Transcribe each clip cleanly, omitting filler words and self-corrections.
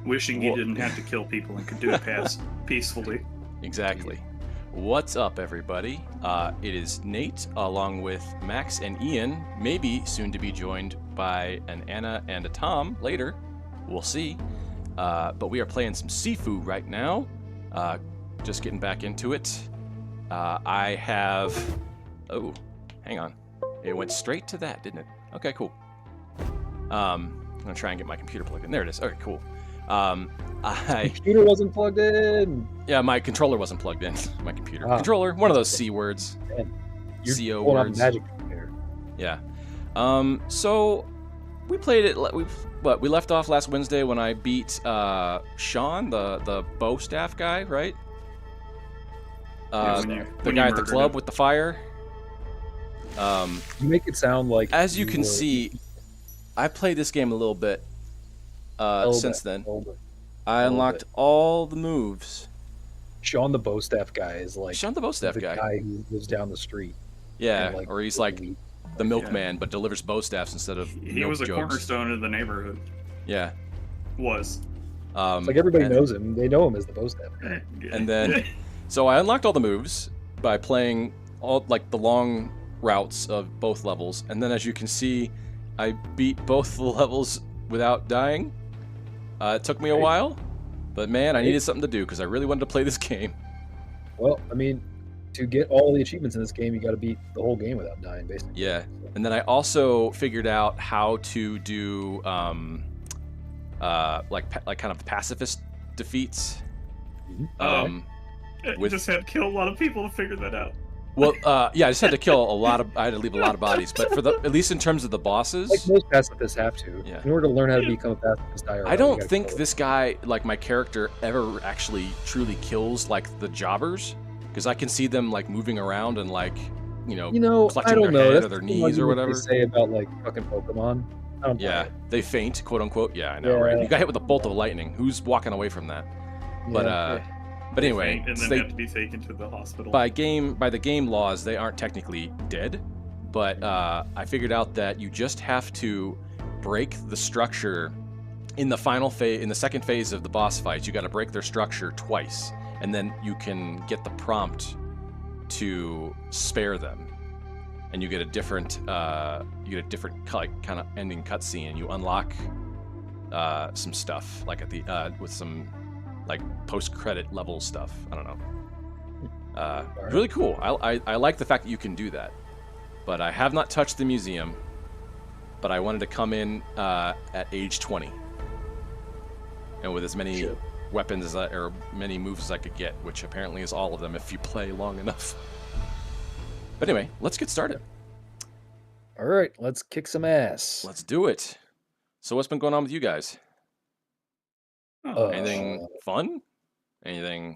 Wishing you didn't have to kill people and could do it peacefully. Exactly. What's up, everybody? It is Nate, along with Max and Ian, maybe soon to be joined by an Anna and a Tom later. We'll see. But we are playing some Sifu right now. Just getting back into it. I have... Oh, hang on. It went straight to that, didn't it? Okay, cool. I'm going to try and get my computer plugged in. There it is. Okay, cool. My computer wasn't plugged in. Yeah, my controller wasn't plugged in. My computer. Controller, one of those C words. CO words. Magic computer. Yeah. So we played it. We left off last Wednesday when I beat Sean, the bow staff guy, right? The guy at the club with the fire. You make it sound like. As you can see, I played this game a little bit since then. I unlocked all the moves. Sean the bow staff guy is like Sean the bow staff guy who lives down the street. Yeah, or he's like the milkman, but delivers bow staffs instead of He was a cornerstone of the neighborhood. Yeah. Was. It's like everybody knows him. They know him as the bow staff guy. And then, so I unlocked all the moves by playing all like the long routes of both levels. And then, as you can see, I beat both the levels without dying. It took me a while, but man, I needed something to do because I really wanted to play this game. Well, I mean, to get all the achievements in this game, you got to beat the whole game without dying, basically. Yeah, and then I also figured out how to do like kind of pacifist defeats. You just had to kill a lot of people to figure that out. Well, yeah, I just had to kill I had to leave a lot of bodies, but at least in terms of the bosses, like most pacifists have to. Yeah. In order to learn how to become a pacifist, I don't think this guy, like my character, ever actually truly kills like the jobbers, because I can see them like moving around and like clutching their head or their knees or whatever. They say about like fucking Pokemon. Yeah, they faint, quote unquote. Yeah, I know, right? You got hit with a bolt of lightning. Who's walking away from that? Yeah, But anyway, and then they have to be taken to the hospital. By the game laws, they aren't technically dead, but I figured out that you just have to break the structure in the final phase, in the second phase of the boss fights. You got to break their structure twice, and then you can get the prompt to spare them, and you get a different kind of ending cutscene, and you unlock some stuff like at the with some like post-credit level stuff. I don't know. Really cool. I like the fact that you can do that. But I have not touched the museum. But I wanted to come in at age 20. And with as many weapons or many moves as I could get, which apparently is all of them if you play long enough. But anyway, let's get started. All right, let's kick some ass. Let's do it. So what's been going on with you guys? Anything fun? Anything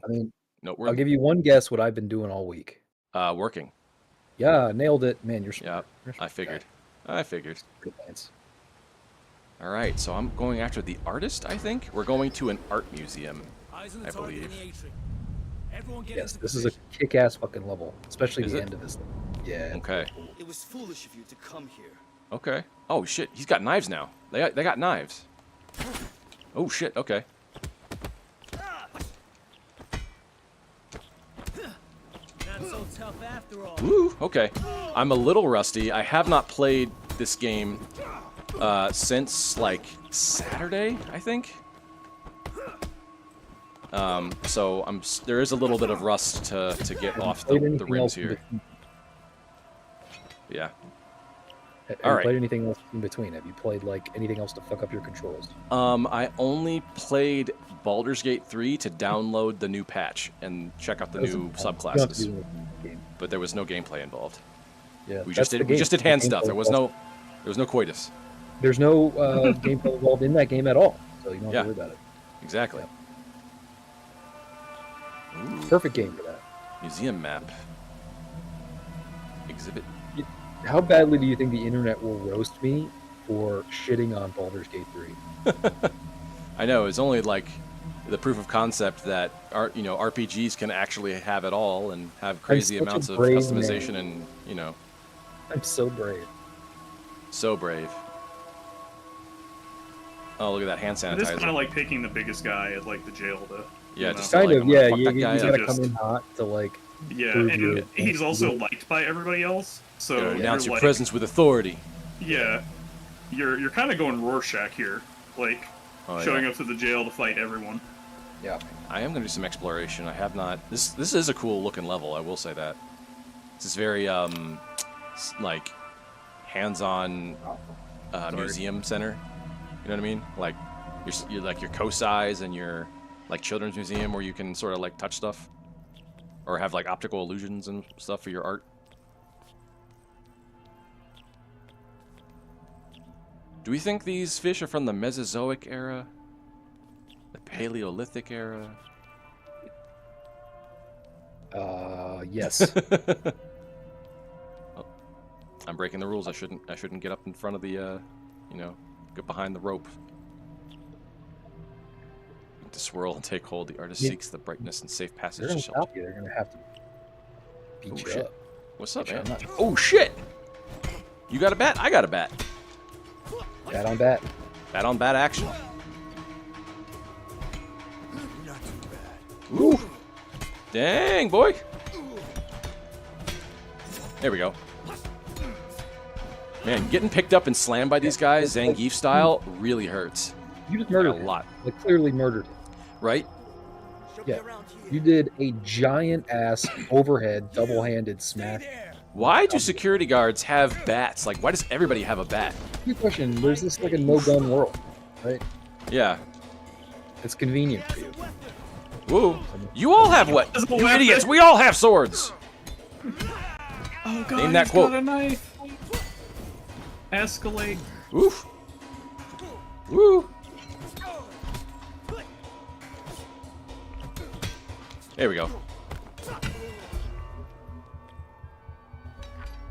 noteworthy? I'll give you one guess what I've been doing all week. Working. Yeah, nailed it. Man, you're smart. Yeah, I figured. I figured. Good plans. All right, so I'm going after the artist, I think. We're going to an art museum, I believe. Yes, this is a kick-ass fucking level, especially the end of this level. Yeah. Okay. It was foolish of you to come here. Okay. Oh, shit. He's got knives now. They got knives. Oh, shit. Okay. So tough after all. Woo, okay. I'm a little rusty. I have not played this game since like Saturday, I think. So there is a little bit of rust to get off the rims here. Yeah. Have you played anything else in between? Have you played like anything else to fuck up your controls? I only played Baldur's Gate 3 to download the new patch and check out the new subclasses. But there was no gameplay involved. Yeah, we just did hand stuff. There was no coitus. There's no gameplay involved in that game at all, so you don't have to worry about it. Exactly. Yeah. Perfect game for that. Museum map. Exhibit. How badly do you think the internet will roast me for shitting on Baldur's Gate 3? I know, it's only like the proof of concept that RPGs can actually have it all and have crazy amounts of customization and I'm so brave. So brave. Oh, look at that hand It is kind sanitizer. of like picking the biggest guy at like the jail to. Yeah, you know. just Kind like, of, I'm gonna yeah. fuck You that guy gotta up. come in hot to like. Yeah, prove and your he's also identity. liked by everybody else. So Gotta you're announce your like, presence with authority. yeah, you're kind of going Rorschach here, like Oh, showing yeah. up to the jail to fight everyone. Yeah. I am gonna do some exploration. I have not. This is a cool looking level. I will say that. This is very like hands-on museum center. You know what I mean? Like you're like your Kosai's and your like children's museum where you can sort of like touch stuff or have like optical illusions and stuff for your art. Do we think these fish are from the Mesozoic era? The Paleolithic era? Yes. Oh, I'm breaking the rules. I shouldn't get up in front of the you know, get behind the rope. To swirl and take hold, the artist seeks the brightness and safe They're passage gonna to shelter. stop you. They're gonna have to beat Oh, you shit. up. What's up, Which I'm man? not- Oh shit! You got a bat? I got a bat. Bat on bat. Bat on bat action. Not too bad. Ooh. Dang, boy. There we go. Man, getting picked up and slammed by these guys, Zangief style, really hurts. You just murdered A him. lot. Like clearly murdered him. Right? She'll Yeah. be around here. You did a giant ass overhead double-handed smash. There. Why do security guards have bats? Like, why does everybody have a bat? Good question. There's this like a no-gun world, right? Yeah. It's convenient for you. Woo. You all have what? There's a You weapon. idiots, we all have swords. Oh god, Name that he's quote. got a knife. Escalate. Oof. Woo. There we go.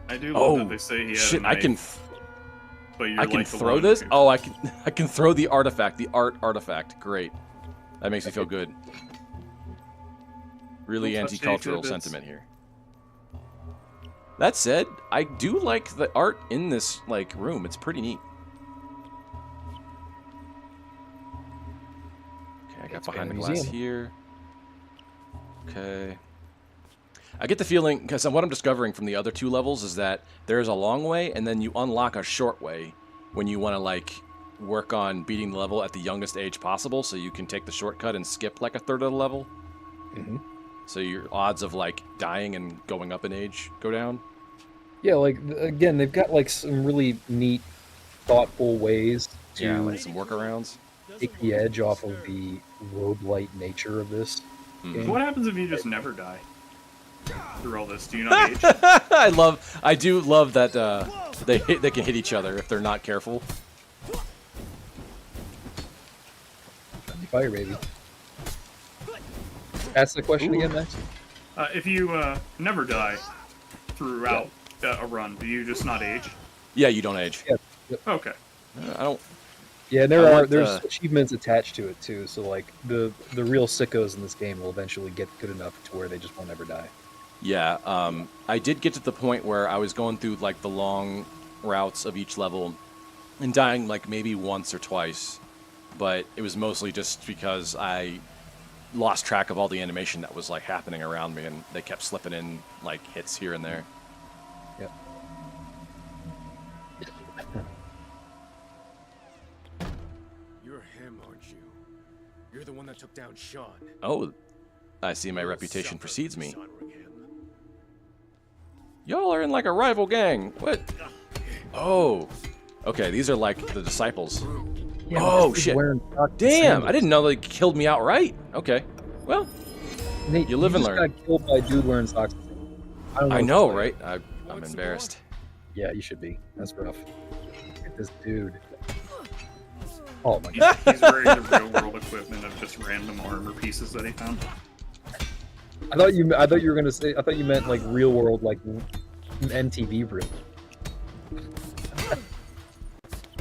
I do love Oh, that they say he had shit, a knife, I can but you're I can like throw alone this? too. Oh, I can throw the artifact, the art artifact. Great. That makes me feel good. Really Don't touch the anti-cultural exhibits. sentiment here. That said, I do like the art in this like room. It's pretty neat. Okay, I got It's behind the been a glass museum. here. Okay. I get the feeling, because what I'm discovering from the other two levels is that there's a long way, and then you unlock a short way when you want to, like, work on beating the level at the youngest age possible, so you can take the shortcut and skip, like, a third of the level. Mm-hmm. So your odds of, like, dying and going up in age go down. Yeah, like again, they've got like some really neat, thoughtful ways to Yeah, like some workarounds. take the edge off of the roguelite nature of this. Mhm. game. What happens if you just never die through all this? Do you not age? I do love that they can hit each other if they're not careful. Friendly fire, baby. Ask the question again, Max. If you never die throughout a run, do you just not age? Yeah, you don't age. Yeah. Okay. I don't. Yeah, and I want, there's achievements attached to it too. So like the real sickos in this game will eventually get good enough to where they just won't ever die. Yeah, I did get to the point where I was going through like the long routes of each level and dying like maybe once or twice, but it was mostly just because I lost track of all the animation that was like happening around me, and they kept slipping in like hits here and there. Yep. You're him, aren't you? You're the one that took down Sean. Oh, I see my reputation Suffer precedes me. dishonoring him. Y'all are in like a rival gang. What? Oh, okay. These are like the disciples. Yeah, Oh, Max is shit. wearing socks and Damn, sandals. I didn't know they killed me outright. Okay, well, Nate, You live and just learn. got killed by a dude wearing socks. and sandals. I don't know. I what know, to say. right? I'm want some embarrassed. Yeah, you should be. That's rough. Look at this dude. Oh my god. He's wearing the real world equipment of just random armor pieces that he found. I thought you were gonna say. I thought you meant like real world, like MTV room.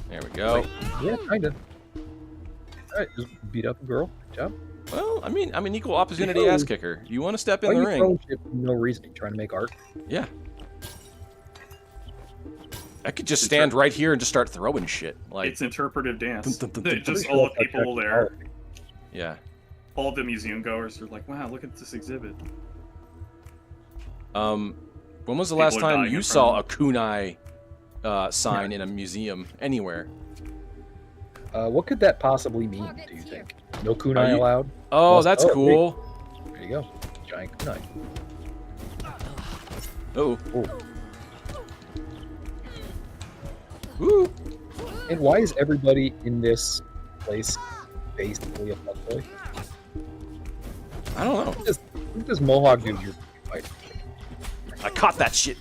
There we go. Yeah, kind of. All right, just beat up a girl. Good job. Well, I mean, I'm an equal opportunity ass kicker. You want to step in Why the are you ring? throwing shit for no reason? You trying to make art? Yeah. I could just stand right here and just start throwing shit. Like It's interpretive dance. Dun, dun, dun, dun, Just Pretty all sure the that's people how there, yeah. all the museum goers are like, wow, look at this exhibit. When was the People last are time dying you in saw front a kunai sign in a museum anywhere? What could that possibly mean, do you think? No kunai you- allowed? Oh, Well, that's oh, cool. There you go. Giant kunai. Oh. Oh. Woo. And why is everybody in this place basically a fuckboy? I don't know. Who's this Mohawk dude you're fighting? I caught that shit.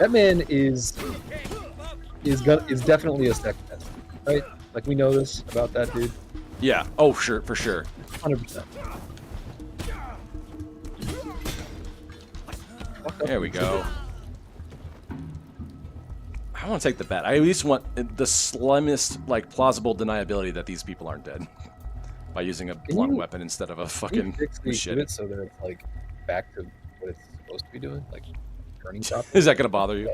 That man is definitely a sex pest, right? Like, we know this about that dude. Yeah. Oh, sure, for sure. 100%. There we go. I want to take the bet. I at least want the slimmest, like, plausible deniability that these people aren't dead by using a blunt weapon instead of a fucking Fix the machete. exhibit so that it's like back to what it's supposed to be doing, like turning top. Is that gonna bother you?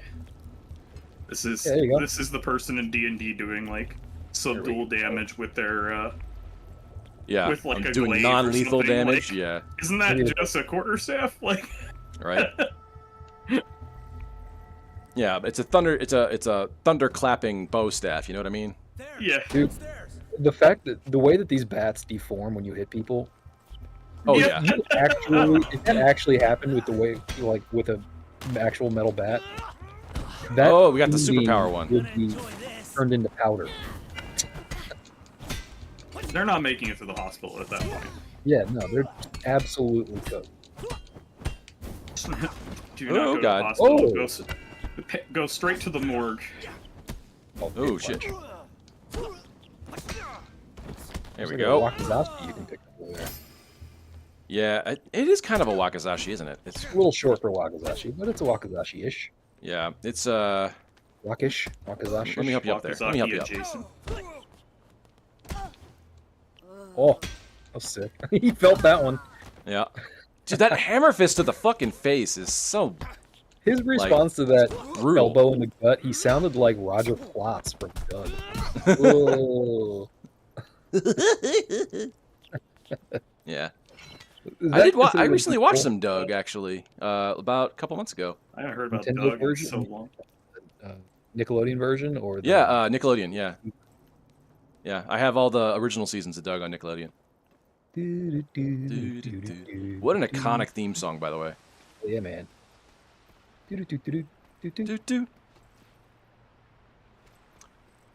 This is Yeah, there you go. this is the person in D&D doing like subdual damage with their Yeah, with, like, I'm a doing glaive or non-lethal something, damage. like- Yeah, Isn't that Yeah. just a quarterstaff? Like right. Yeah, it's a thunder clapping bow staff. You know what I mean? yeah. Dude, the fact that the way that these bats deform when you hit people, Oh Yeah. yeah. if that actually happened with the way, like with an actual metal bat, that Oh, we got the thing superpower one. would be turned into powder. They're not making it to the hospital at that point. Yeah, no, they're absolutely cooked. Do not Oh, go to God. the hospital. Oh. Go straight to the morgue. Oh big shit. punch. There There's we like a go. Wakizashi you can pick up over there. Yeah, it is kind of a wakizashi, isn't it? It's A little short for Wakizashi, but it's a Wakizashi-ish. yeah. It's Wakish? Wakizashi? Let me help you up there. Let me help you up. Adjacent. Oh, that was sick. He felt that one. Yeah. Dude, that hammer fist to the fucking face is so His response to that brutal. elbow in the gut, he sounded like Roger Klotz from Doug. Whoa. Yeah. Is I that did. I considered a recently watched sequel? some Doug actually, about a couple months ago. I haven't heard about Nintendo Doug in version? so long. Nickelodeon version or the... Yeah, Nickelodeon. Yeah. Yeah, I have all the original seasons of Doug on Nickelodeon. What an iconic theme song, by the way. Yeah, man. Doo-doo.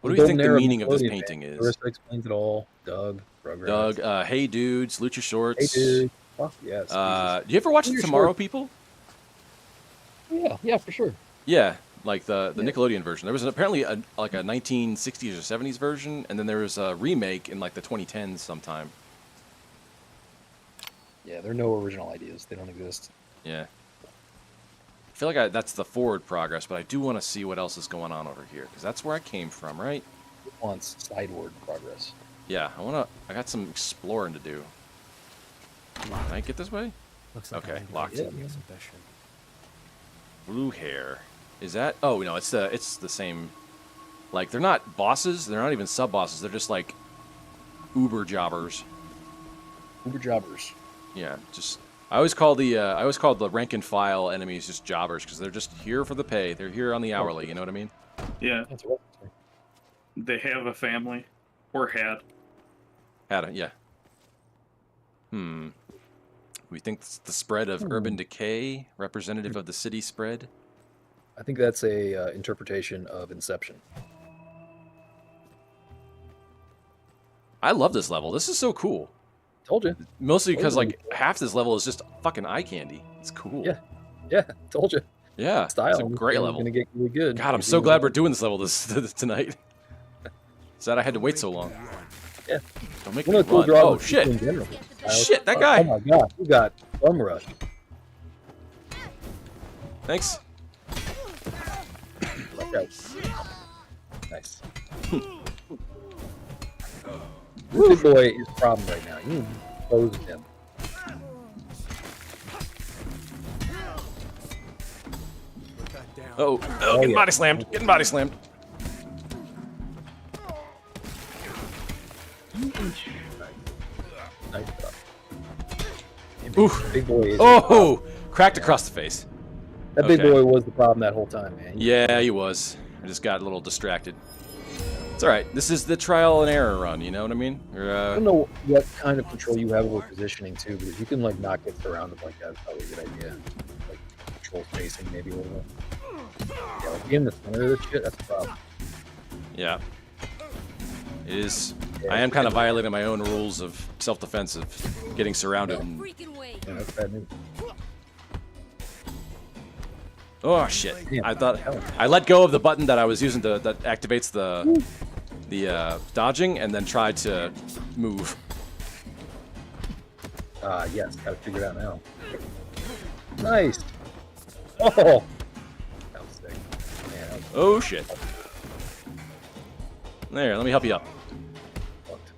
What do you think the meaning of this painting is? Clarissa explains it all. Doug, Rugrats. Doug, hey dudes, Lucha Hey, Shorts. dude. Fuck yes. Do you ever watch Lucha Tomorrow Shorts. People? Yeah, for sure. Yeah, like the Yeah. Nickelodeon version. There was apparently like a 1960s or 70s version, and then there was a remake in like the 2010s sometime. Yeah, there are no original ideas. They don't exist. Yeah. I feel like that's the forward progress, but I do want to see what else is going on over here, because that's where I came from, right? It wants sideward progress. Yeah, I got some exploring to do. Can I get this way? Looks like Okay, I'm locked. going to the exhibition. Blue hair. Is that? Oh no, it's the same. Like they're not bosses. They're not even sub bosses. They're just like Uber jobbers. Uber jobbers. Yeah, just I always call the rank and file enemies just jobbers because they're just here for the pay. They're here on the hourly. You know what I mean? Yeah, That's what. they have a family, or had. Yeah. We think the spread of urban decay representative of the city spread. I think that's a interpretation of Inception. I love this level. This is so cool. Told you. Mostly because like half this level is just fucking eye candy. It's cool. Yeah. Yeah, told you. Yeah. Style. It's a great level. Gonna get really good. God, I'm so glad we're doing this level tonight. Sad I had to wait so long. Yeah. Don't make One me of the cool run. draws Oh of people in shit! general. Shit, that guy. Oh my god, we got Bum Rush. Thanks. Okay. Nice. This big boy is a problem right now. You expose him. Put that down. Oh, Oh, getting yeah. body slammed. Getting body slammed. Nice stuff. Oof. Big boy is Oh, cracked across the face. that big okay. boy was the problem that whole time, man. Yeah, he was. I just got a little distracted. It's all right. This is the trial and error run. You know what I mean? Or, I don't know what kind of control you have over positioning too, but if you can like not get surrounded like that, it's probably a good idea. Like control spacing maybe a little bit. Yeah, like being in the center of this shit, that's a problem. yeah. It is. Yeah, I am kind of violating my own rules of self-defense of getting surrounded. And, Yeah, that's bad news. oh shit! Damn, I thought hell. I let go of the button that I was using that activates the dodging, and then tried to move. Yes, gotta figure it out now. Nice. Oh, that was sick. Man, that was Oh shit! There, let me help you up. fucked.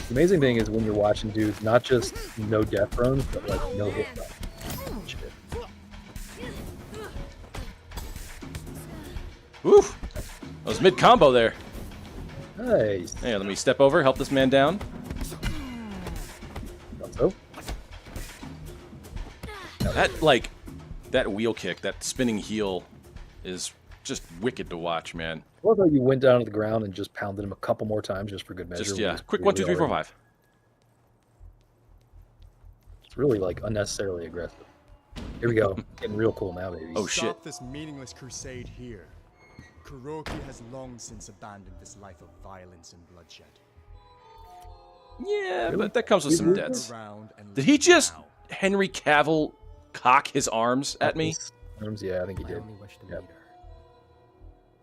The amazing thing is when you're watching dudes, not just no death runs, but like no hit runs. Shit. Woof! I was mid combo there. Nice. Hey, let me step over, help this man down. So, That wheel kick, that spinning heel, is just wicked to watch, man. what about you went down to the ground and just pounded him a couple more times just for good measure? Just when yeah, he's quick 1, 2, 3, 4, already- 5. It's really like unnecessarily aggressive. Here we go. Getting real cool now, baby. Oh shit! Stop this meaningless crusade here. Kuroki has long since abandoned this life of violence and bloodshed. Yeah, Really? but that comes with some Really? debts. Around and Did he leave just now. Henry Cavill cock his arms at me? Yeah, I think he I did. only wish to Yep. meet her.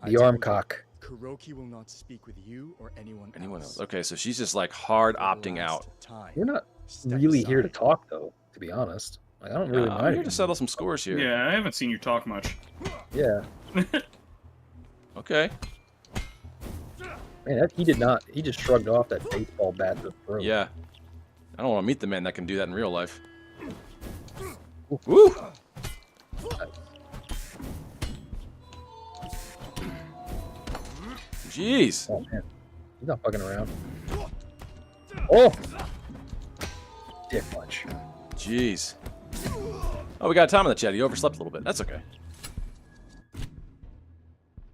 I The arm told you, cock. Kuroki will not speak with you or anyone else? Okay, so she's just like hard For the opting last out. time, We're not step really here to aside. talk, though. To be honest, like, I don't really mind. I'm here it. to settle some scores here. Yeah, I haven't seen you talk much. Yeah, Okay. man, he did not. He just shrugged off that baseball bat to the throat. Yeah. I don't want to meet the man that can do that in real life. Woo! Jeez. Oh man, he's not fucking around. Oh, dick punch. Jeez. Oh, we got Tom in the chat. He overslept a little bit. That's okay.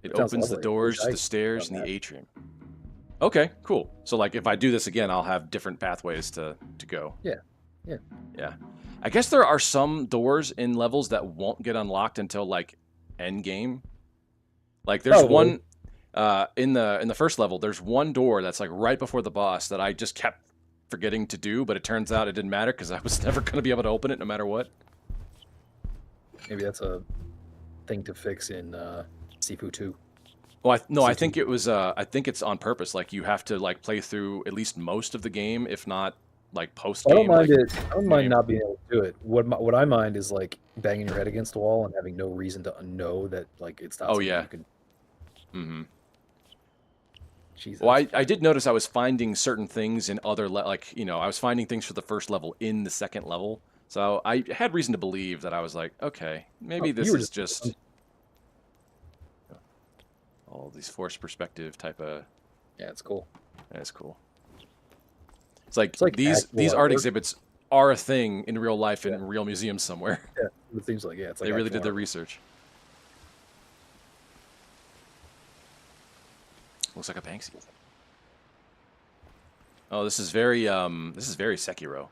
It Sounds opens the lovely. doors, Wish I the stairs, done and the that. atrium. Okay, cool. So, like, if I do this again, I'll have different pathways to go. Yeah, yeah. Yeah. I guess there are some doors in levels that won't get unlocked until, like, end game. Like, there's Probably. one in the first level. There's one door that's like right before the boss that I just kept forgetting to do, but it turns out it didn't matter because I was never going to be able to open it no matter what. Maybe that's a thing to fix in Sifu 2. Well, I think it was. I think it's on purpose. Like you have to like play through at least most of the game, if not like post I game. don't mind like, it. I don't mind game. not being able to do it. What I mind is like banging your head against the wall and having no reason to know that like it's not. Oh, something yeah. You can, Mm-hmm. Jesus. Well, I did notice I was finding certain things in other like I was finding things for the first level in the second level, so I had reason to believe that I was like, okay, maybe Oh, this you were is just- just all these forced perspective type of. Yeah, it's cool. That's cool. It's like like these actual art artwork. exhibits are a thing in real life in Yeah. real museums somewhere. Yeah, it seems like it's like They really actual did their art. research. Looks like a Banksy. Oh, this is very Sekiro.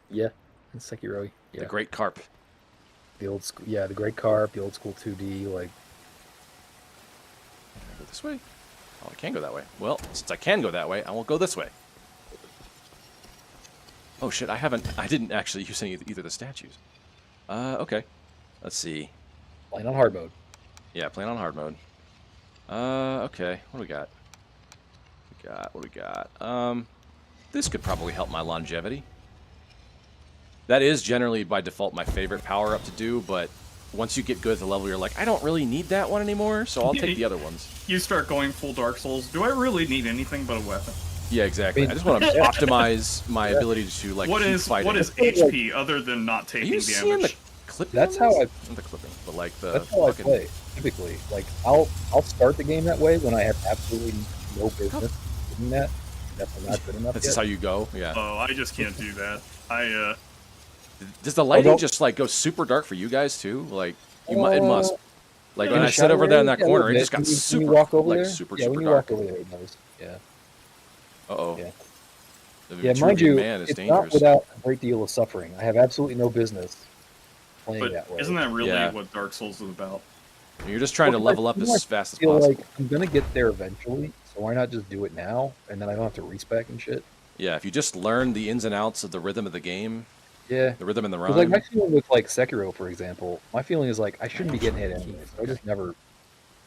Yeah, it's Sekiro. Yeah, The Great Carp. the old school. Yeah, the Great Carp, the old school 2D. Like, Can I go this way? Oh, I can go that way. Well, since I can go that way, I won't go this way. Oh shit, I didn't actually use any of either of the statues. Okay. Let's see. playing on hard mode. Yeah, playing on hard mode. Okay. What do we got? What do we got? This could probably help my longevity. That is generally, by default, my favorite power-up to do, but once you get good at the level, you're like, I don't really need that one anymore, so I'll take the other ones. You start going full Dark Souls. Do I really need anything but a weapon? Yeah, exactly. I just want to optimize my ability to, like, What keep is fighting. what is HP other than not Are taking you seeing damage? the clip. That's how I. Not the clipping, but like the. That's how I fucking- play. Typically, like I'll start the game that way when I have absolutely no business doing that. That's not good enough. That's yet. just how you go. Yeah. Oh, I just can't do that. Does the lighting don't- just like go super dark for you guys too? Like it must. Like In when the I sit over there in that shadow area, corner, yeah, it just got when you super, walk over like there, super, yeah, super when you dark. walk over there, it does. Yeah. Uh-oh. Yeah. The Yeah, mind Vitruvian you, man is it's dangerous. not without a great deal of suffering. I have absolutely no business playing But that way. isn't that really Yeah. what Dark Souls is about? You're just trying to Well, level up you know, as fast as I feel possible. like I'm gonna get there eventually, so why not just do it now, and then I don't have to respec and shit. Yeah, if you just learn the ins and outs of the rhythm of the game, Yeah. the rhythm and the Because like rhyme. my feeling with like Sekiro, for example, my feeling is like I shouldn't be getting hit anyway. So I just never,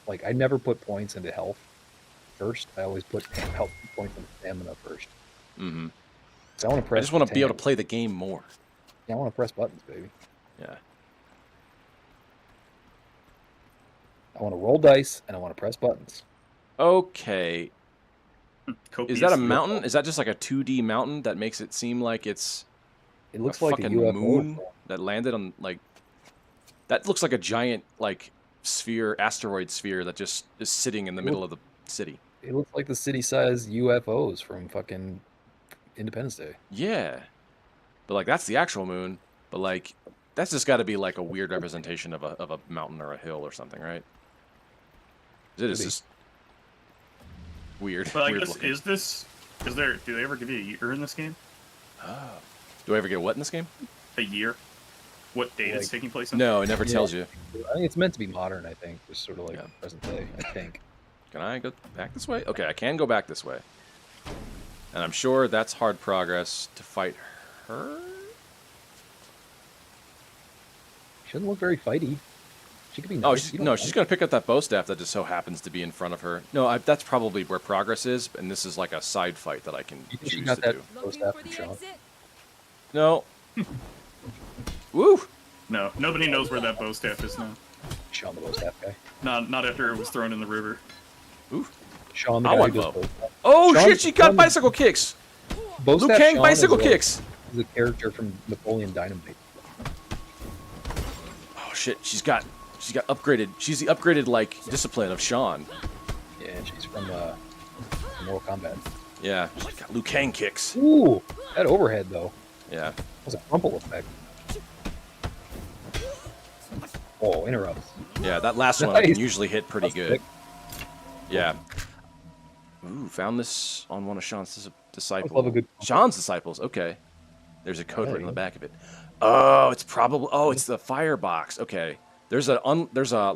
like, I never put points into health first. I always put health points into stamina first. Mm-hmm. So I want to press. I just want to be able to tab. play the game more. Yeah, I want to press buttons, baby. Yeah. I want to roll dice and I want to press buttons. Okay. Copious. Is that a mountain? Is that just like a 2D mountain that makes it seem like it's It looks a like a fucking UFO. moon that landed on like? That looks like a giant like sphere, asteroid sphere that just is sitting in the middle of the city. It looks like the city-sized UFOs from fucking Independence Day. Yeah, but like that's the actual moon. But like that's just got to be like a weird representation of a mountain or a hill or something, right? It is Could be. just weird. But I weird guess looking. do they ever give you a year in this game? Oh. Do I ever get what in this game? A year? What date it's Like- taking place in? No, it never Yeah. tells you. I think it's meant to be modern. I think just sort of like Yeah. present day. I think. Can I go back this way? Okay, I can go back this way. And I'm sure that's hard progress to fight her. She doesn't look very fighty. She could be. Oh, Nice. You don't know. she's gonna pick up that bow staff that just so happens to be in front of her. No, that's probably where progress is, and this is like a side fight that I can You think she choose got to that do. bow Looking staff for from the Sean? exit? No. Woo! No, nobody knows where that bow staff is now. Sean the bow staff guy. Not after it was thrown in the river. Ooh. Sean the I guy want who does bow. bow staff. Oh Sean- shit! She got Sean- bicycle kicks. Bow Liu staff Kang Sean bicycle is kicks. Is a character from Napoleon Dynamite. Oh shit! She's got upgraded. She's the upgraded like discipline of Sean. Yeah, and she's from Mortal Kombat. Yeah, she's got Liu Kang kicks. Ooh, that overhead though Yeah. was a crumple effect. Oh, interrupts. Yeah, that last one I can Nice. usually hit pretty That's good. sick. Yeah. Ooh, found this on one of Sean's love a disciples. good- Sean's disciples. Okay. There's a code There written on you the back of it. Oh, it's probably. Oh, it's the fire box. Okay. There's a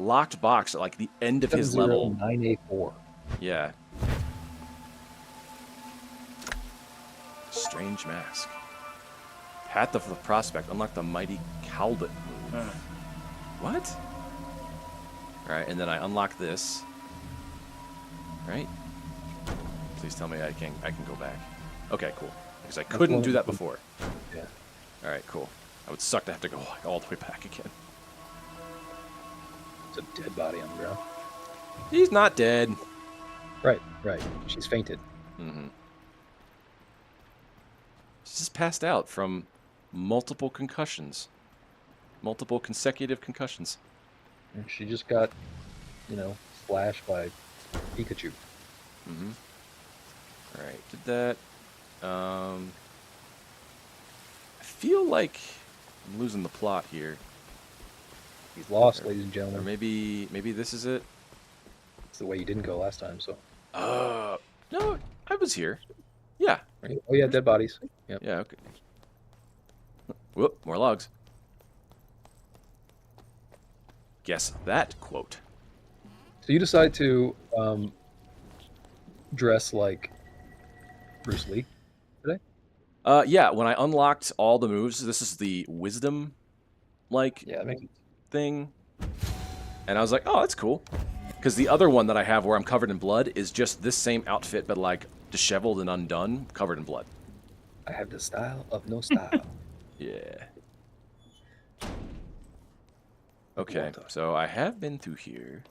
locked box at like the end of his level. 9A4. Yeah. Strange mask. Path of the Prospect. Unlock the mighty Calbut move. Uh, What? Alright, and then I unlock this. Right? Please tell me I can go back. Okay, cool. Because I couldn't do that before. Yeah. Alright, cool. I would suck to have to go all the way back again. It's a dead body on the ground. He's not dead. Right. She's fainted. Mm-hmm. She's just passed out from multiple concussions. Multiple consecutive concussions. And she just got, splashed by Pikachu. Mm-hmm. Alright, did that. I feel like I'm losing the plot here. He's lost, ladies and Or gentlemen. maybe this is it. It's the way you didn't go last time, so. No, I was here. Yeah. Oh, yeah, dead bodies. Yep. Yeah, okay. Whoop, more logs. Guess that quote. So you decide to dress like Bruce Lee today? Yeah, when I unlocked all the moves, this is the wisdom, Yeah, that makes sense. thing. And I was like, oh, that's cool. Because the other one that I have where I'm covered in blood is just this same outfit, but like disheveled and undone, covered in blood. I have the style of no style. Yeah. Okay, so I have been through here.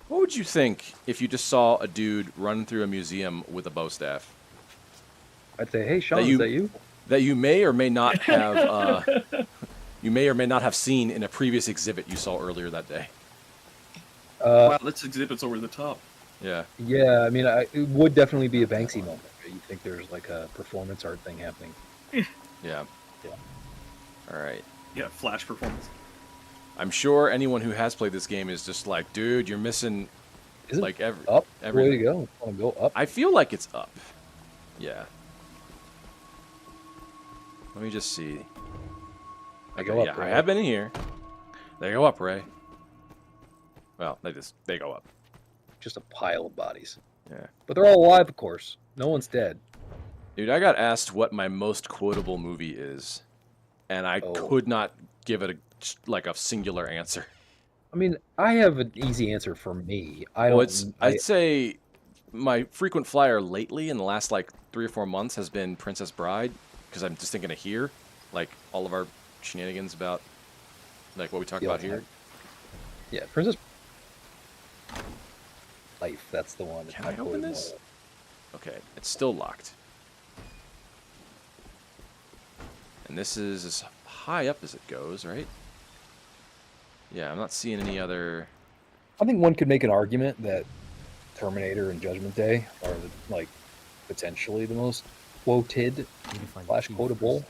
What would you think if you just saw a dude run through a museum with a bow staff? I'd say, hey, Sean, you- is that you? that you may or may not have seen in a previous exhibit you saw earlier that day. Wow, this exhibit's over the top. Yeah. Yeah, I mean, it would definitely be a Banksy moment. You think there's like a performance art thing happening? Yeah. Yeah. All right. Yeah, flash performance. I'm sure anyone who has played this game is just like, dude, you're missing Is it like up? Way everything. to go! Want to go up? I feel like it's up. Yeah. Let me just see. I Okay, go up, yeah, I Ray. have been in here. They go up, Ray. Well, they go up. Just a pile of bodies. Yeah. But they're all alive, of course. No one's dead. Dude, I got asked what my most quotable movie is, and I could not give it a singular answer. I mean, I have an easy answer for me. I'd say my frequent flyer lately in the last like 3 or 4 months has been Princess Bride, because I'm just thinking of here, like all of our shenanigans about like what we talk about here. Yeah, Princess Life. That's the one. Can I open this? Okay, it's still locked. And this is as high up as it goes, right? Yeah, I'm not seeing any other... I think one could make an argument that Terminator and Judgment Day are like potentially the most quoted / quotable,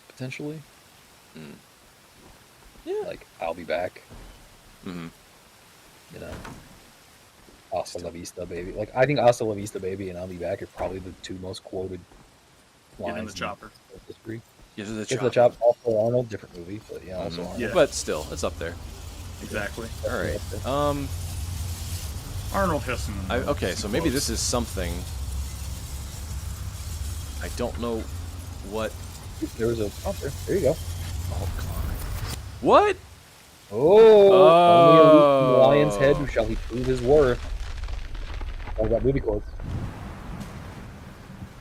potentially. Yeah. Like, I'll be back. Mm-hmm. You know, Hasta La Vista, baby. Like, I think Hasta La Vista, baby, and I'll be back are probably the 2 most quoted lines in the chopper. History. Get to the Get to the chop. Also Arnold, different movie, but yeah, also Arnold. Yeah. But still, it's up there. Exactly. All right. Arnold Hessen. Okay, so maybe this is something. I don't know what. There was a bumper. There you go. What? Oh, only a leap from the lion's head who shall he prove his worth. All about movie quotes.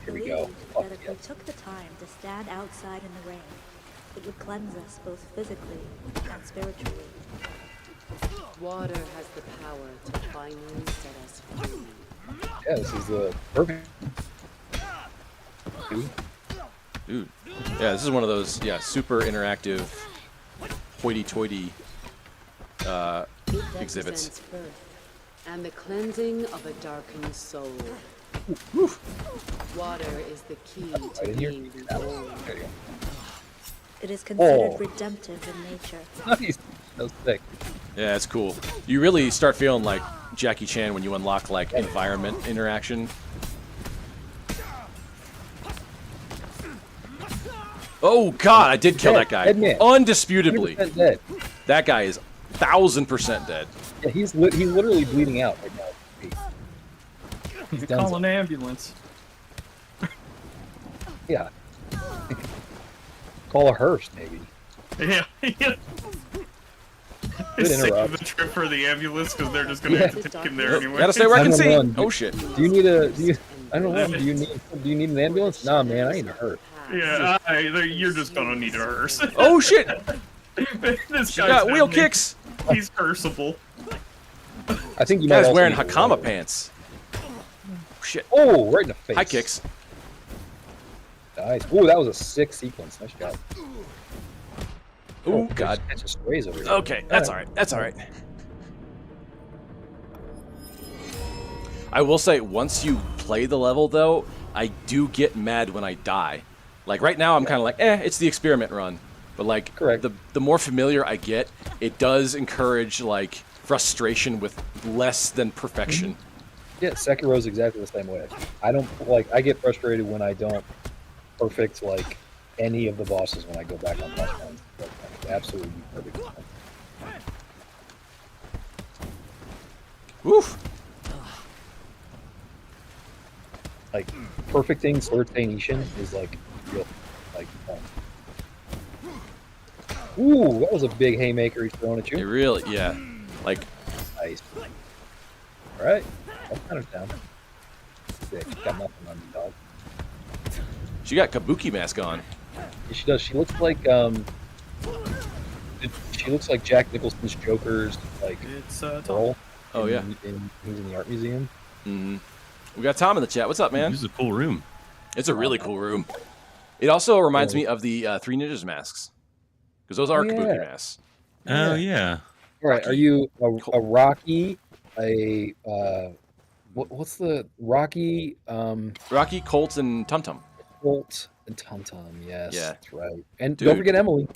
Here we go. That if we took the time to stand outside in the rain, it would cleanse us both physically and spiritually. Water has the power to finally set us free. Yeah, this is the perfect. Dude. Yeah, this is one of those, super interactive, hoity-toity It exhibits. represents birth and the cleansing of a darkened soul. Water is the key to in here. being reborn. There you go. It is considered Oh. redemptive in nature. Nice. That was sick. Yeah, it's cool. You really start feeling like Jackie Chan when you unlock, like, environment interaction. Oh, God, I did kill that guy. Dead man. Undisputably. 100% dead. That guy is 1,000% dead. Yeah, he's literally bleeding out right now. He's done. Call an ambulance. Yeah. Call a hearse, maybe. Yeah. Good Save interrupt. the trip for the ambulance because they're just gonna Yeah. have to take him there anyway. Gotta stay where I can see. 911. Oh, shit. Do you need a? I don't know. Do you need an ambulance? Nah, man, I need a hearse. Yeah, you're just gonna need a hearse. Oh, shit. This She guy's got wheel happening. kicks. He's hearsable. I think you Guy's might also wearing need a Hakama robe. pants. Shit. Oh, right in the face. High kicks. Nice. Oh, that was a sick sequence. Nice job. Oh, God. It just sprays over here. Okay, that's all right. That's all right. I will say, once you play the level, though, I do get mad when I die. Like, right now, I'm kind of like, it's the experiment run. But, like, Correct. the more familiar I get, it does encourage, like, frustration with less than perfection. Yeah, Sekiro's exactly the same way. I don't I get frustrated when I don't perfect like any of the bosses when I go back on boss runs. Like, absolutely perfect. Woof. Like perfecting Sword Ishin is like real like fun. Ooh, that was a big haymaker he's throwing at It you. really, yeah. Like, Nice. Alright. That's kind of down. Sick. Got nothing on me, dog. she got Kabuki mask on. Yeah, she does. She looks like Jack Nicholson's Joker's like It's girl. Oh, yeah. Who's in the art museum. We got Tom in the chat. What's up, man? This is a cool room. It's a really cool room. It also reminds me of the Three Ninjas masks, because those are yeah. kabuki masks. Oh yeah. All right, are you a Rocky, what's the Rocky, Rocky, Colt, and Tum Tum. Colt, and Tum Tum? Yes, Yeah. that's right. And Dude. don't forget Emily.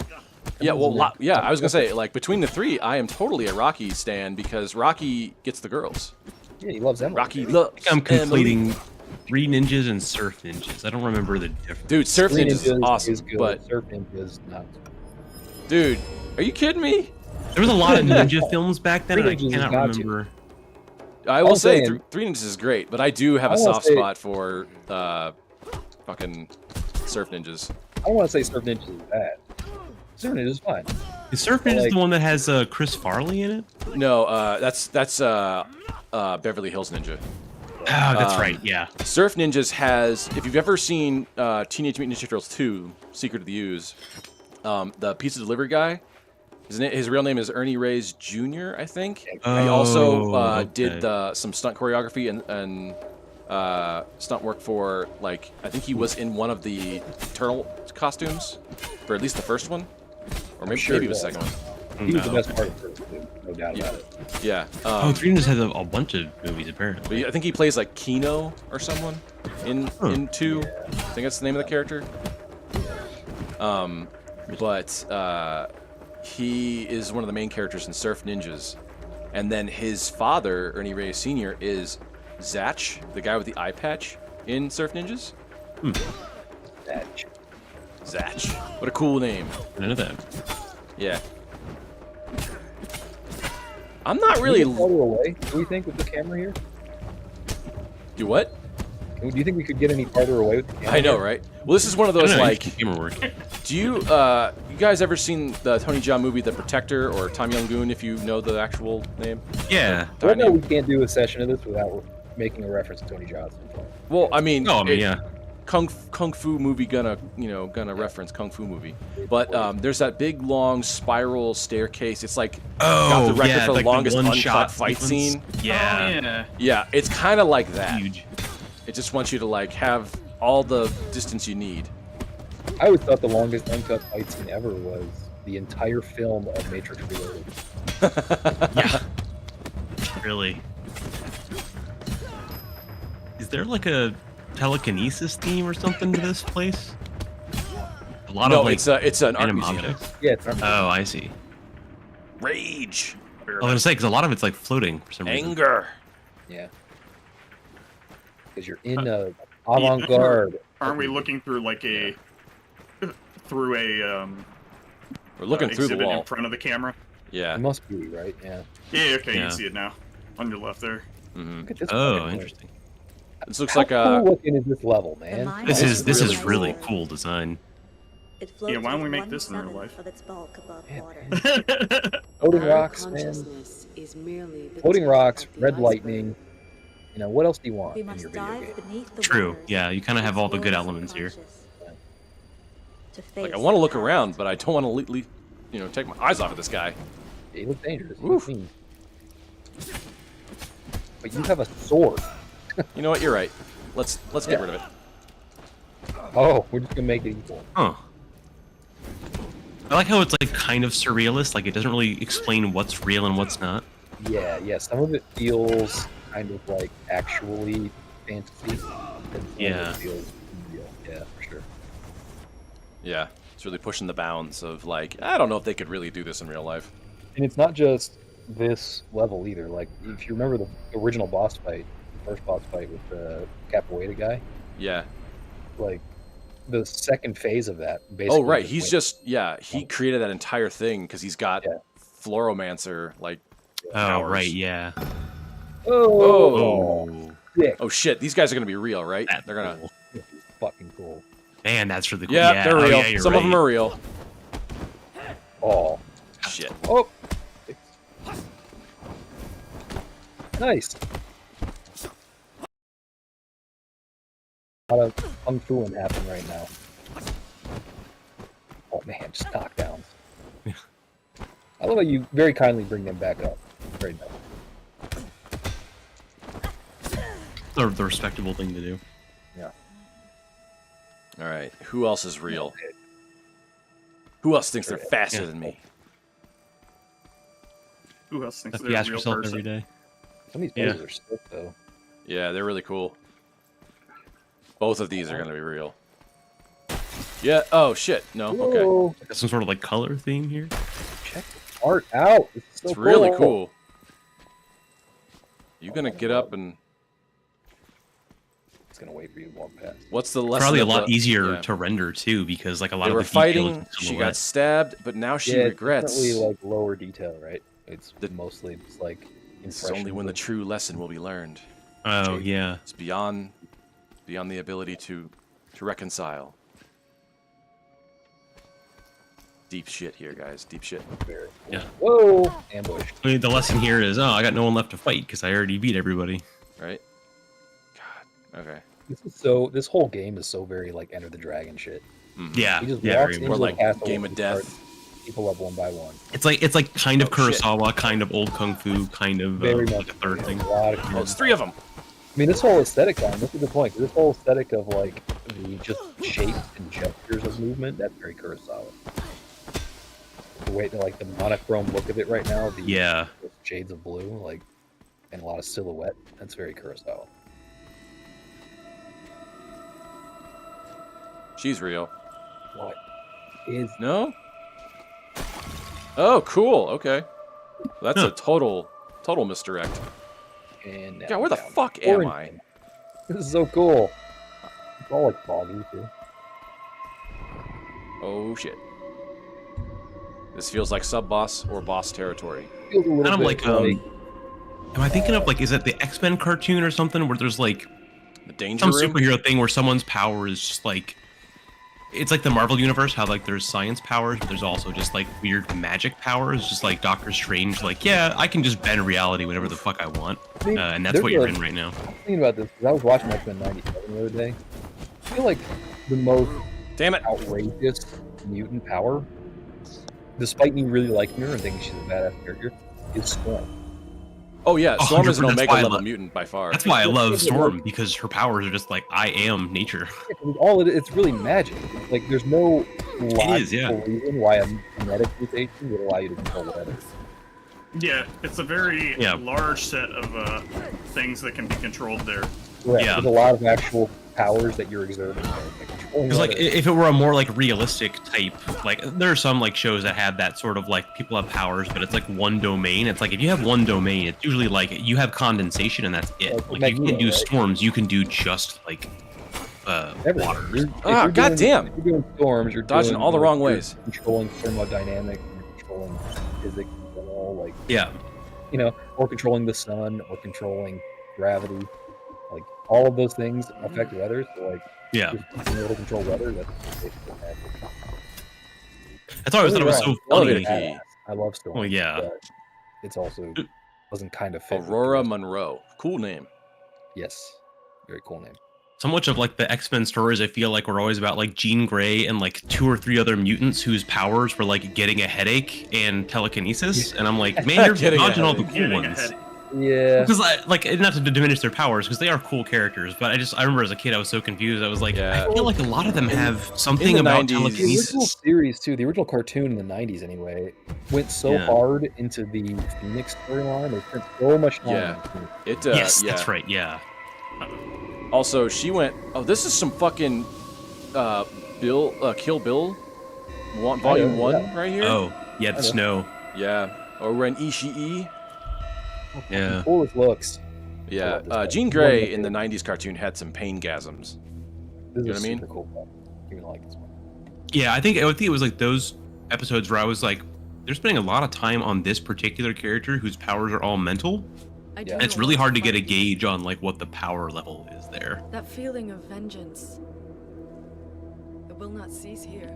Yeah, Emily's in well, there. yeah, I was gonna say, like, between the three, I am totally a Rocky stan because Rocky gets the girls. Yeah, he loves Emily. Rocky dude. loves. I think I'm completing Emily. Three Ninjas and Surf Ninjas. I don't remember the difference. Dude, Surf Three Ninjas is awesome, is good. but Surf Ninja is not. dude, are you kidding me? There was a lot of ninja films back then, and I Three Ninjas has cannot got to. remember. I will I'm say saying- Three Ninjas is great, but I do have a I wanna soft say- spot for fucking Surf Ninjas. I don't want to say Surf Ninja is bad. Surf Ninja is fine. Is Surf Ninja like- the one that has Chris Farley in it? No, that's Beverly Hills Ninja. Oh, that's right. Yeah. Surf Ninjas has, if you've ever seen Teenage Mutant Ninja Turtles 2, Secret of the Ooze, the pizza delivery guy, his real name is Ernie Reyes Jr., I think. He also okay. did some stunt choreography and stunt work for, like, I think he was in one of the turtle costumes, for at least the first one, or maybe, sure maybe he the was. second one. He was the No. best part of it, dude. No doubt about it. Yeah. Oh, Three Ninjas has a bunch of movies apparently. But I think he plays like Kino or someone in 2. I think that's the name of the character. But he is one of the main characters in Surf Ninjas, and then his father, Ernie Reyes Sr., is Zatch, the guy with the eye patch in Surf Ninjas. Thatch. Zatch. What a cool name. None of that. Yeah. I'm not really. Can we get farther away, do we think, with the camera here? Do what? Do you think we could get any farther away with the camera? I know, here? right? Well, this is one of those, like. camera work. Do you guys ever seen the Tony Jaa movie The Protector, or Tom Young-goon, if you know the actual name? Yeah. Right now, we can't do a session of this without making a reference to Tony Jaa. Well, I mean, Oh, I mean, yeah. Kung Fu movie gonna reference Kung Fu movie, but there's that big long spiral staircase. It's like got the record for the like longest one uncut shot fight sequence. scene. Yeah. Oh, yeah. Yeah, it's kind of like that. Huge. It just wants you to like have all the distance you need. I always thought the longest uncut fight scene ever was the entire film of Matrix Reloaded. Yeah. Really. Is there like a telekinesis theme or something to this place? A lot No, of like it's an art random museum. objects. Yeah, it's not Oh, I see. Rage, I was gonna say because a lot of it's like floating for some reason. anger. yeah. Because you're in a avant-garde. Aren't we looking through like a We're looking through the exhibit wall. in front of the camera? Yeah. It must be, right? Yeah. Yeah, okay, you Yeah. can see it now. On your left there. hmm Look at this. Oh, fucking interesting. This looks How like a. cool looking is this level, man? mind This is is this is really really cool. cool design. It floats why don't we with make this in real 1/7 life? of its bulk above Yeah. water. Floating Our rocks, man. consciousness is merely the Floating tip rocks, of the red iceberg. lightning. You know, what else do you want We in must your video dive game? beneath the True. waters Yeah, you kind of to have all the good explore the elements here. subconscious. To Like, I face want to the look past. around, but I don't want to, take my eyes off of this guy. He looks dangerous. He Oof. looks mean. But you have a sword. You know what? You're right. Let's get Yeah. rid of it. Oh, we're just gonna make it equal. Huh. I like how it's like kind of surrealist. Like it doesn't really explain what's real and what's not. Yeah. Some of it feels kind of like actually fantasy. And some of Yeah. it feels real. Yeah, for sure. Yeah, it's really pushing the bounds of like, I don't know if they could really do this in real life. And it's not just this level either. Like, if you remember the original boss fight, the first boss fight with the Capoeira guy, Yeah. like the second phase of that. Basically Oh, right. just He's went- just, he created that entire thing because he's got Yeah. Fluoromancer, like, Oh, powers. right. Yeah. Oh, Oh. sick. Oh, shit. These guys are going to be real, right? That's They're going to. cool. This is fucking cool. Man, that's really cool. Yeah, they're Oh, real. yeah, you're Some of them right. are real. Oh, Shit. oh. Nice. A lot of kung fuing happen right now. Oh man, just knockdowns. I love how you very kindly bring them back up. Very nice. The respectable thing to do. Yeah. All right. Who else is real? Who else thinks they're faster than me? Who else thinks That's they're you a ask real yourself person? every day. Some of these Yeah. poses are sick, though. Yeah, they're really cool. Both of these are gonna be real. Yeah. Oh shit. No. Okay. Whoa, Got some sort of like color theme here. check the art out. It's so It's really cool. You gonna get up and It's gonna wait for you to walk past. what's the lesson? Probably a of lot the- easier yeah. to render too, because like a lot They of were the detail is fighting. in She silhouette. got stabbed, but now she Yeah, regrets. It's definitely like lower detail, right? It's The- mostly just like This is only when the impressions true lesson will be learned. Oh yeah. It's beyond the ability to reconcile. Deep shit here, guys. Deep shit. of very- Yeah. Whoa! Ambush. I mean, the lesson here is, oh, I got no one left to fight because I already beat everybody. Right? God. Okay. This whole game is so very like Enter the Dragon shit. Yeah, He just yeah, walks very into Or the like castle Game and of Death. starts people up one by one. It's like kind of Oh, shit. Kurosawa, kind of old kung fu, kind of Very like much. a third thing. A lot of Oh, it's 3 of them. I mean, this whole aesthetic, Colin, this is the point. This whole aesthetic of like the just shapes and gestures of movement, that's very Kurosawa. The way, like the monochrome look of it right now, the Yeah. shades of blue, like, and a lot of silhouette, that's very Kurosawa. She's real. What is No? Oh, cool. Okay. That's a total misdirect. and now God, where the down. fuck am Orange. I? This is so cool. It's all like foggy too. Oh shit. This feels like sub-boss or boss territory. Feels a little Kind of bit like am I thinking of like, is it the X-Men cartoon or something where there's like The danger some room? superhero thing where someone's power is just like, it's like the Marvel universe, how like there's science powers, but there's also just like weird magic powers, just like Doctor Strange, like, yeah, I can just bend reality whenever the fuck I want. And that's what you're in right now. I was thinking about this because I was watching X-Men 97 the other day. I feel like the most Damn it. outrageous mutant power, despite me really liking her and thinking she's a badass character, is Storm. Oh yeah, Storm is an 100%, that's Omega why I level love- mutant by far. That's why I love Storm, because her powers are just like, I am nature. It's really magic. Like there's no logical yeah. reason why a genetic mutation would allow you to control weather. Yeah, it's a very Yeah. large set of things that can be controlled there. Correct. Yeah. There's a lot of actual powers that you're exerting. Like controlling Because like weather. if it were a more like realistic type, like there are some like shows that have that sort of like people have powers, but it's like one domain. It's like if you have one domain, it's usually like you have condensation and that's it. Like Like you Magneto, can do right? storms, you can do just like Everything. water. If Ah, you're goddamn. If you're doing storms, you're Dodging doing, all the like, wrong you're ways. Controlling thermodynamics, and you're controlling physics in general, like Yeah, or controlling the sun, or controlling gravity. Like all of those things affect weather. So like, yeah. just being able to control weather, that's basically magic. That's why I always thought it was so Elevator funny. key. Badass. I love storm. Well, yeah. But it's also doesn't kind of fit. with Aurora the- Monroe. Cool name. Yes, very cool name. So much of like the X-Men stories I feel like were always about like Jean Grey and like 2 or 3 other mutants whose powers were like getting a headache and telekinesis, and I'm like, man, you're Getting a dodging all the headache. cool Getting ones. ahead. Yeah. Because like not to diminish their powers, because they are cool characters, but I remember as a kid I was so confused. I was like, Yeah. I feel like a lot of them have something the about 90s. The original telekinesis. series too, the original cartoon in the '90s anyway, went so Yeah. hard into the Phoenix storyline. They spent so much time. Yeah. on Phoenix. It Yes, yeah. that's right. Yeah. Also, she went. Oh, this is some fucking Kill Bill, Volume yeah. 1 right here. Oh, yeah, the I know. snow. Yeah. Over in Ishii. Yeah. Cool as looks. I Yeah. love this guy. Jean One of Grey my in the favorites. '90s cartoon had some pain gasms. This You know is what I mean? super cool. Even like this one. Yeah, I think it was like those episodes where I was like, they're spending a lot of time on this particular character whose powers are all mental. I Yeah. And it's really hard to get a gauge on like what the power level is there. That feeling of vengeance. It will not cease here.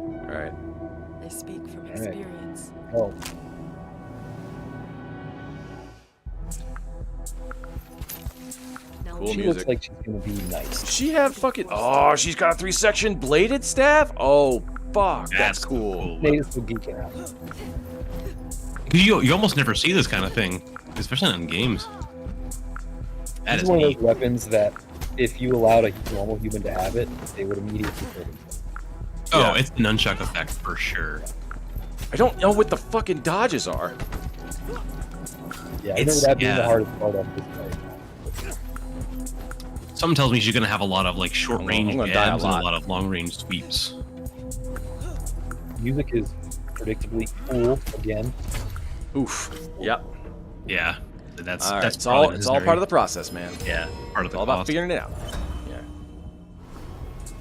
All right. I speak from right. experience. Oh, Now Cool she music. looks like she's gonna be nice. Does she have fucking? Oh, she's got a 3-section bladed staff. Oh, fuck. That's cool. Nate's still geeking out. 'Cause you almost never see this kind of thing, especially not in games. That This is is one of neat. those weapons that if you allowed a normal human to have it, they would immediately kill themselves. Oh, Yeah. it's the nunchuck effect for sure. I don't know what the fucking dodges are. Yeah, I remember that being the yeah. hardest part of this fight. Something tells me she's gonna have a lot of like short range I'm gonna die a jabs and a lot. lot of long range sweeps. Music is predictably cool again. Oof. Yep. Yeah, that's All right. that's It's all necessary. part of the process, man. yeah part of It's the all about cost. figuring it out. Yeah.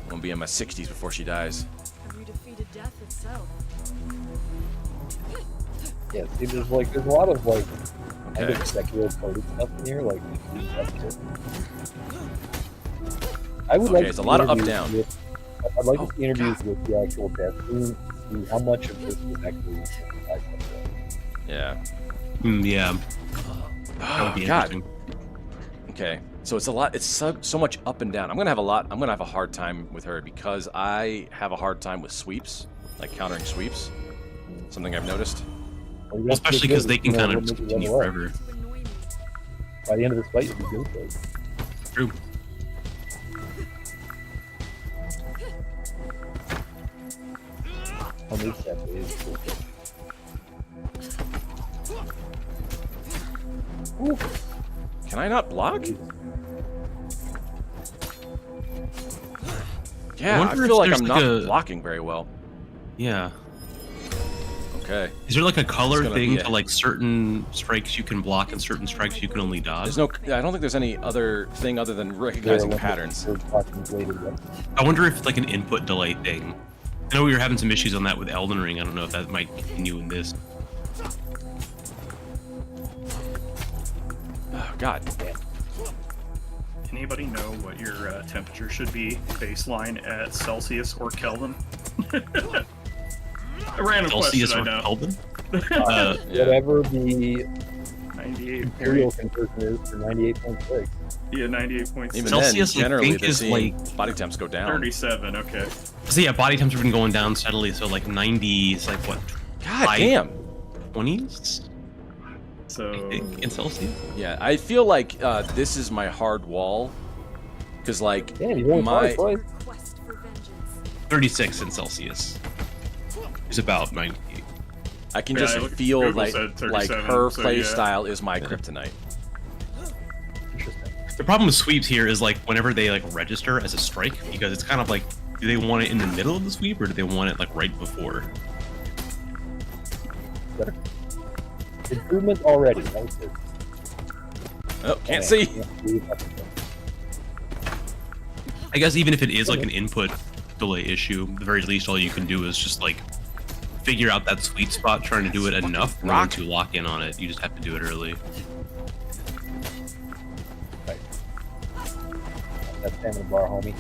I'm gonna be in my 60s before she dies. Have you defeated death itself? Yeah, see, there's a lot of like kind Okay. of secular coded stuff in here, like I would Okay, like it's to a lot of interviews up-down. with- I'd like Oh, to see interviews with the actual death scene, see how much of this was actually Yeah. Yeah, that would be God. interesting. Okay. So it's a lot. It's so much up and down. I'm gonna have a hard time with her because I have a hard time with sweeps, like countering sweeps. Something I've noticed. Well, especially because they can kind of continue forever. To annoy me. By the end of this fight, you'll be good. Though. True. I'll make that is cool. Ooh, Can I not block? Yeah, I wonder if feel like there's I'm like not a- blocking very well. Yeah. Okay. Is there like a color It's gonna thing be to a- like certain strikes you can block and certain strikes you can only dodge? There's no. I don't think there's any other thing other than recognizing patterns. I wonder if it's like an input delay thing. I know we were having some issues on that with Elden Ring. I don't know if that might continue in this. Oh, God. Anybody know what your temperature should be baseline at Celsius or Kelvin? A random Celsius question, or I know. Kelvin? Yeah. Whatever the 98. imperial conversion is for 98.6. Yeah, 98.6. Even Celsius, I then, generally, think, they're is seeing like- body temps go down. 37, okay. So yeah, body temps have been going down steadily. So like 90 is like what, God High- damn. 20s? So, I think in Celsius. Yeah, I feel like this is my hard wall. Because, like, Damn, you only my. fought twice. Quest for vengeance. 36 in Celsius. It's about 90. I can Yeah, just look, feel Google like said 37, her so play yeah. style is my kryptonite. Interesting. The problem with sweeps here is like whenever they like register as a strike, because it's kind of like, do they want it in the middle of the sweep or do they want it like right before? Better. Improvement already. That was good. Oh, can't see. I guess even if it is like an input delay issue, at the very least all you can do is just like figure out that sweet spot, trying to do it enough and then to lock in on it. You just have to do it early. That stamina bar, homie.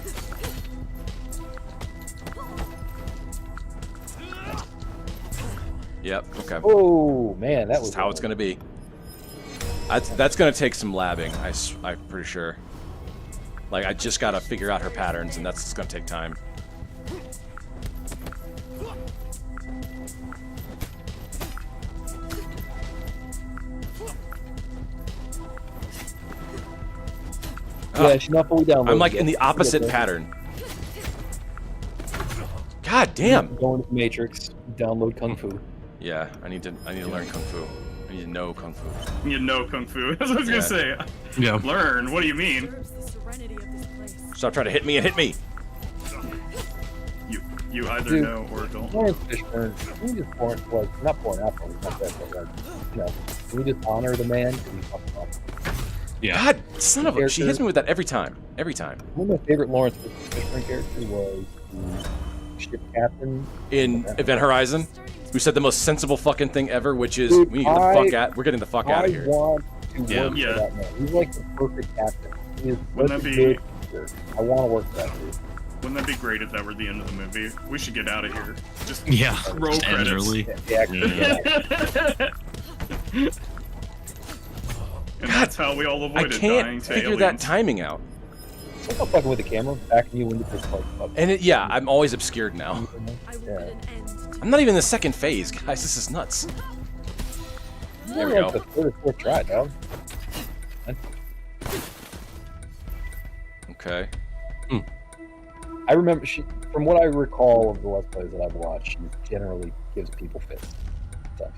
Yep, okay. Oh man, that That's was how it's going to be. That's going to take some labbing, I'm pretty sure. Like, I just got to figure out her patterns, and that's going to take time. Yeah, she's not fully downloaded. I'm like yet. in the opposite Get there. pattern. God damn. Go into the Matrix. Download Kung Fu. Yeah, I need to learn kung fu. I need to know kung fu. you know Kung Fu. That's what I was Yeah. gonna say. Yeah. Learn, what do you mean? Disturbs the serenity of this place. Stop trying to hit me and hit me. You either Dude. know or don't. Lawrence Fishburne, can we just not pouring out, it's not that, but like, you know, can we just honor the man? Can we fucking honor him? Yeah. God, son of a... She hits me with that every time. Every time. One of my favorite Lawrence Fishburne characters was the ship captain. In Event Horizon, who said the most sensible fucking thing ever, which is, Dude, we need to get the fuck out. We're getting the fuck out I of here. want to Yeah. work Yeah. for that man. He's like the perfect captain. He is Wouldn't such a that be- good leader. I want to work for that dude. Wouldn't that be great if that were the end of the movie? We should get out of here. Just Yeah. roll Just end credits. early. Yeah, actually, Yeah. And that's how we all I avoided dying can't to figure that aliens. timing out. I'm not fucking with the camera. Backing you into this like. And yeah, I'm always obscured now. I will Yeah. put an end to I'm not even in the second phase, guys. This is nuts. There we like go. the third or fourth try, dog. Okay. I remember from what I recall of the Let's Plays that I've watched, she generally gives people fits. Stuff.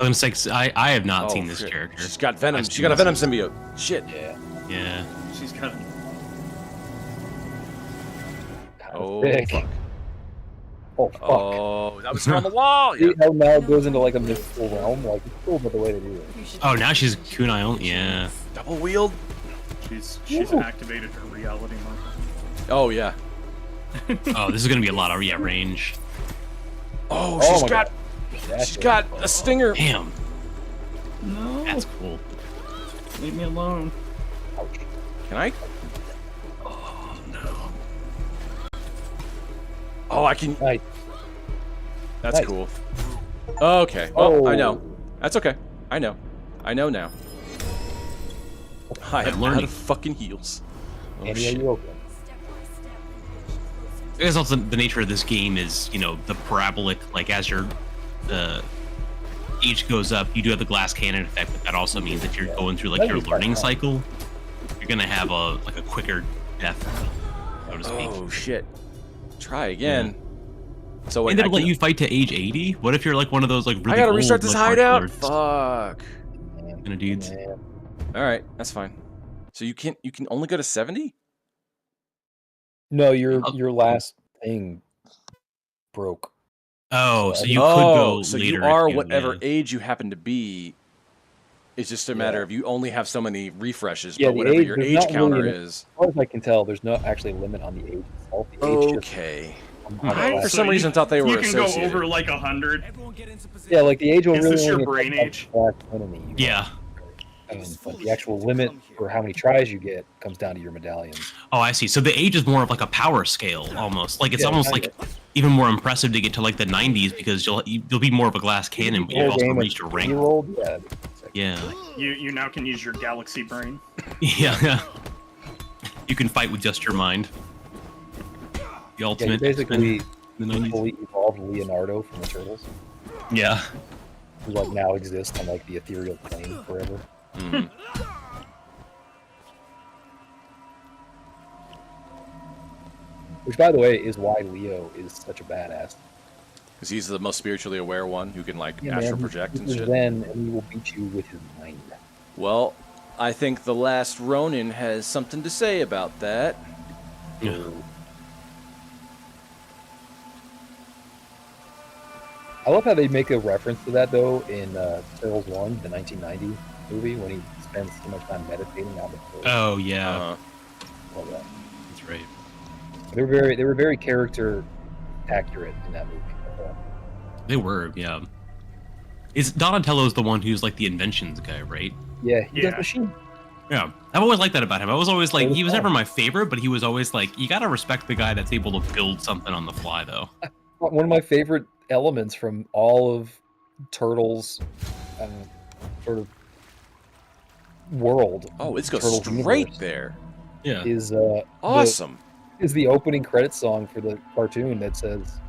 I'm saying I have not Oh, seen this shit. character. She's got venom. I've She got a seen venom symbiote. Shit. Yeah. Yeah. She's got. Oh, Thick. fuck. Oh fuck. Oh, that was her on the wall. Yeah. See how now it goes into like a mystical realm? Like it's cool, but the way to do it. Oh, now she's kunai only. Yeah. Double wield. She's Ooh. activated her reality marker. Oh yeah. Oh, this is gonna be a lot of range. Oh, Oh she's my got. That's She's it. got a stinger. Damn. No, That's cool. leave me alone. Ouch. Can I? Oh no. Oh, I can. Nice. That's Nice. cool. Okay. Well, I know. Oh. That's okay. I know. I know now. I am learning. out of fucking heals. Oh, Annie, are shit. you okay? I guess also the nature of this game is, you know, the parabolic, like as your age goes up, you do have the glass cannon effect, but that also means if you're going through like your learning cycle, you're gonna have a quicker death, so to speak. Oh shit. Try again. So And wait, it'll I let can- you fight to age 80? What if you're like one of those like really I gotta old, restart this like, hideout. hardcore Fuck. kind of dudes? Man. All right, that's fine. So you can only go to 70? No, your last thing broke. Oh, so you could Oh, go so later. you are if you- whatever yeah. age you happen to be. It's just a matter Yeah. of you only have so many refreshes, Yeah, but the whatever age- your there's age not counter really is. As far as I can tell, there's not actually a limit on the age itself. The age just Okay. on the I, for class. some reason, thought they were You can go associated. over like 100. Yeah, like the age will Is really this your only brain affect age? the class enemy. Yeah. But the actual limit for how many tries you get comes down to your medallions. Oh, I see. So the age is more of like a power scale almost. Like it's Yeah, almost kinda. like even more impressive to get to like the 90s because you'll be more of a glass cannon, but you've also reached a rank. Year-old, yeah. Yeah. You now can use your galaxy brain. Yeah. You can fight with just your mind. The Yeah, you're ultimate. basically X-Men in the 90s. fully evolved Leonardo from the Turtles, Yeah. who like now exists on like the ethereal plane forever. Mhm. Which, by the way, is why Leo is such a badass. Because he's the most spiritually aware one who can like Yeah, astral man, project and he shit. Then and he will beat you with his mind. Well, I think the last Ronin has something to say about that. Yeah. I love how they make a reference to that though in Turtles 1, the 1990 movie, when he spends so much time meditating on the turtles. Oh yeah. Uh, Love that. That's right. They were very character accurate in that movie. I thought. They were, yeah. Is Donatello's the one who's like the inventions guy, right? Yeah, he Yeah. does machine. Yeah. I've always liked that about him. I was always like, Oh, he was yeah. never my favorite, but he was always like, you gotta respect the guy that's able to build something on the fly, though. One of my favorite elements from all of Turtles sort of world oh, it's goes Turtles straight universe there. Yeah. is Awesome. is the opening credit song for the cartoon that says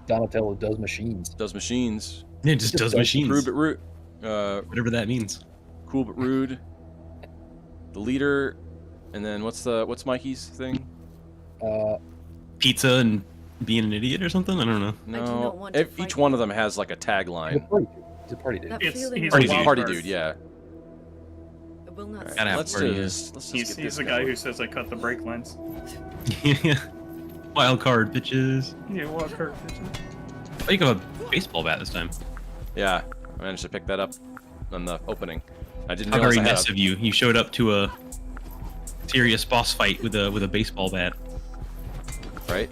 Donatello does machines. Does machines. It just does machines. Rude but rude. Whatever that means. Cool but rude. The leader, and then what's Mikey's thing? Pizza and being an idiot or something? I don't know. I do not No, want to each fight one of you. them has like a He's a tagline. party dude. He's a party dude. That It's- feeling he's of a He's a wild party card. dude, yeah. I will not Gotta have Let's party, just He's get this the guy who says I cut the brake lines. Wild card, bitches. Yeah, what hurt? Oh, you got a baseball bat this time. Yeah, I managed to pick that up on the opening. I didn't How realize very I had nice of you. You showed up to a serious boss fight with a baseball bat. right?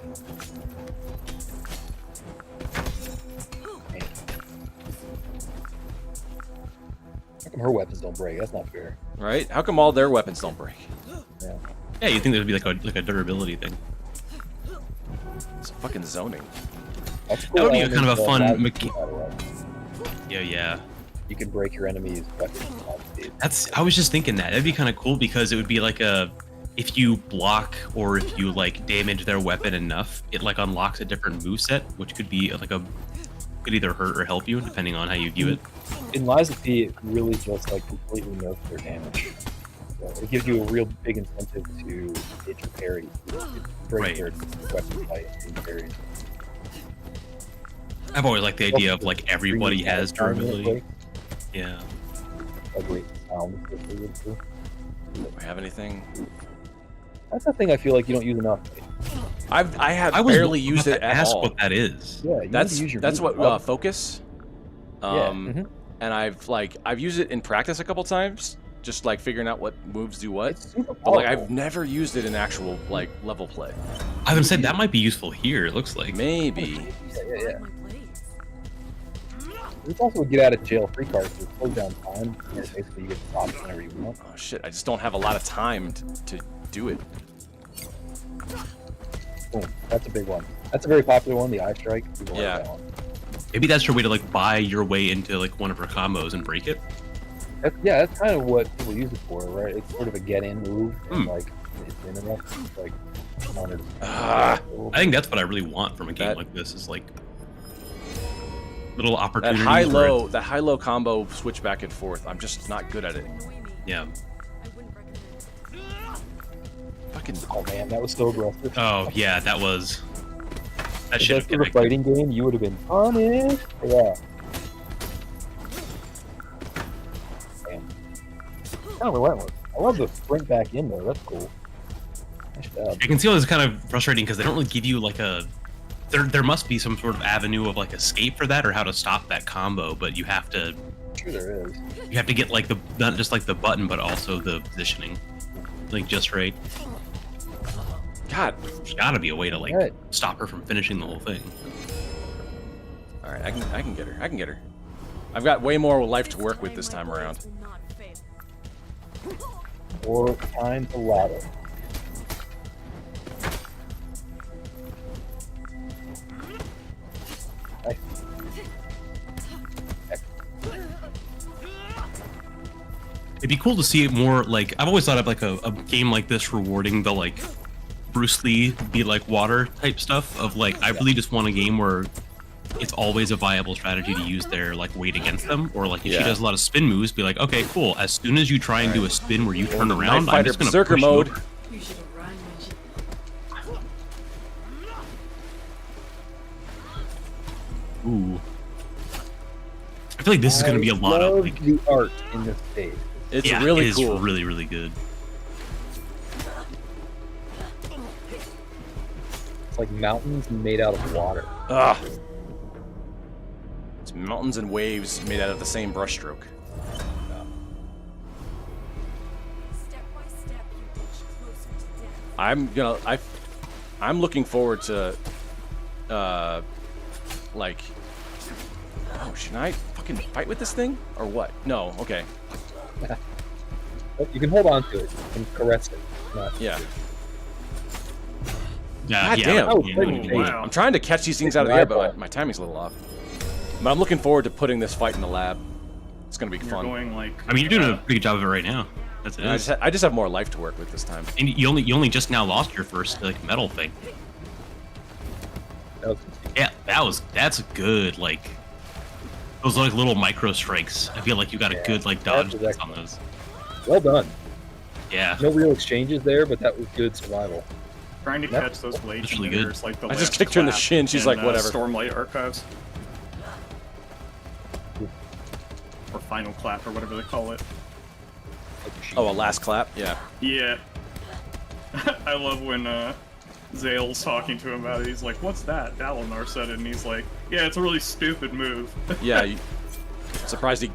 How come her weapons don't break? That's not fair. Right? How come all their weapons don't break? Yeah. Yeah, you think there'd be like a durability thing. It's fucking zoning. That's cool That would be a element kind of a of fun magic, by the way. Yeah. You can break your enemy's weapons. I was just thinking that. That'd be kind of cool because it would be like if you block or if you like damage their weapon enough, it like unlocks a different moveset, which could be like could either hurt or help you depending on how you view it. In Lies of P, it really just like completely nerfs their damage. It gives you a real big incentive to hit your parry. It's very Right. good weapon fight and parries. I've always liked the idea of like everybody Extremely has satisfying when it durability. breaks. Yeah. A great sound. Especially with it, too. Do I have anything? That's a thing I feel like you don't use enough. I have I was barely used about it to at ask all. what that is. Yeah, you need That's to use your that's what movement. focus. Yeah, mhm. And I've used it in practice a couple times, just like figuring out what moves do what. It's super But like powerful. I've never used it in actual like level play. I haven't said that might be useful here. It looks like. Maybe. Yeah. It's also a get out of jail free card, so it slows down time. And basically, you get to stop whenever you want. Oh shit! I just don't have a lot of time to do it. Boom. That's a big one. That's a very popular one, the eye strike. People like Yeah. that one. Maybe that's your way to like buy your way into like one of her combos and break it. That's kind of what people use it for, right? It's sort of a get-in move, and Hmm. like it's in enough. It's like, Ah. I think that's what I really want from a game That- like this. Is like little That opportunities. that high low combo switch back and forth. I'm just not good at it. Yeah. Fucking oh man, that was so aggressive. Oh yeah, that was. That If should that's have sort of fighting game, you would have been punished for that. Damn. Kind of relentless. I love the sprint back in there. That's cool. Nice job. I can see how this is kind of frustrating because they don't really give you like a. There must be some sort of avenue of like escape for that or how to stop that combo, but you have to Sure there is. get like the not just like the button but also the positioning, like just right. God. There's got to be a way to like Right. stop her from finishing the whole thing. All right, I can get her. I can get her. I've got way more life to work with this time around. Or time to ladder. Nice. It'd be cool to see it more like I've always thought of like a game like this rewarding the like Bruce Lee be like water type stuff of like I really just want a game where it's always a viable strategy to use their like weight against them or like if she Yeah. does a lot of spin moves be like okay cool as soon as you try and do a spin where you turn Night around I'm Fighter just gonna Berserker push you mode. over. You should have run when she... Ooh. I feel like this is gonna be a lot of love like the art in this stage. It's yeah, really it is cool. really really good. It's like mountains made out of water. Ugh. It's mountains and waves made out of the same brushstroke. I'm looking forward to, like, oh, should I fucking fight with this thing or what? No, okay, You can hold on to it and caress it. Not yeah. Yeah, God yeah. damn. Oh, yeah, pretty yeah. Wow. I'm trying to catch these things out of the air, but my timing's a little off. But I'm looking forward to putting this fight in the lab. It's gonna be You're fun. going like. I mean you're doing a pretty good job of it right now. That's it. And I just have more life to work with this time. And you only just now lost your first like metal thing. that was Yeah, that's good. Like those like little micro strikes. I feel like you got a Yeah, good like that dodge was on those. well done. Yeah, No real exchanges there, but that was good survival. Trying to Yep. catch those blade That's really good. emitters, like the I just last kicked her in the clap shin, she's like, whatever. Stormlight Archives. Or Final Clap, or whatever they call it. Oh, a last clap? Yeah. Yeah. I love when Zale's talking to him about it. He's like, what's that? Dalinar said it, and he's like, yeah, it's a really stupid move. Yeah. Surprised he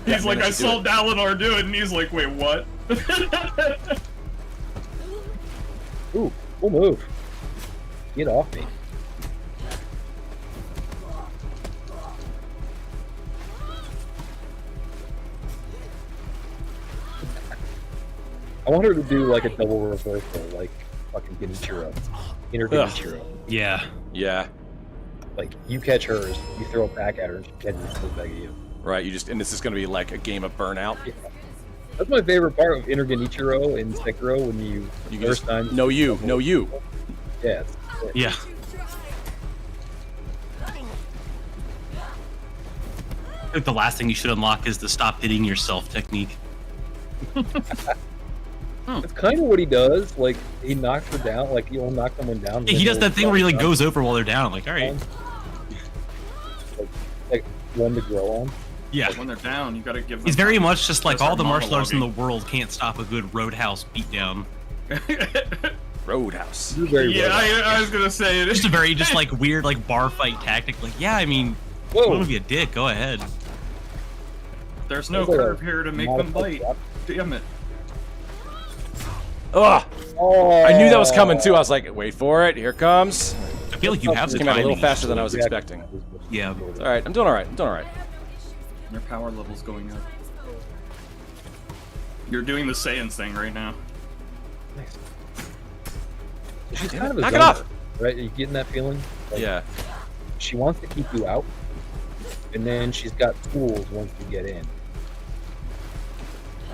He's like, I saw Dalinar do it, and he's like, wait, what? Ooh, cool move. Get off me. I want her to do like a double reversal, like fucking Genichiro. Inner Ugh. Genichiro. yeah. Yeah. Like, you catch hers, you throw it back at her, and she catches it back at you. Right. And this is gonna be like a game of burnout. That's my favorite part of Inner Genichiro in Sekiro, when you You first just time... no you. Yeah. Yeah. I think the last thing you should unlock is the stop hitting yourself technique. That's kind of what he does. Like, he knocks her down. Like, he'll knock someone down. He does that thing where he like goes over while they're down. Like, all right. Like one to grow on. Yeah. When they're down, you gotta give them. He's very much just like Start all the martial arts in the monologuing. world can't stop a good roadhouse beatdown. Roadhouse. This is very Yeah, rough. I was gonna say it. Just a very just like weird like bar fight tactic. Like, yeah, I mean, if you Whoa. want to be a dick, go ahead. There's no There's a curve here to make them modified bite. drop. Damn it. Ugh! Oh, I knew that was coming too. I was like, wait for it. Here it comes. I feel like you have the Came out a little timing. faster than I was expecting. Yeah. It's all right. I'm doing all right. I'm doing all right. Your power level's going up. You're doing the Saiyans thing right now. She's Damn kind it. of a Knock it zoner, off! right? Are you getting that feeling? Like, Yeah. She wants to keep you out, and then she's got tools once you get in.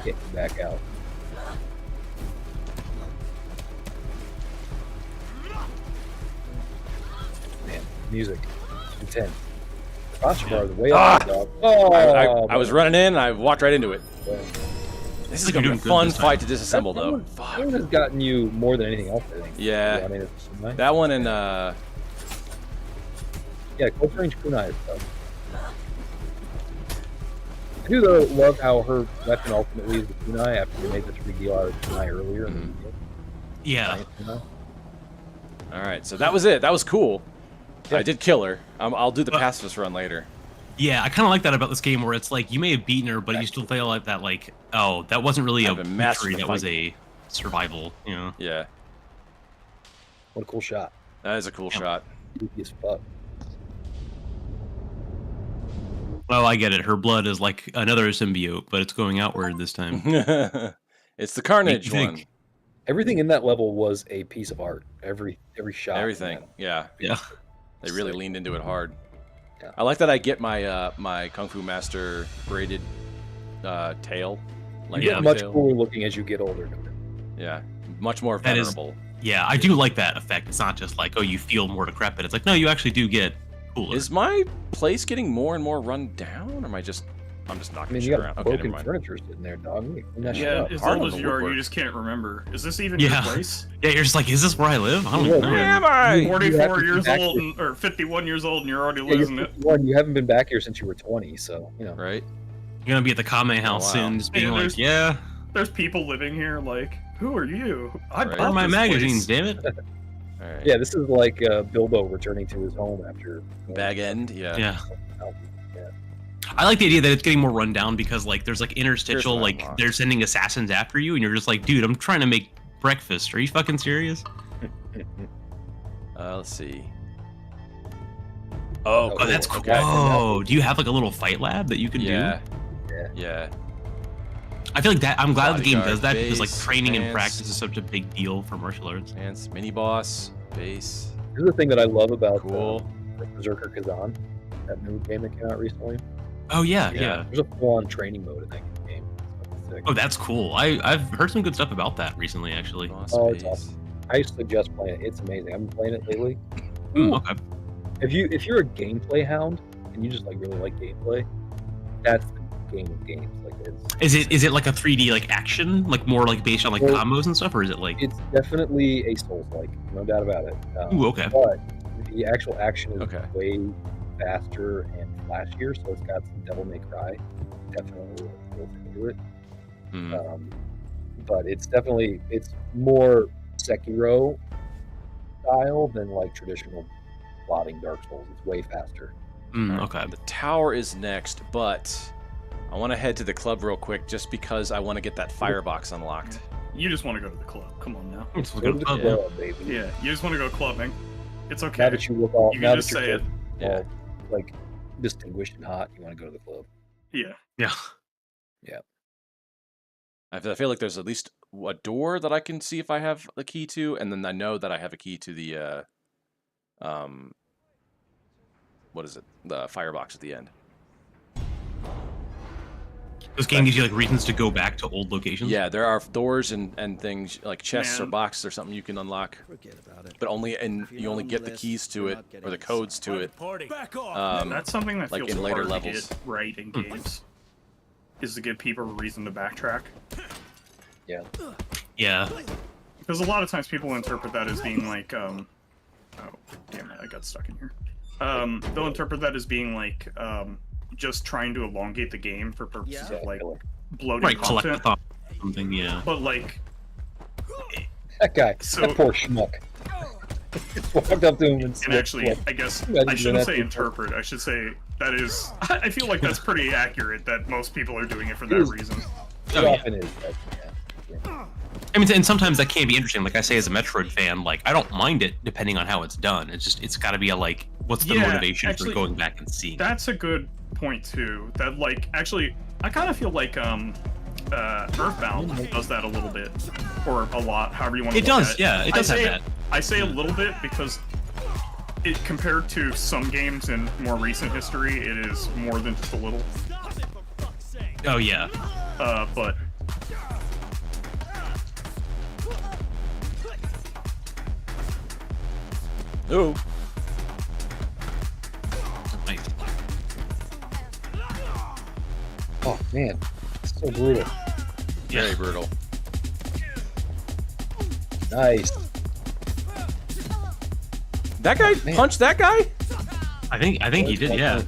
Get you back out. Man, music. Intense. Posture bar is way up, dog. Oh, I was running in. And I walked right into it. man. This is Like gonna you're be a doing good fun this time. fight to disassemble, That though. one- Fuck. That one has gotten you more than anything else, I think. Yeah. I mean, it's nice. That one and Yeah, close range kunai is tough. I do though love how her weapon ultimately is the kunai after they made this big deal out of kunai earlier. in the Yeah. game. Kunai. all right. So that was it. That was cool. Yeah. I did kill her. I'll do the pacifist run later. Yeah, I kind of like that about this game where it's like you may have beaten her, but you still feel like that, like, oh, that wasn't really a I've been mastered victory, the that was fight. a survival, you know? Yeah. What a cool shot. That is a cool shot. Creepy as fuck. Well, I get it. Her blood is like another symbiote, but it's going outward this time. It's the Carnage Make you one. think. Everything in that level was a piece of art. Every shot. Everything. Yeah. Yeah. They really leaned into it hard. Yeah. I like that I get my my Kung Fu Master braided tail. Like You get ponytail. much cooler looking as you get older. Yeah. Much more That is- venerable. Yeah, I do like that effect. It's not just like, oh, you feel more decrepit. It's like, no, you actually do get cooler. Is my place getting more and more run down, or am I just I'm just I knocking mean, shit you got around? Okay, never broken mind. furniture sitting there, dog. You can clean that shit Yeah, up. as Part old of as the you are, woodwork. you just can't remember. Is this even Yeah. your place? Yeah, you're just like, is this where I live? I don't Yeah, know. Where man. am I? You have to 44 be years back old, here. or 51 years old, and you're already Yeah, you're losing it. 51. You haven't been back here since you were 20, so you know. Right? You're gonna be at the Kame house wow. soon, just being Yeah, like, there's- yeah, There's people living here like, who are you? I Right. where bought are my this magazines, place. damn it? All right. Yeah, this is like Bilbo returning to his home after Bag end. Yeah. Yeah. Yeah. I like the idea that it's getting more run down because like there's like interstitial, Here's my like unlock. they're sending assassins after you, and you're just like, dude, I'm trying to make breakfast. Are you fucking serious? Let's see. Oh, Oh, that's cool. Okay. Oh, do you have like a little fight lab that you can Yeah. Yeah. Yeah. I feel like that. I'm glad the game Bodyguard does that because like base, training and advance. practice is such a big deal for martial arts. Chance, mini boss, base. Here's the thing that I love about Cool. Berserker Kazan, that new game that came out recently. Oh yeah, Yeah. yeah. There's a full-on training mode in that game. It's fucking sick. Oh, that's cool. I've heard some good stuff about that recently, actually. Boss Oh, it's base. awesome. I suggest playing it. It's amazing. I've been playing it lately. Okay. If you're a gameplay hound and you just like really like gameplay, that's the game of games. Like Is it like a 3D like action, like more like based on like Well, combos and stuff, or is it like? it's definitely a Souls-like, no doubt about it. Ooh, okay. But the actual action is Okay. way faster and flashier, so it's got some Devil May Cry definitely built into it. Mhm. But it's more Sekiro style than like traditional plotting Dark Souls. It's way faster. Okay. The tower is next, but I want to head to the club real quick just because I want to get that firebox unlocked. You just want to go to the club. Come on now. Let's Go go to the club. club, baby. Yeah, you just want to go clubbing. It's Now okay. that you look all, You now can that just you're say it. Yeah. all, like distinguished and hot, you want to go to the club. Yeah. Yeah. I feel like there's at least a door that I can see if I have the key to, and then I know that I have a key to the what is it? The firebox at the end. This game gives you like reasons to go back to old locations. Yeah, there are doors and things like chests or Man. boxes or something you can unlock, Forget about it. but only and If you're you only on get the the keys list, to you're it not getting or the inside. codes to it. Back off. That's something that like feels in later hard levels. to get right in games. Is to give people a reason to backtrack. Yeah. Yeah. Because a lot of times people interpret that as being like, oh, damn it, I got stuck in here. They'll interpret that as being like, just trying to elongate the game for purposes of like bloating Right, collect content. the thought or something, yeah. But like, That guy, So- that poor schmuck. Just walked up to him and and slipped, actually, like, I guess Imagine I shouldn't doing say that to interpret. I should say that is. I feel like that's pretty accurate. That most people are doing it for It that is. reason. it Oh, yeah. often is. Yeah. I mean, and sometimes that can be interesting. Like I say, as a Metroid fan, like I don't mind it depending on how it's done. It's just it's got to be a like, what's the Yeah, motivation actually, for going back and seeing? That's a good point too. That like actually, I kind of feel like Earthbound does that a little bit, or a lot, however you want to. It does, yeah, it does have that. I say a little bit because it compared to some games in more recent history, it is more than just a little. Oh yeah. But Ooh. Nice. Oh man, it's so brutal. Very brutal. Nice. That guy Man. punched that guy? I think he did, yeah.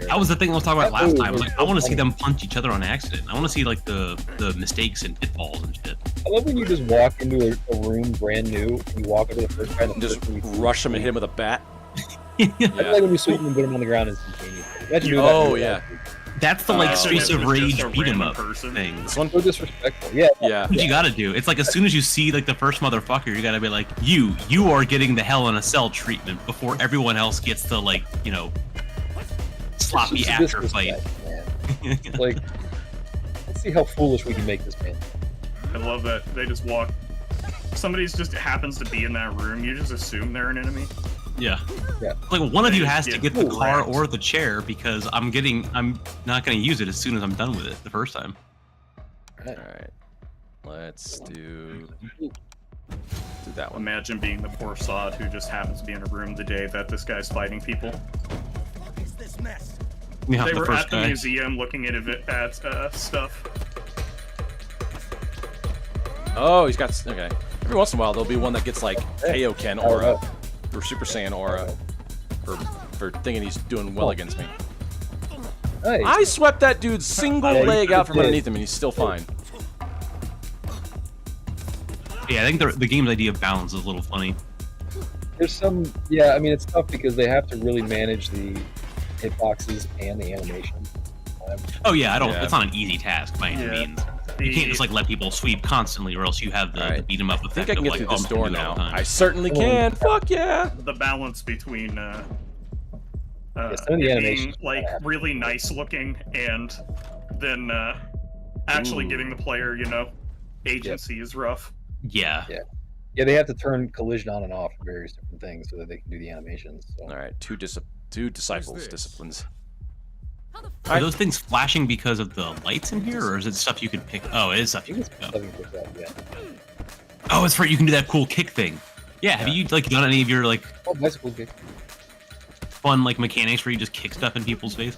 That was the thing I was talking about last time. Like, I want to see them punch each other on accident. I want to see like the mistakes and pitfalls and shit. I love when you just walk into a room brand new and you walk over to the first guy and And just rush him and hit him with a bat? I like when you sweep him and put him on the ground instantaneously. Imagine doing that Oh, to yeah. That's the like Oh, Streets it of was just Rage a beat 'em random up person. thing. This one? So disrespectful. Yeah. Yeah. What you gotta do? It's like as soon as you see like the first motherfucker, you gotta be like, you are getting the Hell in a Cell treatment before everyone else gets the like, you know, sloppy It's after disrespect, fight. man. Like, let's see how foolish we can make this man. I love that they just walk. Somebody's just happens to be in that room. You just assume they're an enemy. Yeah. Yeah. Like one of you They has to get get the car wrecked. or the chair because I'm not gonna use it as soon as I'm done with it the first time. Alright. Let's do that one. Imagine being the poor sod who just happens to be in a room the day that this guy's fighting people. Yeah, They the were first at the guy. museum looking at stuff. Oh, he's got... Okay. Every once in a while, there'll be one that gets, like, Kaioken aura. Or Super Saiyan aura. For thinking he's doing well against me. Nice. I swept that dude's single Yeah, you leg out from did. underneath him, and he's still fine. Yeah, I think the game's idea of balance is a little funny. There's some, yeah, I mean, it's tough because they have to really manage the hitboxes and the animation. Oh yeah, Yeah. it's not an easy task by any Yeah. means. You can't just like let people sweep constantly, or else you have the, Alright. the beat 'em up I effect. think I can of, get like, through oh, this I'm gonna door do it all now. the time. I certainly can. Fuck yeah! The balance between some of the it animations being like really nice looking and then actually Ooh. giving the player, agency is rough. Yeah. Yeah, they have to turn collision on and off for various different things so that they can do the animations. So. Alright, two disciples, disciplines. Are those things flashing because of the lights in here, or is it stuff you can pick? Oh, it is stuff I you think can it's pick up. something like that, yeah. Oh, it's right. You can do that cool kick thing. Yeah. Have you like done any of your like Oh, bicycle kick. fun like mechanics where you just kick stuff in people's face?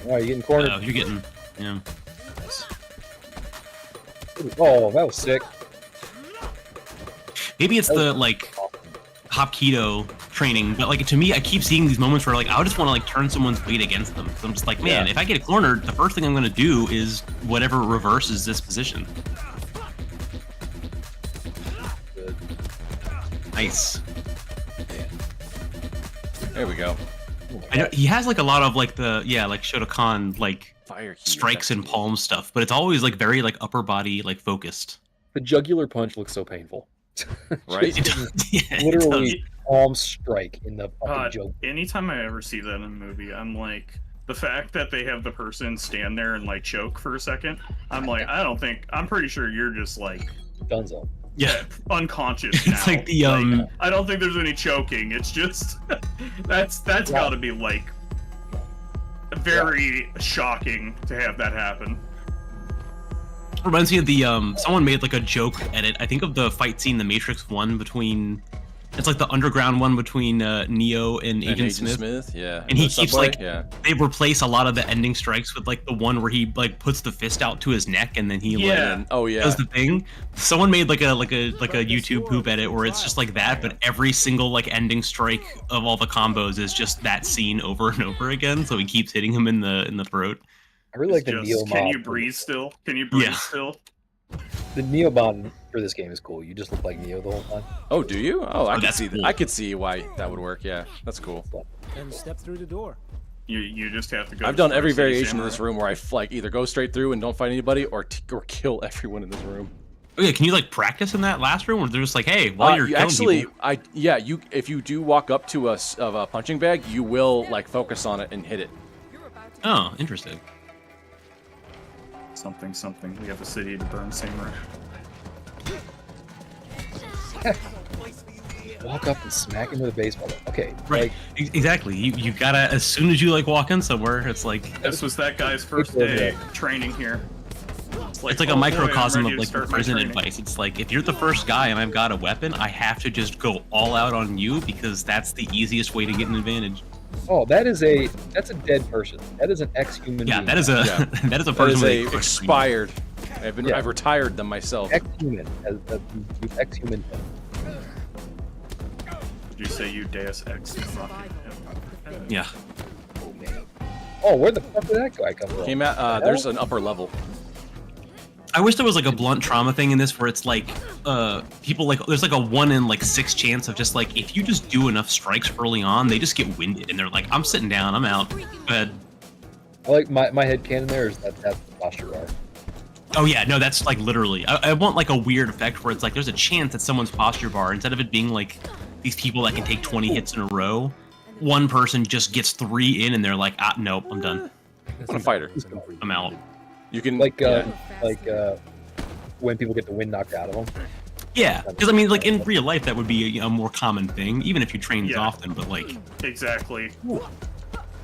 Alright, you getting cornered. Oh, you're getting. Yeah. Oh, that was sick. Maybe it's the like Hapkido training, but like to me, I keep seeing these moments where like I just want to like turn someone's weight against them. So I'm just like, man, Yeah. if I get cornered, the first thing I'm gonna do is whatever reverses this position. Good. Nice. There we go. Oh my I know God. he has like a lot of like the like Shotokan like Fire key strikes and effect. palm stuff, but it's always like very like upper body like focused. The jugular punch looks so painful. Right? Just Yeah, it literally does. palm strike in the fucking God, joke. anytime I ever see that in a movie, I'm like, the fact that they have the person stand there and like choke for a second, I'm like, I'm pretty sure you're just like Dunzo. Yeah. unconscious now. It's like the I don't think there's any choking. It's just that's got to be like very shocking to have that happen. reminds me of the someone made like a joke edit. I think of the fight scene in The Matrix 1 between It's like the underground one between Neo and Agent Smith. Yeah. And he The keeps subway? like yeah. they replace a lot of the ending strikes with like the one where he like puts the fist out to his neck and then he Yeah. like Oh yeah. does the thing. Someone made like a YouTube poop edit where it's just like that, but every single like ending strike of all the combos is just that scene over and over again. So he keeps hitting him in the throat. I really like the Just, Neo can mod. you breathe still? Can you breathe Yeah. still? The Neo mod for this game is cool. You just look like Neo the whole time. Oh, do you? Oh, I could that's see. cool. I could see why that would work. Yeah, that's cool. And step through the door. You just have to go. I've done to every City variation of this Samurai. room where I like either go straight through and don't fight anybody, or kill everyone in this room. Okay, can you like practice in that last room where they're just like, hey, while you're you killing actually, people, if you do walk up to a punching bag, you will like focus on it and hit it. oh, interesting. Something. We have a city to burn, Samurai. Walk up and smack him with a baseball bat. Okay, Right, exactly. You gotta, as soon as you like walk in somewhere, it's like This was that guy's first day training here. it's like a oh boy, I'm microcosm ready of to like start my prison training. advice. It's like if you're the first guy and I've got a weapon, I have to just go all out on you because that's the easiest way to get an advantage. Oh, that's a dead person. That is an ex-human. Yeah, being. that is a Yeah. that is a That person is with a crush for you. expired. Yeah. I've retired them myself. ex-human. You've ex-human. Did you say you Deus Ex? Yeah. Oh, where the fuck did that guy come from? Came out. There's an upper level. I wish there was like a blunt trauma thing in this where it's like people like there's like a 1 in like 6 chance of just like if you just do enough strikes early on, they just get winded and they're like, I'm sitting down, I'm out. But I like my head canon there is that's the posture bar. oh yeah, no, that's like literally. I want like a weird effect where it's like there's a chance that someone's posture bar, instead of it being like these people that can take 20 hits in a row, one person just gets 3 in and they're like, ah, nope, I'm done. I'm a fighter. I'm out. You can Like yeah. When people get the wind knocked out of them. Yeah, because I mean, like in real life, that would be a more common thing, even if you train as Yeah. often. But like, Exactly.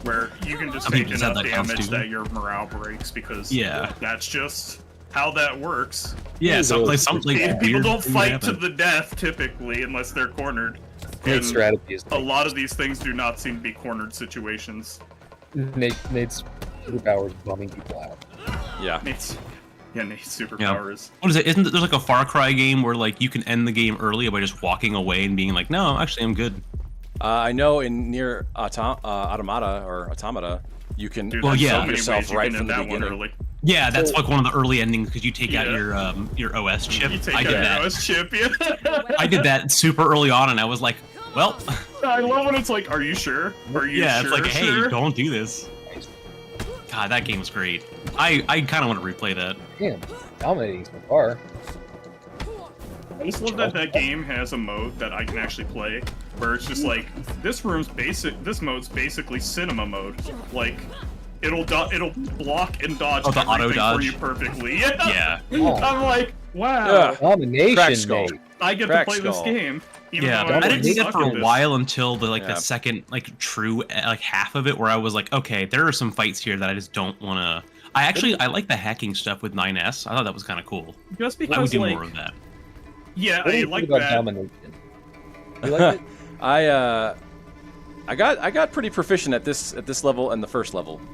Where you can just I mean, take is that enough that counts damage too? that your morale breaks because Yeah. that's just how that works. yeah, some like People weird don't things fight to happen. the death typically unless they're cornered. Great And strategy is a lot of these things do not seem to be cornered situations. Nate's superpowers bumming people out. Yeah. Nate's superpowers. What is it? Isn't there's like a Far Cry game where like you can end the game early by just walking away and being like, no, actually, I'm good. I know in near Automata, you can Dude, Well, there's yeah. so many yourself ways you right can from end the that one beginning. early. Yeah, that's So- like one of the early endings because you take out Yeah. your OS chip. You take I out did your that. OS chip, yeah. I did that super early on, and I was like, well, I love when it's like, are you sure? Are you yeah, sure? it's like, hey, sure? don't do this. God, that game was great. I kind of want to replay that. Damn, dominating so far. I just love that that game has a mode that I can actually play, where it's just like this mode's basically cinema mode. Like, it'll block and dodge Oh, the auto everything dodge? for you perfectly. Yeah. Oh. I'm like, wow. Yeah. Crack Domination, skull. Nate. I get Crack to play this skull. game. Even Yeah, though I didn't do Domination that for suck a at this. while until the Yeah. the second like true like half of it, where I was like, okay, there are some fights here that I just don't want to. I like the hacking stuff with 9S. I thought that was kind of cool. Just I would because, do like, more of that. yeah, What do I you like think about that. domination? You like it? I got pretty proficient at this level and the first level. Do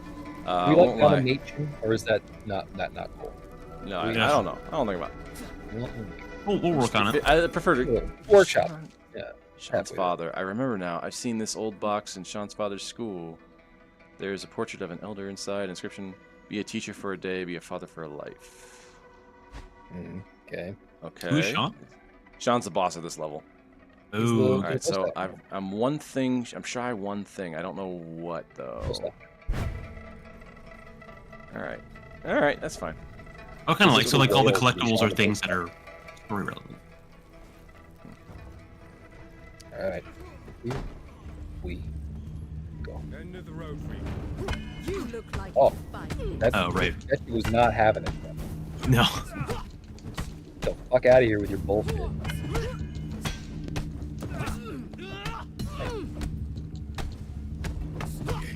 I you like won't lie. domination, or is that not cool? No, I Yeah. don't know. I don't think about We'll work on it. it. I prefer to. Workshop. Yeah. Sean's halfway. father. I remember now. I've seen this old box in Sean's father's school. There's a portrait of an elder inside. Inscription: "Be a teacher for a day, be a father for a life." Okay. Okay. Who's Sean? Sean's the boss of this level. Ooh, All right, so I'm one thing. I'm shy one thing. I don't know what though. All right, that's fine. oh, kind of like so. Like all the This is a collectibles are real things that are story relevant. All right. We go. End of the road for you. You look like Oh. fun. That, Oh, right. That she was not having it. No. Get the fuck out of here with your bullshit.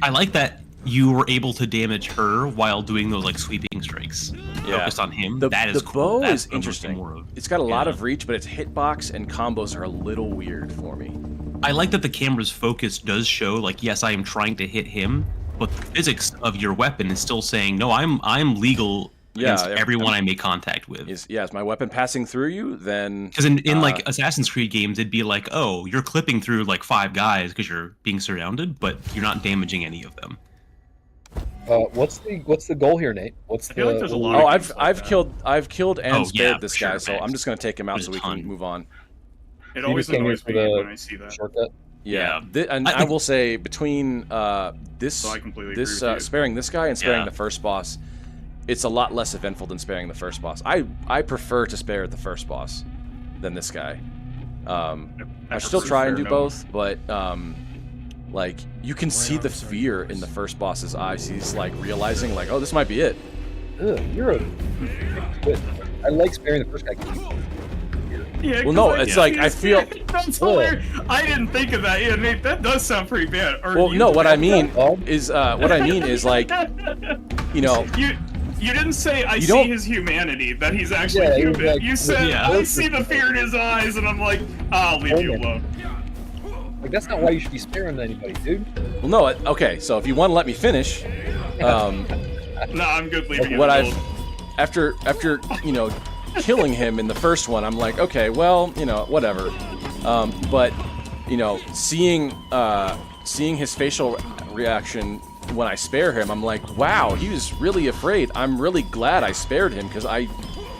I like that you were able to damage her while doing those like sweeping strikes. Focused on him. That is the cool. bow That's is what I'm looking interesting. more of. It's got a lot of reach, but its hitbox and combos are a little weird for me. I like that the camera's focus does show, like, yes, I am trying to hit him, but the physics of your weapon is still saying, no, I'm legal against everyone I make contact with. Is my weapon passing through you? Then because in like Assassin's Creed games, it'd be like, oh, you're clipping through like 5 guys because you're being surrounded, but you're not damaging any of them. What's the goal here, Nate? What's the? like there's a lot oh, of I've killed and spared this guy, sure, so I'm just gonna take him out so we can move on. It You always just came here annoys for me the when I see that. shortcut. Yeah, and I will say between this So I completely agree with you. sparing this guy and sparing the first boss, it's a lot less eventful than sparing the first boss. I prefer to spare the first boss than this guy. I still try and do both, but like you can see the fear in the first boss's eyes. He's like realizing like, oh, this might be it. Ugh, you're a. I like sparing the first guy. Yeah, Well, no, 'cause it's like, I feel- That's hilarious. I didn't think of that. Yeah, Nate, that does sound pretty bad. Or Well, you- no, what I mean is like, you know, You didn't say I You see don't- his humanity, that he's actually Yeah, he was human. like- You said Yeah. I see the fear in his eyes, and I'm like, I'll leave you alone. Like that's not why you should be sparing anybody, dude. well, no, okay. So if you want to let me finish, No, I'm good leaving what it I've alone. after you know killing him in the first one, I'm like, okay, well, you know, whatever. But you know, seeing his facial reaction when I spare him, I'm like, wow, he was really afraid. I'm really glad I spared him because I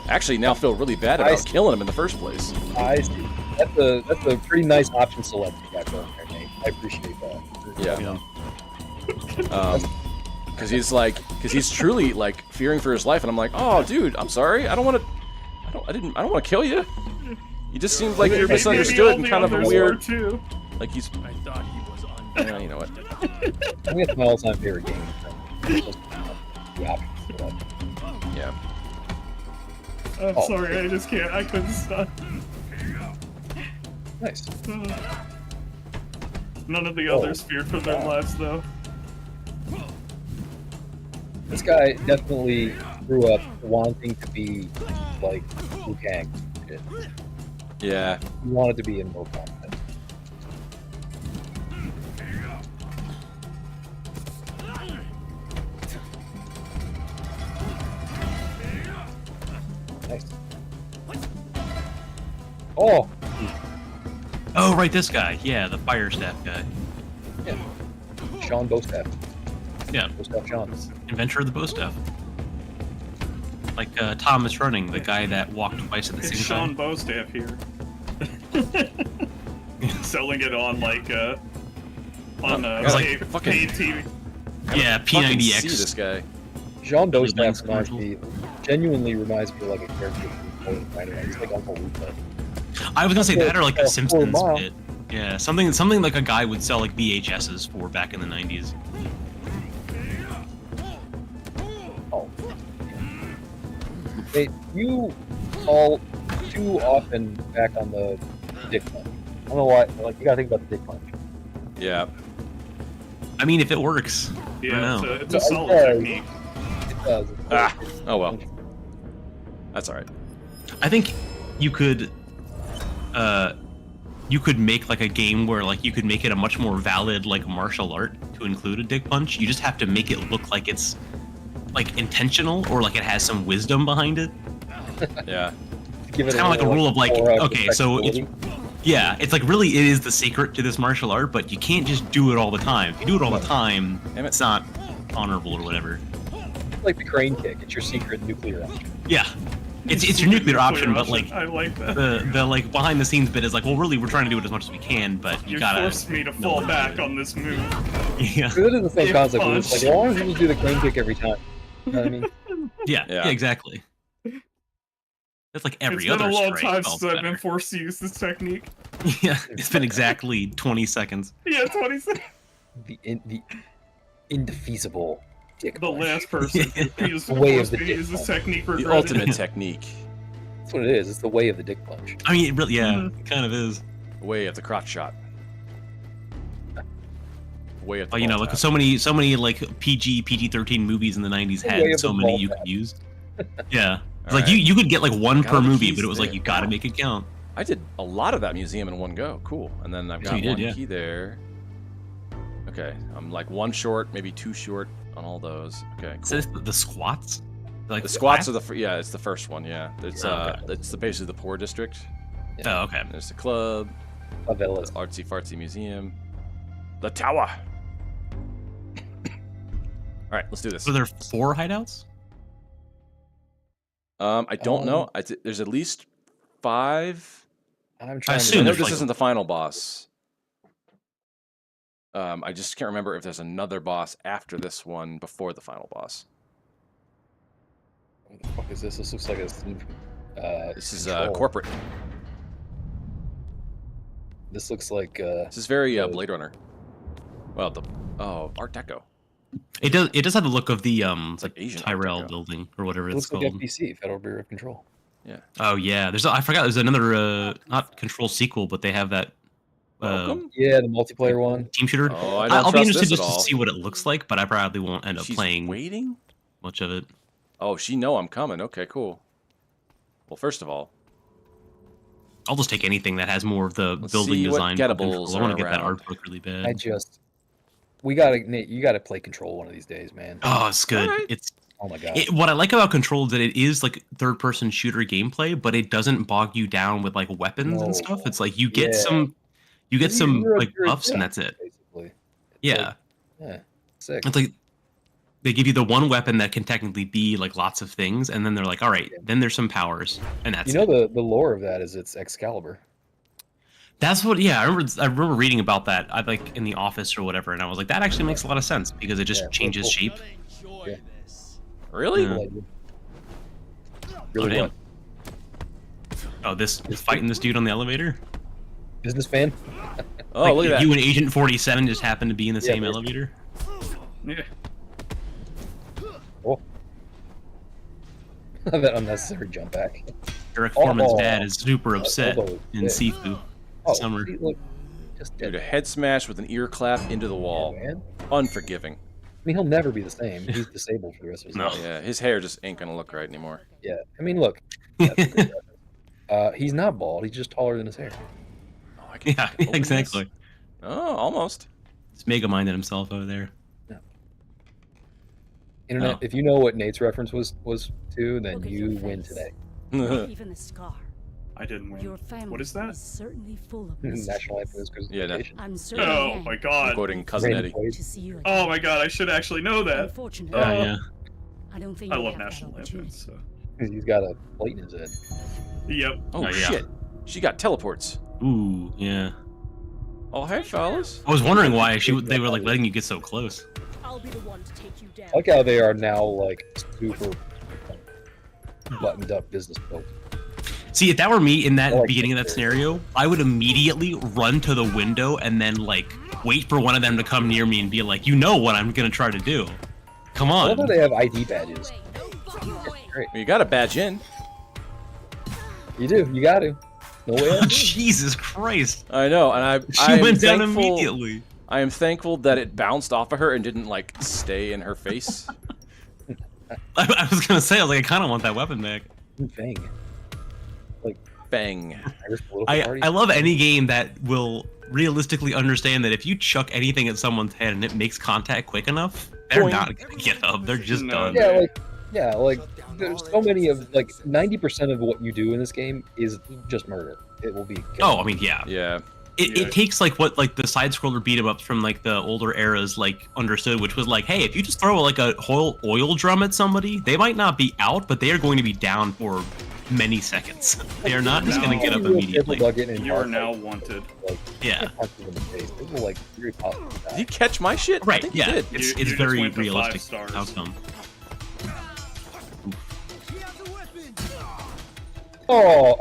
actually now feel really bad about killing him in the first place. I see. That's a pretty nice option select you got going there, Nate. I appreciate that. Yeah. Because he's truly like fearing for his life, and I'm like, oh, dude, I'm sorry. I don't want to kill you. You just seemed like you're Maybe misunderstood all and the kind of a others weird. were too. Like he's. I thought he was on. You know what? I think it's my all-time favorite game. The option select. Yeah. I'm Oh. sorry, I just can't. I couldn't stop. Nice. None of the others feared for their lives, though. This guy definitely grew up wanting to be like Liu Kang. Shit. Yeah. He wanted to be in Mortal Kombat. Nice. Oh, Oh, right, this guy. Yeah, the fire staff guy. yeah. Sean Bostaff. Yeah, Bostaff Sean. inventor of the bow staff. Like Thomas Running, the guy that walked twice at the It's same Sean time. Bostaff here. Selling it on like on It's like paid, fucking- paid TV. Yeah, Fucking see P90X. this guy. Sean Those Bostaff lens genuinely reminds me of like a character from Mortal Kombat. He's like Uncle Luca. I was gonna say that or like Oh, a Simpsons mom. bit. Yeah, something like a guy would sell like VHSs for back in the 90s. Oh. Hey, you all too often back on the dick punch. I don't know why. Like you gotta think about the dick punch. Yeah. I mean, if it works. I Yeah, don't know. it's a solid Yeah. technique. It does. Ah. Oh well. That's all right. I think you could make like a game where like you could make it a much more valid like martial art to include a dick punch. You just have to make it look like it's like intentional or like it has some wisdom behind it. Yeah. Give it It's kind of like a rule of like, more, okay, so it's yeah, it's like really it is the secret to this martial art, but you can't just do it all the time. If you do it all the time, Damn it. it's not honorable or whatever. like the crane kick. It's your secret nuclear option. Yeah, it's your nuclear option, but like I like that. the like behind the scenes bit is like, well, really, we're trying to do it as much as we can, but you You gotta forced me to know fall when back do it. on this move. Yeah, It is the same Dick concept. Where it's punch. like, why don't you just do the crane kick every time? You know what I mean? yeah, exactly. That's like every It's been other a long strike. time felt since I've been better. forced to use this technique. Yeah, it's been exactly 20 seconds. Yeah, 20 seconds. The indefeasible dick The punch. last person who used The way of forced the me to dick use this punch. technique The regretted ultimate it. technique. That's what it is. It's the way of the dick punch. I mean, it really, yeah, it kind of is. Way of the crotch shot. way at the Oh, you know, ball like tap. so many like PG-13 movies in the 90s Way had of so the many ball you tap. could use. Yeah. It's All like right. you could get like one Got per all the movie, keys but it was like there. you got to make it count. I did a lot of that museum in one go. Cool. And then I've Yeah, got you did, one yeah. key there. Okay, I'm like one short, maybe two short on all those. Okay, cool. So this, the squats? Like The squats are class? yeah, it's the first one. Yeah, it's Oh, okay. it's basically the poor district. Oh, okay. And there's the club, the Favelas. artsy fartsy museum, the tower. All right, let's do this. So there are 4 hideouts? I don't know. There's at least 5. I'm trying assume I know there's this like- isn't the final boss. I just can't remember if there's another boss after this one before the final boss. What the fuck is this? This looks like a. This is control. corporate. This looks like. This is very Blade Runner. Well, Art Deco. It does have the look of the like Asian Art Tyrell Deco. building or whatever It it's looks like called. FBC, Federal Bureau of Control. Yeah. Oh yeah, I forgot there's another not Control sequel, but they have that Welcome. Yeah, the multiplayer one. team shooter. Oh, I don't I'll be trust interested this just at to all. see what it looks like, but I probably won't end up She's playing waiting. much of it. Oh, she know I'm coming. Okay, cool. Well, first of all, I'll just take anything that has more of the Let's building see what design. for gettables Control. I want are to get that around. art book really bad. Nate, you gotta play Control one of these days, man. Oh, it's good. Alright. It's Oh my god. what I like about Control is that it is like third-person shooter gameplay, but it doesn't bog you down with like weapons No. and stuff. It's like you get Yeah. some You're like a buffs and jet, that's it. Basically. It's Yeah. like- yeah. Sick. It's like they give you the one weapon that can technically be like lots of things, and then they're like, all right, then there's some powers, and that's You know it. the lore of that is it's Excalibur. That's what. Yeah, I remember reading about that. I like in the office or whatever, and I was like, that actually makes a lot of sense because it just Yeah, changes cool. shape. Yeah. really? Yeah. Like, really damn. what? Oh, this fighting this dude on the elevator. Business fan? Oh, Like, look at that. you and Agent 47 just happen to be in the Yeah, same but- elevator. Yeah. Oh. That unnecessary jump back. Eric Foreman's Oh. dad is super upset elbow in is sick. Sifu. Oh, Summer. see, look, just Dude, dead. a head smash with an ear clap into the wall. Man. Unforgiving. I mean, he'll never be the same. He's disabled for the rest of his No. life. Yeah, his hair just ain't gonna look right anymore. Yeah. I mean, look. That's a good reference. He's not bald. He's just taller than his hair. Oh, I can Yeah, open this. exactly. Oh, almost. It's mega minded himself over there. Internet. Oh. If you know what Nate's reference was to, then Look at you your win face. today. Not even a scar. I didn't win. Your family What is that? certainly full of National Anthem mysteries. is Yeah, that- presentation. I'm certainly Oh young my god. Quoting Cousin Randy Eddie. Quaid. to see you again. Oh my god, I should actually know that. Unfortunately, Yeah, yeah. I don't think I you love have that national opportunity. anthems. So. He's got a plate in his head. Yep. Oh, Oh, yeah. shit. She got teleports. Ooh, yeah. Oh, hey, fellas. I was wondering why they were like letting you get so close. I'll be the one to take you down. I like how they are now like super buttoned up business folks. See, if that were me in that I like beginning of that that scenario, I would immediately run to the window and then like wait for one of them to come near me and be like, you know what I'm gonna try to do. Come I love how on. they have ID badges. Great. You got a badge in. You do. You got to. No way. else. Jesus Christ. I know, and She I am went down thankful. immediately. I am thankful that it bounced off of her and didn't like stay in her face. I was gonna say, I was like, I kind of want that weapon back. Thing. Bang. Irish political party. I love any game that will realistically understand that if you chuck anything at someone's head and it makes contact quick enough, they're Boing. not gonna get up. They're just No. done. Yeah, like there's so many of like 90% of what you do in this game is just murder. It will be. Oh, I mean, yeah. Yeah. Yeah. It takes like what like the side scroller beat 'em ups from like the older eras like understood, which was like, hey, if you just throw like a whole oil drum at somebody, they might not be out, but they are going to be down for many seconds. They are not just going to get up immediately. You are now wanted. Like, Yeah. punch them in the face. They will like very possibly Did die. you catch my shit? I Right. think you Yeah. did. It's You it's just very went for 5 realistic stars. outcome. Oh,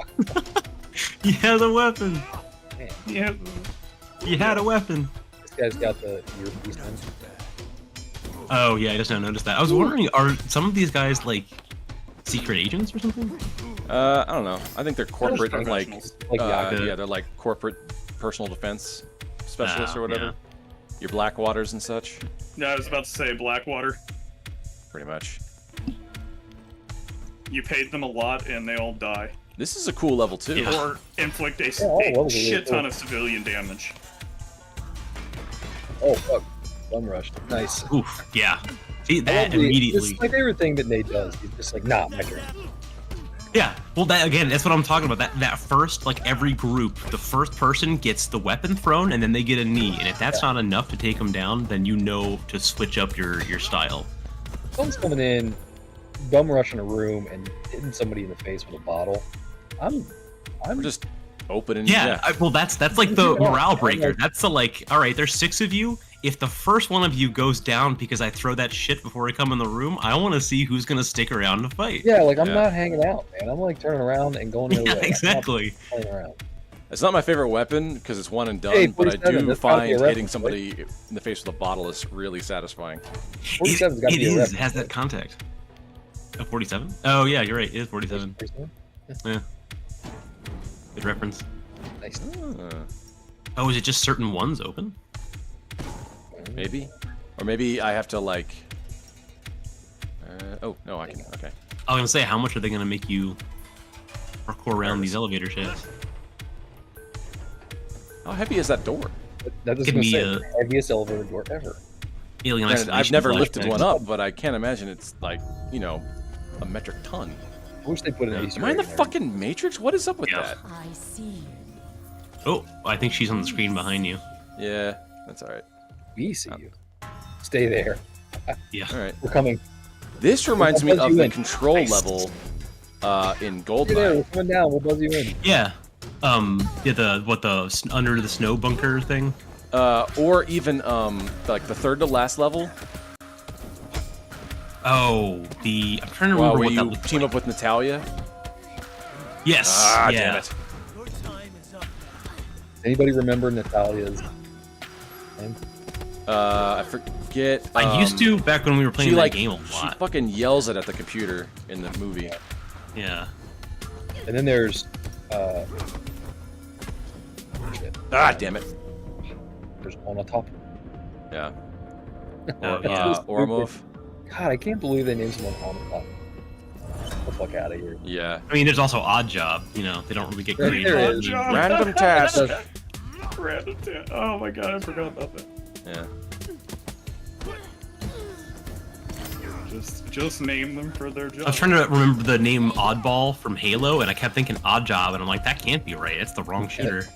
He has a weapon. man, Yeah. He had a weapon. this guy's got the earpiece on. Oh yeah, I just now noticed that. I was wondering, are some of these guys like secret agents or something? I don't know. I think they're corporate, Just like, professionals. Like Yakuza. yeah, they're like corporate personal defense specialists or whatever. Yeah. Your black waters and such. Yeah, I was about to say Blackwater. Pretty much. You paid them a lot and they all die. This is a cool level too. Or inflict a, all levels are shit really ton of civilian damage. Oh fuck, bum rush. Nice. Oof. Yeah. See I that love the- immediately. This is my favorite thing that Nate does. He's just like, nah, my turn. Yeah, well, that again, that's what I'm talking about. That first, like every group, the first person gets the weapon thrown, and then they get a knee. And if that's not enough to take them down, then you know to switch up your style. Someone's coming in, bum rushing a room and hitting somebody in the face with a bottle. I'm just opening. Yeah, well, that's like the morale breaker. That's the like, all right, there's 6 of you. If the first one of you goes down because I throw that shit before I come in the room, I want to see who's gonna stick around to fight. Yeah, like I'm not hanging out, man. I'm like turning around and going the other way. Exactly. I'm not playing around. It's not my favorite weapon because it's one and done, Hey, but I 47, do that's gotta be a find reference, hitting somebody in the face with a bottle is really satisfying. 47's gotta It be a is. reference, It has that context. 47? Oh yeah, you're right. It is 47. 47? Yeah. Good reference. Nice. Oh, is it just certain ones open? Maybe, or maybe I have to like. Oh no, I can. Okay. I was gonna say, how much are they gonna make you parkour around these elevator shafts? How heavy is that door? That Could doesn't be say a- the heaviest elevator door ever. Alien Granted, I've isolation never flashbacks. lifted one up, but I can't imagine it's like, you know, a metric ton. I wish they put an Easter Am I in the egg there. fucking Matrix? What is up with that? I see. Oh, I think she's on the screen behind you. Yeah, that's all right. We see you. Stay there. Yeah. All right. We're coming. This reminds me We'll buzz of you the in. control Nice. level in Stay there. We're Goldmine. coming down. We'll buzz you in. Yeah. Yeah, the under the snow bunker thing? Or even like the third to last level, Oh, I'm trying to where remember what that you looks team like. up with Natalia. Yes. Ah, yeah. damn it. Anybody remember Natalia's name? I forget. I used to back when we were playing she that like game a she lot. fucking yells it at the computer in the movie. Yeah. And then there's shit. Ah, damn it. There's one on top. Yeah. Oh, yeah. Ormov. God, I can't believe they named someone on top. Get the fuck out of here. Yeah. I mean, there's also Odd Job. You know, they don't really get There creative. it with is. names. Random task. Random oh my god, I forgot about that. Yeah. Just name them for their job. I was trying to remember the name Oddball from Halo, and I kept thinking Odd Job, and I'm like, that can't be right. It's the wrong shooter.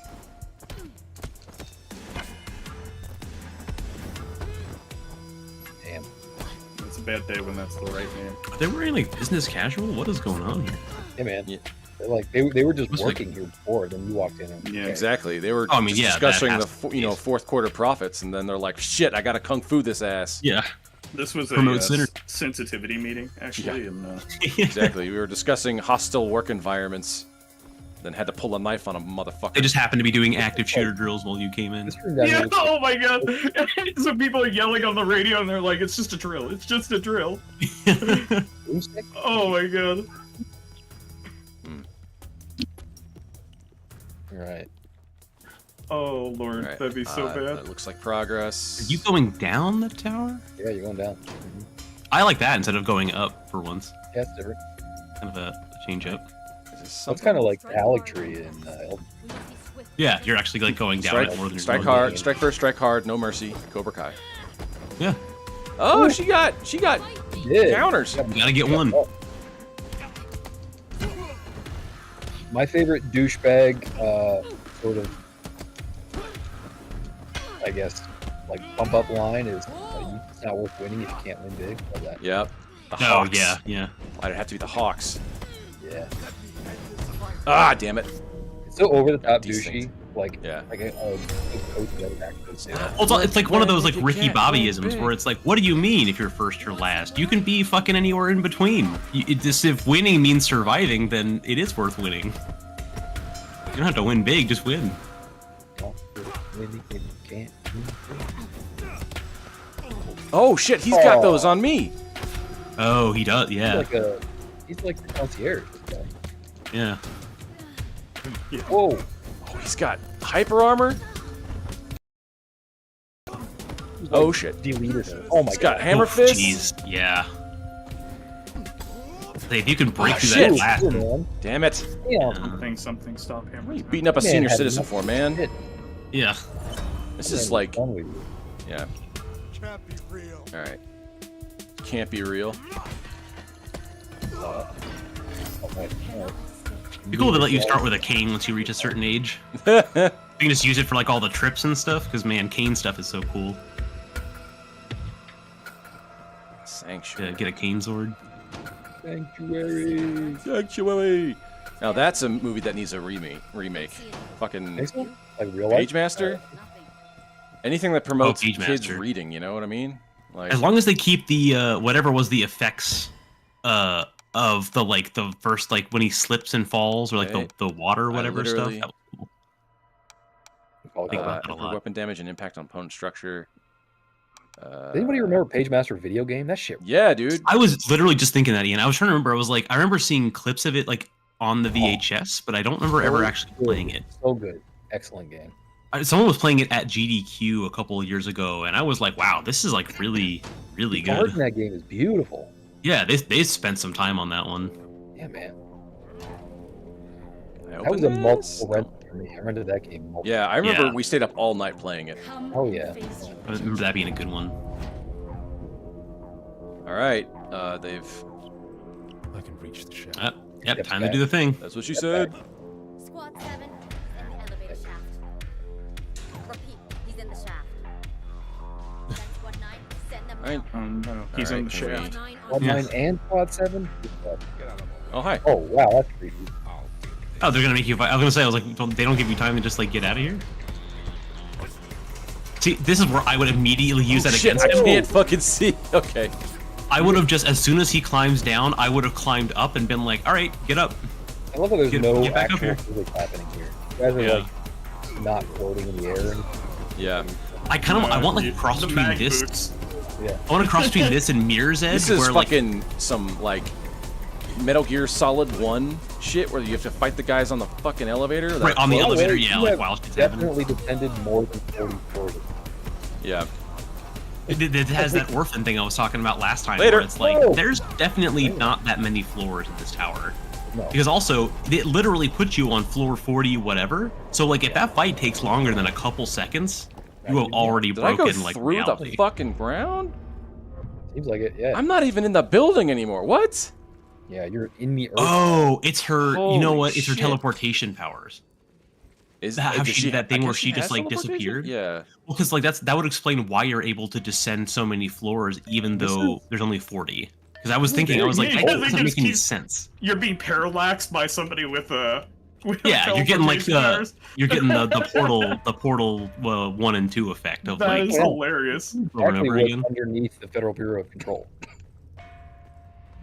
Damn. It's a bad day when that's the right name. Are they wearing like business casual? What is going on here? Hey man. Yeah. They're like they were just Looks like- working here before, then you walked in and Yeah, Exactly. They were Oh, I mean, just yeah, that discussing has the to be. fourth quarter profits, and then they're like, "Shit, I gotta kung fu this ass." Yeah. This was a Promote center. sensitivity meeting, actually, and Exactly. We were discussing hostile work environments, then had to pull a knife on a motherfucker. They just happened to be doing active shooter drills while you came in. this turned out yeah. to be- Oh my god! Some people are yelling on the radio, and they're like, "It's just a drill. It's just a drill." Boomstick? Oh my god! Alright. Oh lord, Alright, that'd be so bad. That looks like progress. Are you going down the tower? Yeah, you're going down. Mhm. I like that instead of going up for once. Yeah, it's different. Kind of a change up. Is this That's something? kind of like the Alec tree in Elden. Yeah, you're actually like going down it more than you're Strike going hard, up. strike first, strike hard, no mercy. Cobra Kai. Yeah, Oh, she got Yeah. counters. you gotta get one. My favorite douchebag, sort of, I guess, like pump up line is, it's not worth winning if you can't win big. Love that. Yep. The Oh Hawks. yeah. Why'd it have to be the Hawks? Yeah. Ah, damn it. It's so over the top Decent. douchey. Like, Yeah. like a coach the other back could say that. Well, it's like one of those like You Ricky can't Bobby win isms big. where it's like, what do you mean if you're first or last? You can be fucking anywhere in between. If winning means surviving, then it is worth winning. You don't have to win big, just win. Winning when you can't win big. Oh shit, he's got Oh. those on me. Oh, he does. Yeah, He's like the concierge. This guy. yeah. Whoa. Oh, he's got hyper armor. Oh shit. Deleted her. Oh my It's got god. hammer Oh, fists. Jeez, yeah. Hey, if you can break Oh, through shit. that glass, Man. Damn it. Damn. Something, stop What are hammering. you beating up a Man senior had citizen enough for, man? shit. yeah. This Man, is like, what's wrong with you? yeah. Can't be real. All right. Can't be real. Oh my god. It'd be cool to let you start with a cane once you reach a certain age. You can just use it for like all the trips and stuff, because man, cane stuff is so cool. Sanctuary. To get a cane sword. Sanctuary. Sanctuary. Now that's a movie that needs a remake. Fucking Think so? Like real life? Page Master. Anything that promotes Page kids Master. reading, you know what I mean? Like, As long as they keep the whatever was the effects of the like the first like when he slips and falls or like Right. the water or whatever stuff. literally- That was cool. Call it Think that. about that a for lot. weapon damage and impact on opponent structure. Does anybody remember Page Master video game? That shit. Yeah, dude. I was literally just thinking that, Ian. I was trying to remember. I remember seeing clips of it like on the VHS, but I don't remember ever actually playing it. So good. Excellent game. Someone was playing it at GDQ a couple of years ago, and I was like, "Wow, this is like really, really The art in good." that game is beautiful. Yeah, they spent some time on that one. Yeah, man. I That was open a this? multiple rental for me. I rented that game multiple. Yeah, I remember Yeah. we stayed up all night playing it. Oh yeah. I remember that being a good one. All right, they've. I can reach the shaft. Yep, Yep, time to do the thing. That's what she said. Squad 7 in the elevator shaft. Repeat, he's in the shaft. Send Squad 9, send them Alright. now. No, he's All in right, the can we- shaft. 9 Quad on Yeah. 9 and Quad 7? Oh hi. Oh wow, that's creepy. Oh, they're gonna make you fight. I was gonna say, I was like, they don't give you time to just like get out of here. See, this is where I would immediately use that Shit, against I him. can't fucking see. Okay. I would have just, as soon as he climbs down, I would have climbed up and been like, all right, get up. I love that there's Get- no get back up actual here. physics happening here. You guys are Yeah. like not floating in the air. Yeah. I want like a cross the between mag this. boots. Yeah. I want a cross between this and Mirror's Edge, This is where like, fucking some like Metal Gear Solid 1 shit where you have to fight the guys on the fucking elevator. that right on the float. elevator, You yeah, have like while shit's happening. definitely defended more than 40 floors. Yeah. It has that orphan thing I was talking about last time, Later. where it's like, Whoa. there's definitely not that many floors in this tower. No. Because also, it literally puts you on floor 40 whatever. So like, if that fight takes longer than a couple seconds, you have already Did I go broken like through reality. the fucking ground? Seems like it, yeah. I'm not even in the building anymore. What? Yeah, you're in the earth. Oh, it's her. You know Holy what? It's her shit. teleportation powers. Is How does she did that I thing guess where she just has like teleportation? disappeared. Yeah. Well, because like that would explain why you're able to descend so many floors, even This though there's only 40. Because I was thinking, I was like, Yeah, that because doesn't they make just any keep- sense. You're being parallaxed by somebody with a. Yeah, you're getting like teleportation you're getting the portal 1 and 2 effect of That like is hilarious. over and Actually, over what's again. underneath the Federal Bureau of Control.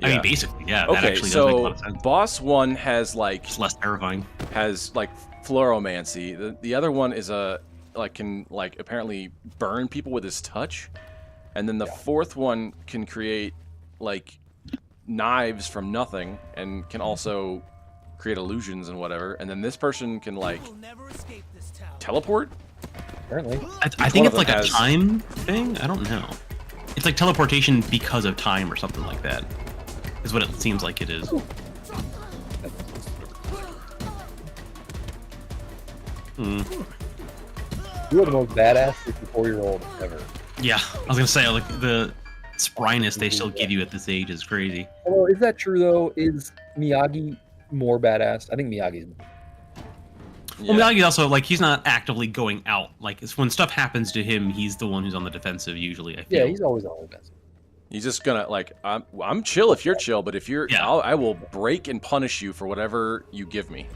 I mean, Yeah. basically, yeah. That Okay, actually does make a so lot of sense. boss 1 has like It's less terrifying. fluoromancy. The other one is can apparently burn people with his touch, and then the fourth one can create like knives from nothing and can also create illusions and whatever. And then this person can like teleport. Apparently. I think one it's of like them a has- time thing. I don't know. It's like teleportation because of time or something like that. Is what it seems like it is. Hmm. You are the most badass 64-year-old ever. Yeah, I was gonna say like the spryness they still give you at this age is crazy. Although, is that true though? Is Miyagi more badass? I think Miyagi's. Yeah. Well, Miyagi's also like he's not actively going out. Like it's when stuff happens to him, he's the one who's on the defensive usually. I feel. Yeah, he's always on defense. He's just gonna like I'm chill if you're chill, but if you're Yeah. I will break and punish you for whatever you give me.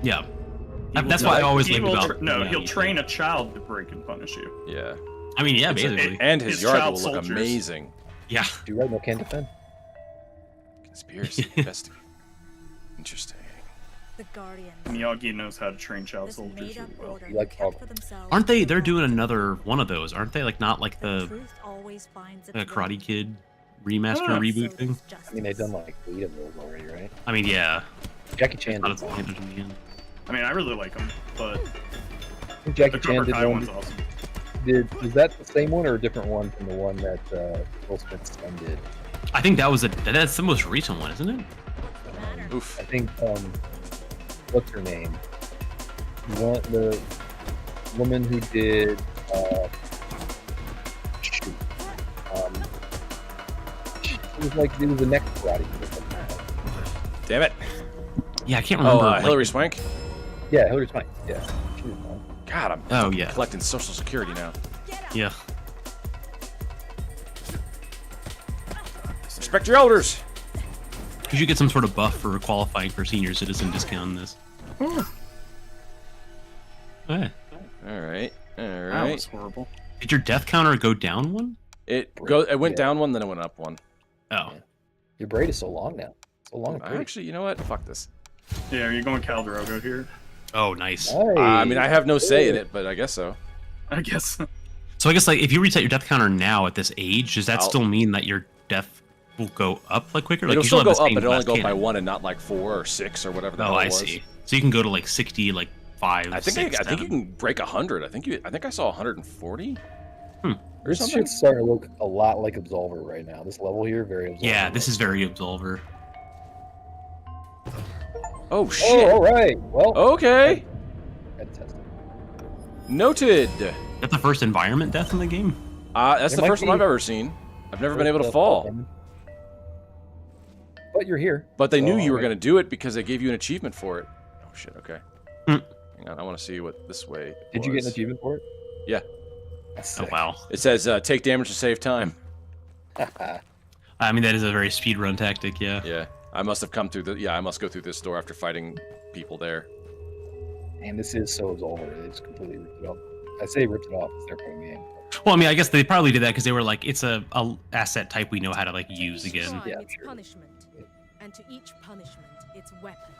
Yeah. He That's will- why I always he liked will about no, Miyagi. he'll train a child to break and punish you. Yeah. I mean, yeah, It's a- basically. And his His yard will child look soldiers. amazing. Yeah. Do right, no can defend. Conspiracy investigate. Interesting. The Guardians. Miyagi knows how to train child This soldiers made-up really well. order You like kept Pablo. for themselves Aren't they? the They're doing power. another one of those, aren't they? Like not like the Truth always finds its Karate way. Kid remaster Ah. reboot So thing. does I mean, they've justice. done like 8 of those already, right? I mean, yeah. Jackie Chan. Not Did as one. in the end. I mean, I really like them, but I think the Jackie Cobra Chan did Kai one. one's awesome. is that the same one or a different one from the one that Will Smith's son did? I think that's the most recent one, isn't it? Oof. I think what's her name? The woman who did shoot. It was the next karate. Damn it. Yeah, I can't remember. Oh, Hillary Swank? Yeah, Hillary Swank. Yeah. She was fine. God, I'm collecting Social Security now. Yeah. Respect your elders. You should get some sort of buff for qualifying for senior citizen discount in this. Yeah. All right. That was horrible. Did your death counter go down one? It went down one, then it went up one. Oh. Yeah. Your braid is so long now. So long and pretty. Actually, you know what? Fuck this. Yeah, are you going Khal Drogo here? Oh, nice. I mean, I have no say in it, but I guess so. I guess. So I guess like if you reset your death counter now at this age, does that still mean that your death will go up like quicker? Like, It'll you still have go the up, same but it'll only death go by cannon. 1 and not like 4 or 6 or whatever the hell Oh, it I was. see. So you can go to like 60, like 5. I think 6, I think you can break 100. I think I saw 140. This shit's starting to look a lot like Absolver right now. This level here, very Absolver. Yeah, this is very Absolver. Oh shit! Oh, all right. Well, okay. had to test it. Noted. That's the first environment death in the game. That's the might first one be- I've ever seen. I've never been able to fall. But you're here. But they knew So, you were okay. going to do it because they gave you an achievement for it. Oh shit! Okay. Hmm. Hang on, I want to see what this way. Did you get an was. achievement for it? Yeah. That's Oh sick. wow. It says take damage to save time. I mean that is a very speedrun tactic. Yeah. Yeah. I must have come through the. Yeah, I must go through this door after fighting people there. And this is so Absolver. They just completely ripped it off. I say ripped it off because they're putting me in. Well, I mean, I guess they probably did that because they were like, it's a asset type we know how to like use again. Crime, Yeah, its sure. punishment, and to each punishment, its weapon.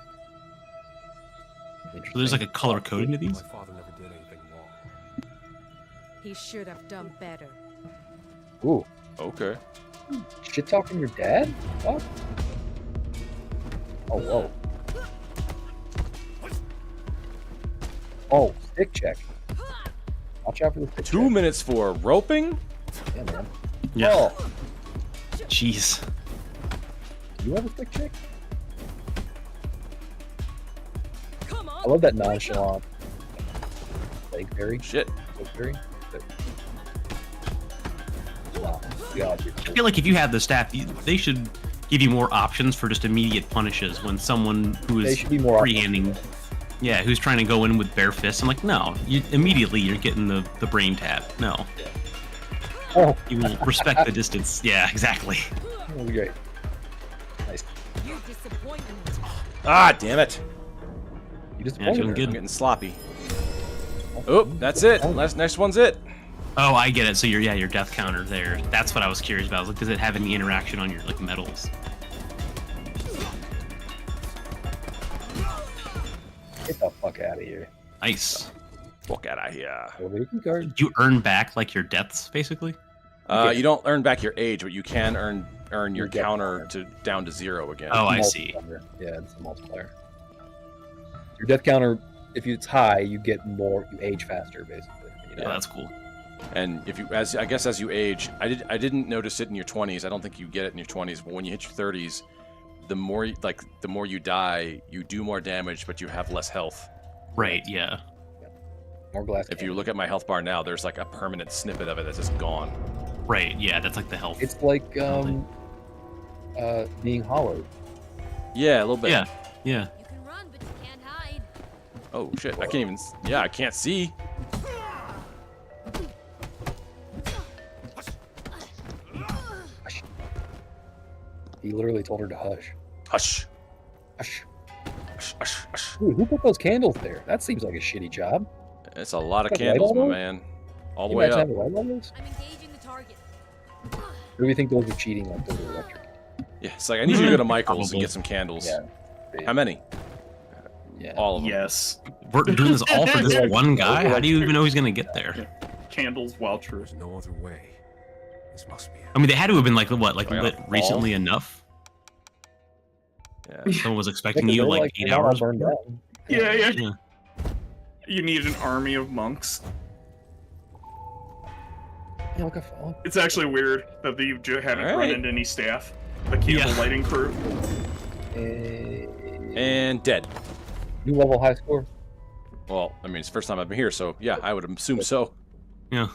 So there's like a color coding to these. My father never did anything wrong. He should have done better. Ooh, Okay. shit talking your dad? What? Oh, whoa. Oh, stick check. Watch out for the stick 2 check. minutes for roping. Yeah, man. Yeah. Oh, Jeez. do you have a stick check? Come on. I love that nonchalant leg parry. Shit. Leg parry. Wow. God, you're I feel like if you have the staff, they should give you more options for just immediate punishes when someone who They is should be more free-handing, yeah, who's trying to go in with bare fists. I'm like, no, immediately you're getting the brain tap. No, Oh, you will respect the distance. Yeah, exactly. that'll be great. Nice. You disappoint me. Ah, damn it. You just Yeah, doing good. I'm getting sloppy. Oh, that's it. Next one's it. Oh, I get it. So your death counter there. That's what I was curious about. I was like, does it have any interaction on your like medals? Get the fuck out of here. Nice. Fuck out of here. Awaken card. You earn back like your deaths, basically. You don't earn back your age, but you can earn your Your death counter to down to 0 again. Oh, I see. Multiplier. Yeah, it's a multiplier. Your death counter, if it's high, you get more. You age faster, basically. You know? Yeah, that's cool. And if you, as you age, I didn't notice it in your 20s. I don't think you get it in your 20s, but when you hit your 30s, the more you die, you do more damage, but you have less health. Right. Yeah. More glass. If you cannon. look at my health bar now, there's like a permanent snippet of it that's just gone. Right. Yeah. That's like the health. It's like being hollowed. Yeah, a little bit. Yeah. Yeah. You can run, but you can't hide. Oh shit! I can't even. Yeah, I can't see. He literally told her to hush. Hush. Hush. Hush. Hush. Hush. Dude, who put those candles there? That seems like a shitty job. It's a lot of Got light candles, on my those? man. All the You way guys up. have a light on those? I'm engaging the target. Or do we think those are cheating like those are electric? Yeah, it's like I need you to go to Michael's Probably. and get some candles. Yeah. How many? Yeah. All of them. Yes. We're doing this all for this one guy. How do you even know he's gonna get there? Candles while true. There's no other way. This must be it. I mean, they had to have been like what, like Am I lit gonna fall? recently enough. Yeah. Someone was expecting Because you they're like they're 8 not all hours. burned down. Yeah, yeah. Yeah. You need an army of monks. Yeah, look, oh, It's actually weird that you haven't All run right. into any staff. The cable lighting crew. And dead. new level high score. Well, I mean, it's the first time I've been here, so yeah, I would assume so. Yeah.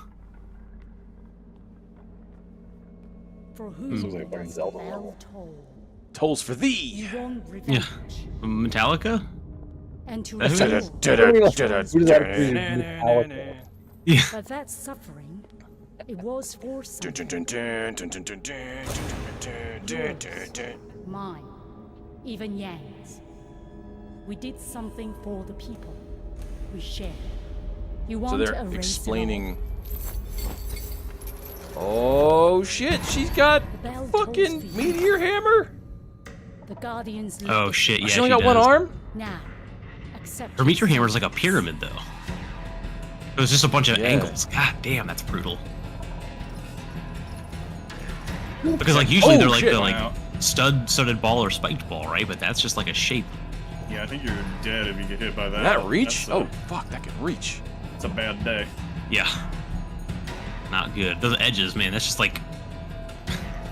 For whom Seems like a fucking does Zelda the bell level. toll? Tolls for thee. You want Yeah. revenge. Metallica? And to That's restore. Who does that agree with Metallica? Yeah. But that suffering, it was for something. Mine, even Yang's. We did something for the people. We shared. You want So to they're erase it explaining. Oh shit! She's got all. The bell fucking tolls for you. meteor hammer. The Guardians. lead Oh the shit, yeah. She only got one does. arm. Now, accept. Her meteor hammer is like a pyramid, though. It was just a bunch of Yeah. angles. God damn, that's brutal. Because like usually Oh, they're like shit. the like Wow. studded ball or spiked ball, right? But that's just like a shape. Yeah, I think you're dead if you get hit by that. That reach? That's Oh fuck! That can reach. it's a bad day. Yeah. Not good. Those edges, man, that's just like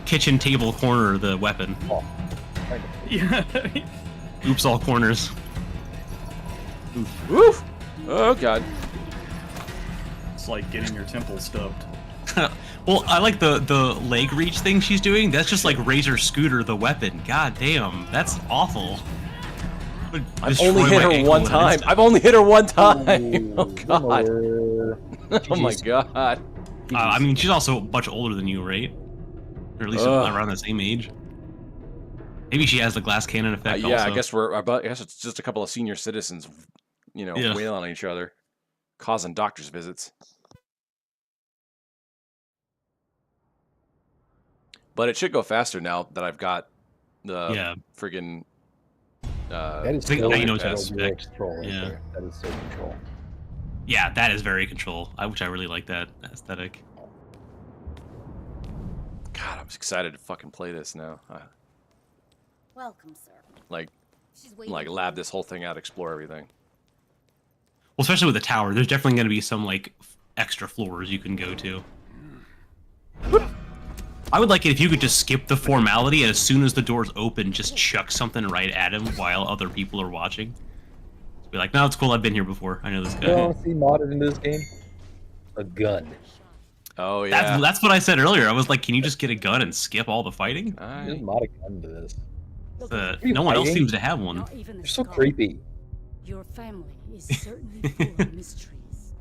kitchen table corner of the weapon. Oh, Yeah. Oops, all corners. Woof! Oh god. It's like getting your temple stubbed. Well, I like the leg reach thing she's doing. That's just like Razor Scooter, the weapon. God damn, that's awful. Would I've destroy only hit my her ankle one in an time. instant. I've only hit her one time. Ooh, Oh god. Oh my god. I mean, she's also much older than you, right? Or at least Ugh. around the same age. Maybe she has the glass cannon effect. Yeah, also. I guess we're about. I guess it's just a couple of senior citizens, you know, Yeah. wailing on each other, causing doctor's visits. But it should go faster now that I've got the Yeah. friggin' That is I think so now you know what to Metal Gear expect. control right Yeah. there. That is so control. Yeah, that is very control. Which I really like that aesthetic. God, I'm excited to fucking play this now. Welcome, sir. Like She's waiting. like lab this whole thing out, explore everything. Well, especially with the tower, there's definitely going to be some like extra floors you can go to. I would like it if you could just skip the formality and as soon as the doors open, just chuck something right at him while other people are watching. Just be like, no, it's cool. I've been here before. I know this You guy. know, see modded in this game? A gun. Oh yeah. That's what I said earlier. I was like, can you just get a gun and skip all the fighting? Just mod a gun to this. No one else fighting? seems to have one. Not even a They're so scar. creepy. Your family is certainly full of mysteries.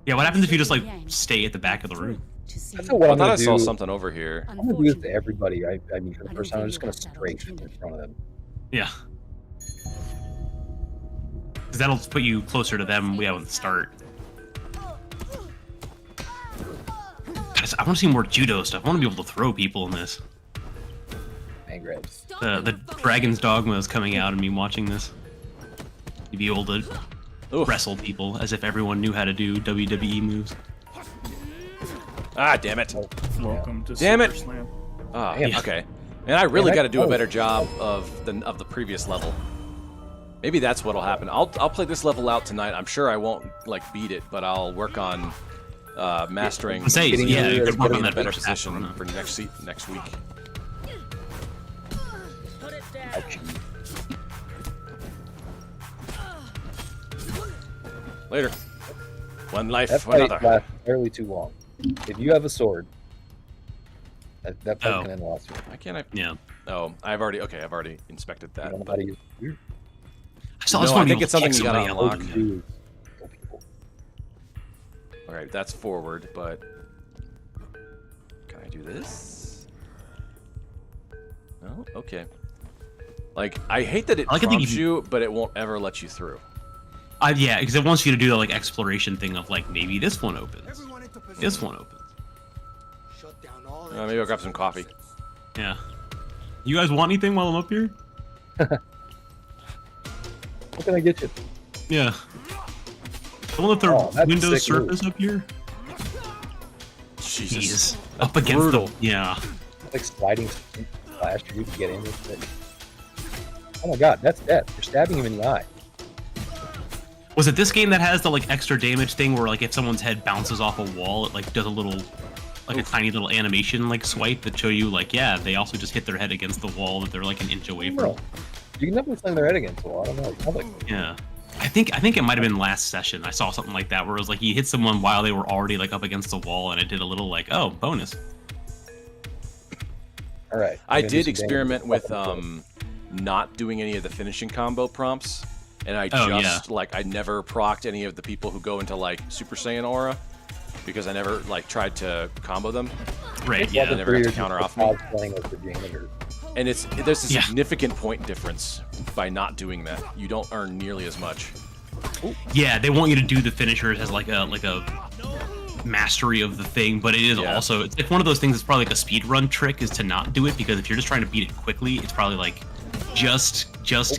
Yeah, what happens if you just like stay at the back of the room? That's not what I I'm thought gonna I saw do. something over here. I'm gonna do this to everybody. I mean, for the first time, I'm just gonna straight in front of them. Yeah. Because that'll put you closer to them we have at the start. Guys, I want to see more judo stuff. I want to be able to throw people in this. Hand grabs. The Dragon's Dogma is coming out and me watching this. You'd be able to wrestle people as if everyone knew how to do WWE moves. Ah, damn it. Welcome to Damn Super it. Slam. Oh, Damn. okay. And I really Damn it. got to do a Oh. better job of the previous level. Maybe that's what'll happen. I'll play this level out tonight. I'm sure I won't like beat it, but I'll work on mastering. Say, Getting yeah, rid you of could work getting on in a that better better position for next week. Ouch. Later. One life That for fight another. lasts fairly too long. If you have a sword, that fight Oh. can end last. Why can't I? Yeah. Oh, I've already inspected I that. don't know how to use it. No, I think it's something you gotta unlock. unlock. Dude. All right, that's forward, but can I do this? No. Okay. Like, I hate that it I like to think prompts you- you, but it won't ever let you through. Yeah, because it wants you to do the like exploration thing of like maybe this one opens. This one opens. Maybe I'll grab some coffee. Yeah. You guys want anything while I'm up here? What can I get you? Yeah. Don't let their Oh, that's a Windows sick move. Surface up here. Jesus. Jeez. Up against brutal. the yeah. Like sliding flash for you to get in with it. Oh my god, that's death. You're stabbing him in the eye. Was it this game that has the like extra damage thing where like if someone's head bounces off a wall, it like does a little like a tiny little animation like swipe that show you like, yeah, they also just hit their head against the wall that they're like an inch away from. No. You can definitely slam their head against the wall. I don't know. It sounds like Yeah. I think it might have been last session. I saw something like that where it was like you hit someone while they were already like up against the wall, and it did a little like, oh, bonus. all right. I did experiment with not doing any of the finishing combo prompts, and I just like I never procced any of the people who go into like Super Saiyan aura because I never like tried to combo them. Right. Yeah. Yeah. They never got to counter off me. Playing with the janitor. And there's a significant point difference by not doing that. You don't earn nearly as much. Yeah. They want you to do the finishers as like a mastery of the thing, but it is also it's like one of those things that's probably like a speed run trick is to not do it, because if you're just trying to beat it quickly, it's probably like just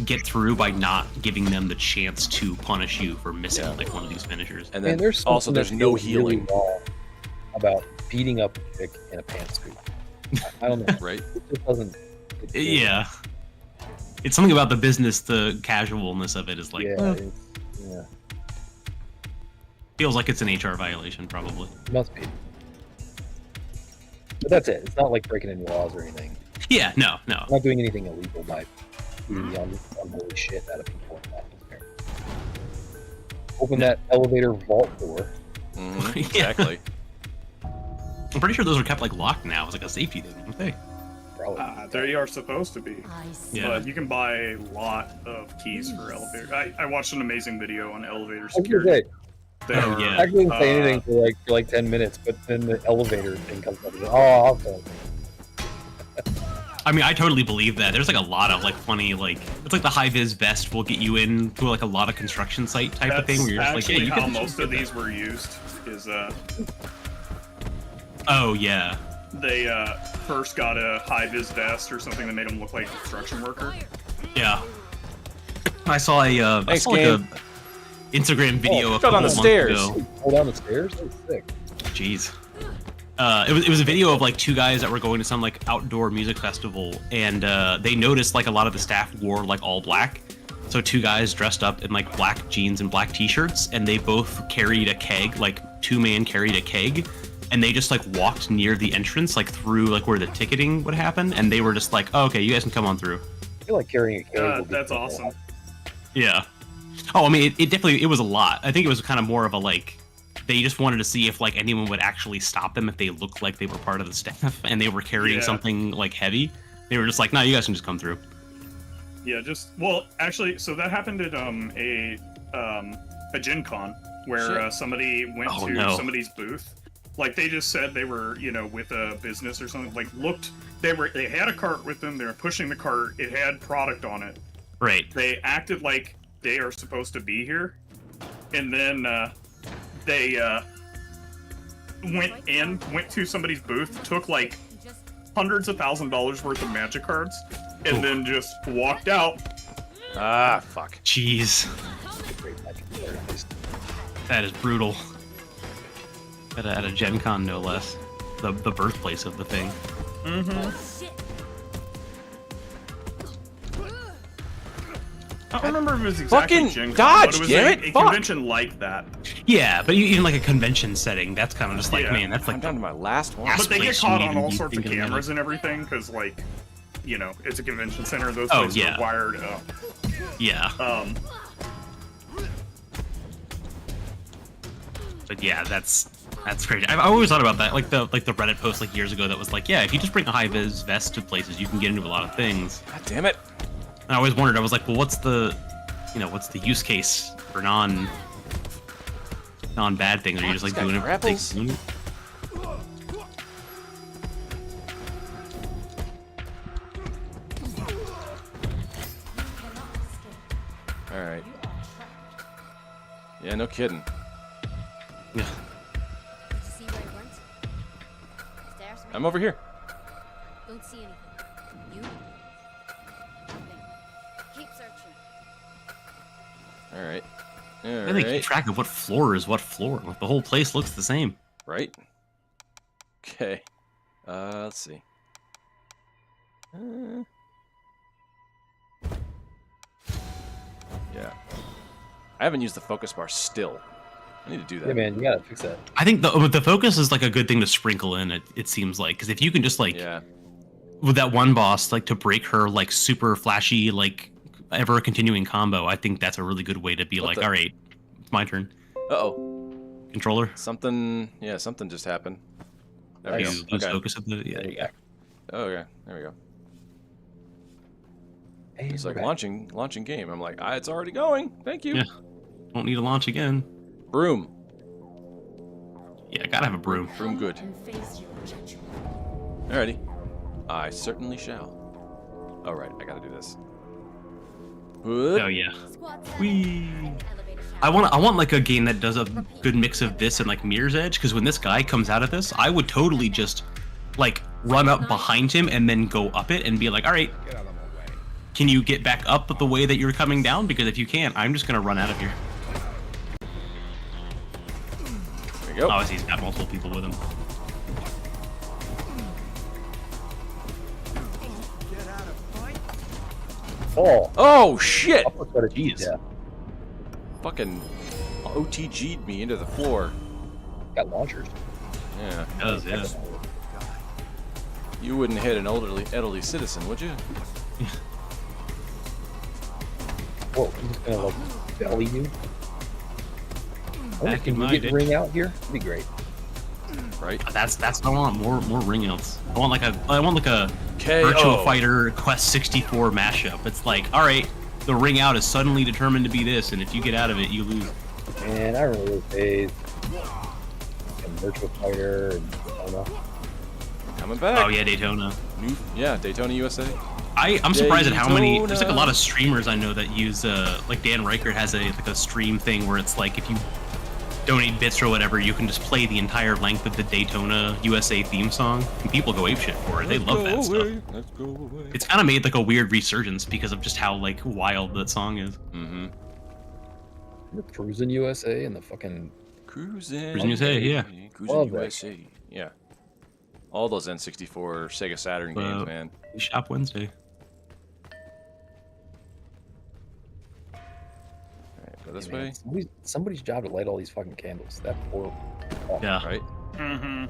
get through by not giving them the chance to punish you for missing like one of these finishers. And then there's something no that feels really healing wrong about beating up a chick in a pantsuit. I don't know. right? It just doesn't. Yeah. It's something about the business, the casualness of it is like, Yeah. feels like it's an HR violation, probably. It must be. But that's it. It's not like breaking any laws or anything. Yeah, no. I'm not doing anything illegal by beating the unholy shit out of people in that atmosphere. Open that elevator vault door. Mm-hmm, exactly. I'm pretty sure those are kept like locked now. It's like a safety thing, aren't they? They are supposed to be. Yeah. But you can buy a lot of keys for elevator. I watched an amazing video on elevator I was security. gonna say, Oh, yeah. I couldn't say anything for like 10 minutes, but then the elevator thing comes up. And, I'll tell you. I mean, I totally believe that. There's like a lot of like funny like it's like the high vis vest will get you in to like a lot of construction site type of thing where you're just like, yeah, actually you how can most of these were used. Is Oh yeah. they first got a high vis vest or something that made them look like a construction worker. Yeah. I saw a Thanks, like game. a Instagram video a fell down couple the months stairs. ago. Pull down the stairs? That's sick. Jeez. It was a video of like two guys that were going to some like outdoor music festival, and they noticed like a lot of the staff wore like all black. So two guys dressed up in like black jeans and black t-shirts, and they both carried a keg, like two-man carried a keg, and they just like walked near the entrance, like through like where the ticketing would happen, and they were just like, oh, okay, you guys can come on through. I feel like carrying a keg. would be That's cool. awesome. Yeah. Oh, I mean, it definitely, it was a lot. I think it was kind of more of a like, they just wanted to see if like anyone would actually stop them if they looked like they were part of the staff and they were carrying something like heavy. They were just like, no, you guys can just come through. Yeah, well, actually, so that happened at a Gen Con where somebody went to somebody's booth. Like they just said they were, with a business or something. Like they had a cart with them. They were pushing the cart. It had product on it. Right. They acted like they are supposed to be here, and then they went to somebody's booth, took like hundreds of $1,000s worth of magic cards, and then just walked out. Ah, fuck. Jeez. That is brutal. At a Gen Con, no less. The birthplace of the thing. Mm-hmm. I don't remember if it was exactly Fucking Gen Con, dodge, but it was damn a it, fuck. convention like that. Yeah, but even like a convention setting, that's kind of just like, man, that's like I'm down to my last one. But they get place caught you on need to all be sorts of thinking about cameras it. and everything, because, like, it's a convention center. Those Oh, places yeah. are wired up. Yeah. But yeah, that's crazy. I've always thought about that, like the Reddit post like years ago that was like, yeah, if you just bring a high vis vest to places, you can get into a lot of things. God damn it. And I always wondered, I was like, well, what's the use case for non bad things? Are you just like doing grapples. everything? All right. Yeah, no kidding. Yeah. See where it went? Stairs, right? I'm over here. Don't see anything. You? Nothing. Keep searching. All right. I think keep track of what floor is what floor. Like the whole place looks the same. Right. Okay. Let's see. Yeah. I haven't used the focus bar still. I need to do that. Yeah, man, you gotta fix that. I think the focus is like a good thing to sprinkle in. It seems like because if you can just like with that one boss like to break her like super flashy like ever continuing combo, I think that's a really good way to be like, all right, it's my turn. Uh-oh. Controller. Something just happened. There we go. Lose focus of the there you go. Oh, okay, there we go. And It's like we're back. launching game. I'm like, it's already going. Thank you. Yeah. Won't need to launch again. Broom. Yeah, gotta have a broom. Broom good. And face your judgment. Alrighty. I certainly shall. All right, I gotta do this. Oh yeah. Squad 7 Whee. and the elevator shaft. I want like a game that does a good mix of this and like Mirror's Edge, because when this guy comes out of this, I would totally just like run up behind him and then go up it and be like, all right, can you get back up the way that you're coming down? Because if you can't, I'm just gonna run out of here. There you go. Oh, he's got multiple people with him. Oh, Oh shit! uppercut of cheese, yeah. Fucking OTG'd me into the floor. Got launchers. Yeah. It does, yeah. You wouldn't hit an elderly citizen, would you? Whoa, I'm just gonna like belly you. Oh, Back can in you my get day. ring out here? That'd be great. Right? That's what I want. More ring outs. I want like a KO. Virtua Fighter Quest 64 mashup. It's like, all right, the ring out is suddenly determined to be this, and if you get out of it, you lose. Man, I remember those days. And Virtua Fighter and I don't know. Coming back. Oh yeah, Daytona. Daytona, USA. I'm surprised at how many. Daytona. There's like a lot of streamers I know that use like Dan Reichert has a stream thing where it's like if you donate bits or whatever, you can just play the entire length of the Daytona USA theme song, and people go apeshit for it. They love that stuff. Let's go away. It's kind of made like a weird resurgence because of just how like wild that song is. Mm-hmm. Remember Cruising USA and the fucking Cruising USA, yeah. Cruising Love that. USA. Yeah. All those N64, Sega Saturn games, man. Shop Wednesday. Alright, go this Yeah, man, way. somebody's job to light all these fucking candles. That poor. Yeah. Right? Mm-hmm.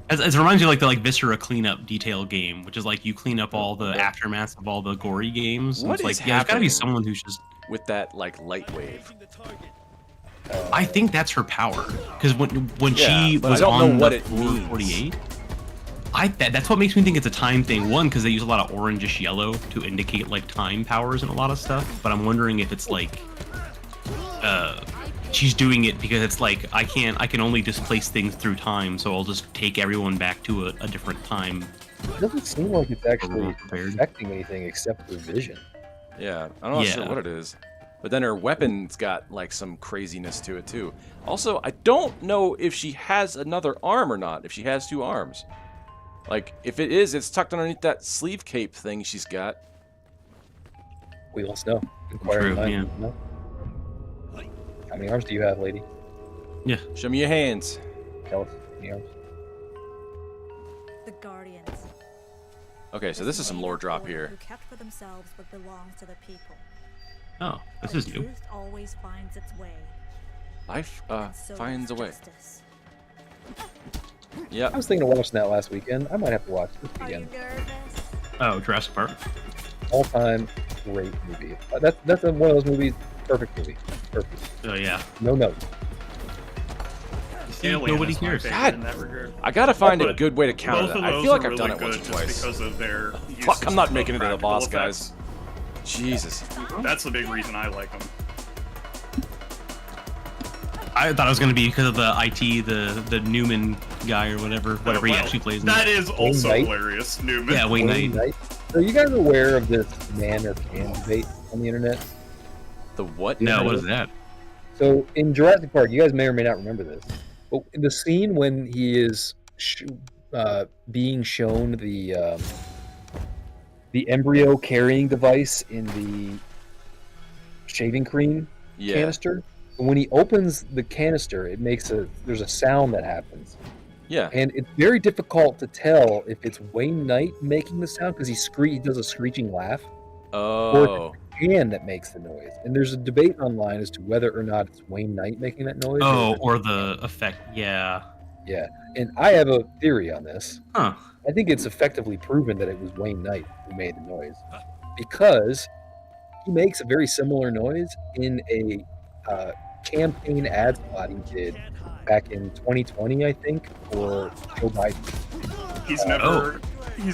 As it reminds you like the Viscera cleanup detail game, which is like you clean up all the aftermaths of all the gory games. And What it's is like, yeah, there's gotta be happening? someone who's just. With that, like, light wave. I think that's her power because when Yeah, she but was I don't on know what the it means. 48. That's what makes me think it's a time thing. One, because they use a lot of orangish yellow to indicate like time powers and a lot of stuff. But I'm wondering if it's like, she's doing it because it's like I can only displace things through time, so I'll just take everyone back to a different time. It doesn't seem like it's actually Not prepared. affecting anything except for vision. Yeah, I'm not sure Yeah. what it is. But then her weapon's got, like, some craziness to it, too. Also, I don't know if she has another arm or not, if she has two arms. Like, if it is, it's tucked underneath that sleeve cape thing she's got. We let us know. Inquire True, online, yeah. no? How many arms do you have, lady? Yeah. Show me your hands. Tell us. How many arms? The Guardians. Okay, so this is some lore drop here. Who kept for themselves what belongs to the people. Oh, this But is new. Truth always finds its way. Life, and so finds a does way. justice. Yep. I was thinking of watching that last weekend. I might have to watch this Are you again. nervous? Oh, Jurassic Park. All time great movie. That's one of those movies. Perfect movie. Perfect. Oh yeah. No notes. See, Alien nobody is my cares. favorite God. in that regard. I gotta find a But good way to counter Both that. of I those feel like are I've done really it once or good twice. just because of their Fuck, I'm not uses making of it to the practical boss, effects. guys. Jesus. That's the big reason I like them. I thought it was gonna be because of the IT, the Newman guy or whatever he actually plays. in That it. is also Knight? hilarious, Newman. Yeah, Wayne Knight. Knight. Are you guys aware of this man or can debate on the internet? The what? No, what is that? So in Jurassic Park, you guys may or may not remember this, but in the scene when he is being shown the embryo carrying device in the shaving cream Yeah. canister, and when he opens the canister, it makes there's a sound that happens, Yeah. and it's very difficult to tell if it's Wayne Knight making the sound because he does a screeching laugh, Oh. hand that makes the noise, and there's a debate online as to whether or not it's Wayne Knight making that noise. Or the effect. Yeah. Yeah, and I have a theory on this. Huh. I think it's effectively proven that it was Wayne Knight who made the noise, because he makes a very similar noise in a campaign ad spot he did back in 2020, I think, for Joe Biden. He's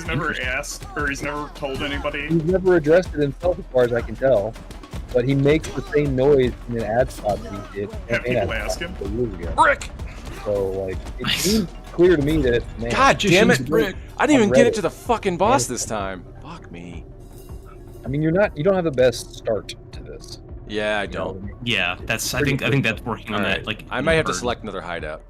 never asked, or he's never told anybody. He's never addressed it himself, as far as I can tell, but he makes the same noise in an ad spot that he did. Have people ask him? Years ago. Brick! So, like, it seems clear to me that, man, God damn it, Brick! I didn't even get it to the fucking boss Yeah. this time. Fuck me. I mean, you don't have the best start to this. Yeah, I don't. Yeah, that's. I think that's working on All that. right. Like, I might have to bird. select another hideout.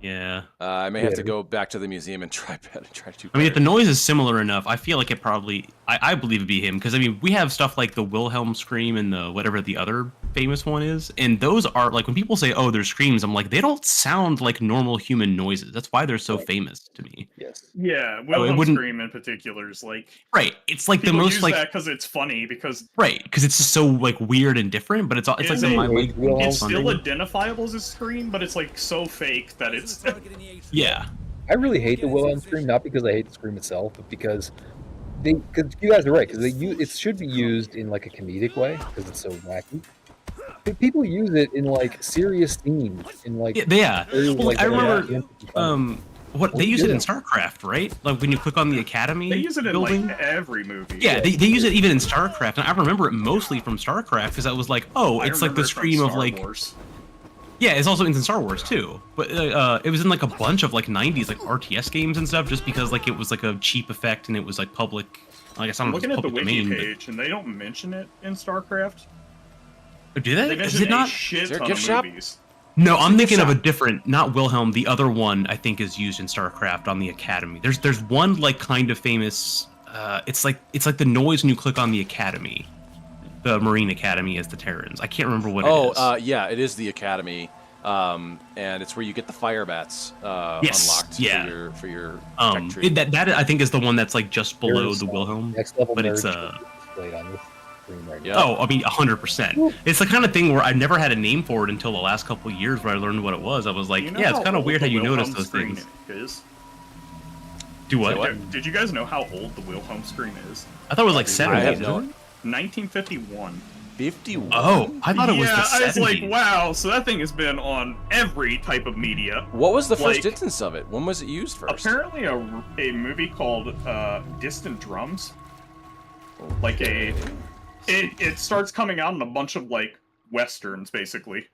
Yeah. I may have to go back to the museum and try to do. I mean, if the noise is similar enough, I feel like it probably. I believe it'd be him, because I mean, we have stuff like the Wilhelm scream and the whatever the other famous one is, and those are like, when people say, "Oh, they're screams," I'm like, they don't sound like normal human noises. That's why they're so famous to me. Yes. Yeah, Wilhelm scream in particular is like. Right. It's like the people most use like. that because it's funny because. Right, because it's just so like weird and different, but it's like the my leg. It's still identifiable as a scream, but it's like so fake that it's. Yeah. I really hate the Wilhelm scream, not because I hate the scream itself, but because because you guys are right, because it should be used in like a comedic way because it's so wacky. But people use it in like serious scenes, in like Yeah. very, Well, like, I remember What they use it in yeah. StarCraft, right? Like when you click on the Academy They use it in building. like every movie. Yeah, they use it even in StarCraft, and I remember it mostly from StarCraft because I was like, oh, I it's like remember the it from scream of Star like. Wars. Yeah, it's also in Star Wars too, but it was in like a bunch of like '90s like RTS games and stuff, just because like it was like a cheap effect and it was like public. I guess I I'm don't know if looking it's at the public wiki domain, page, and they don't mention it in StarCraft. but do they? They Is mention it not? a shit Is there a ton gift of shop? movies. No, I'm thinking of a shop. different, not Wilhelm. The other one I think is used in StarCraft on the Academy. There's one like kind of famous. It's like the noise when you click on the Academy, the Marine Academy as the Terrans. I can't remember what it is. Yeah, it is the Academy, and it's where you get the fire bats Yes, unlocked yeah. for your tech tree. That I think is the one that's like just below There's, the Wilhelm. Next level but it's nerds displayed on this screen right now. Yeah. Oh, I mean, 100%. It's the kind of thing where I never had a name for it until the last couple of years where I learned what it was. I was like, Do you know yeah, it's how kind of old weird how the you notice Wilhelm those scream things. is? Do what? Say what? Did you guys know how old the Wilhelm scream is? I thought it was like I 70s. have no. 1951. 51. Oh, I thought it was yeah, the I 70s. was like, wow, so that thing has been on every type of media. What was the first Like, instance of it? When was it used first? Apparently a movie called Distant Drums. Like it starts coming out in a bunch of like westerns basically.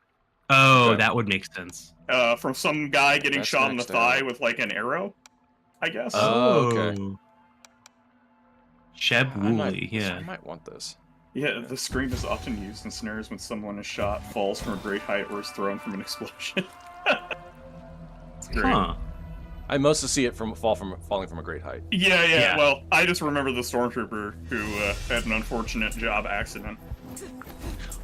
Oh, Okay. that would make sense. From some guy getting That's shot in the next thigh out. with like an arrow, I guess. Oh, okay. Sheb I might, Woolley, I yeah. might want this. Yeah, the scream is often used in scenarios when someone is shot, falls from a great height, or is thrown from an explosion. It's great. Huh. I mostly see it falling from a great height. Yeah. Well, I just remember the stormtrooper who had an unfortunate job accident.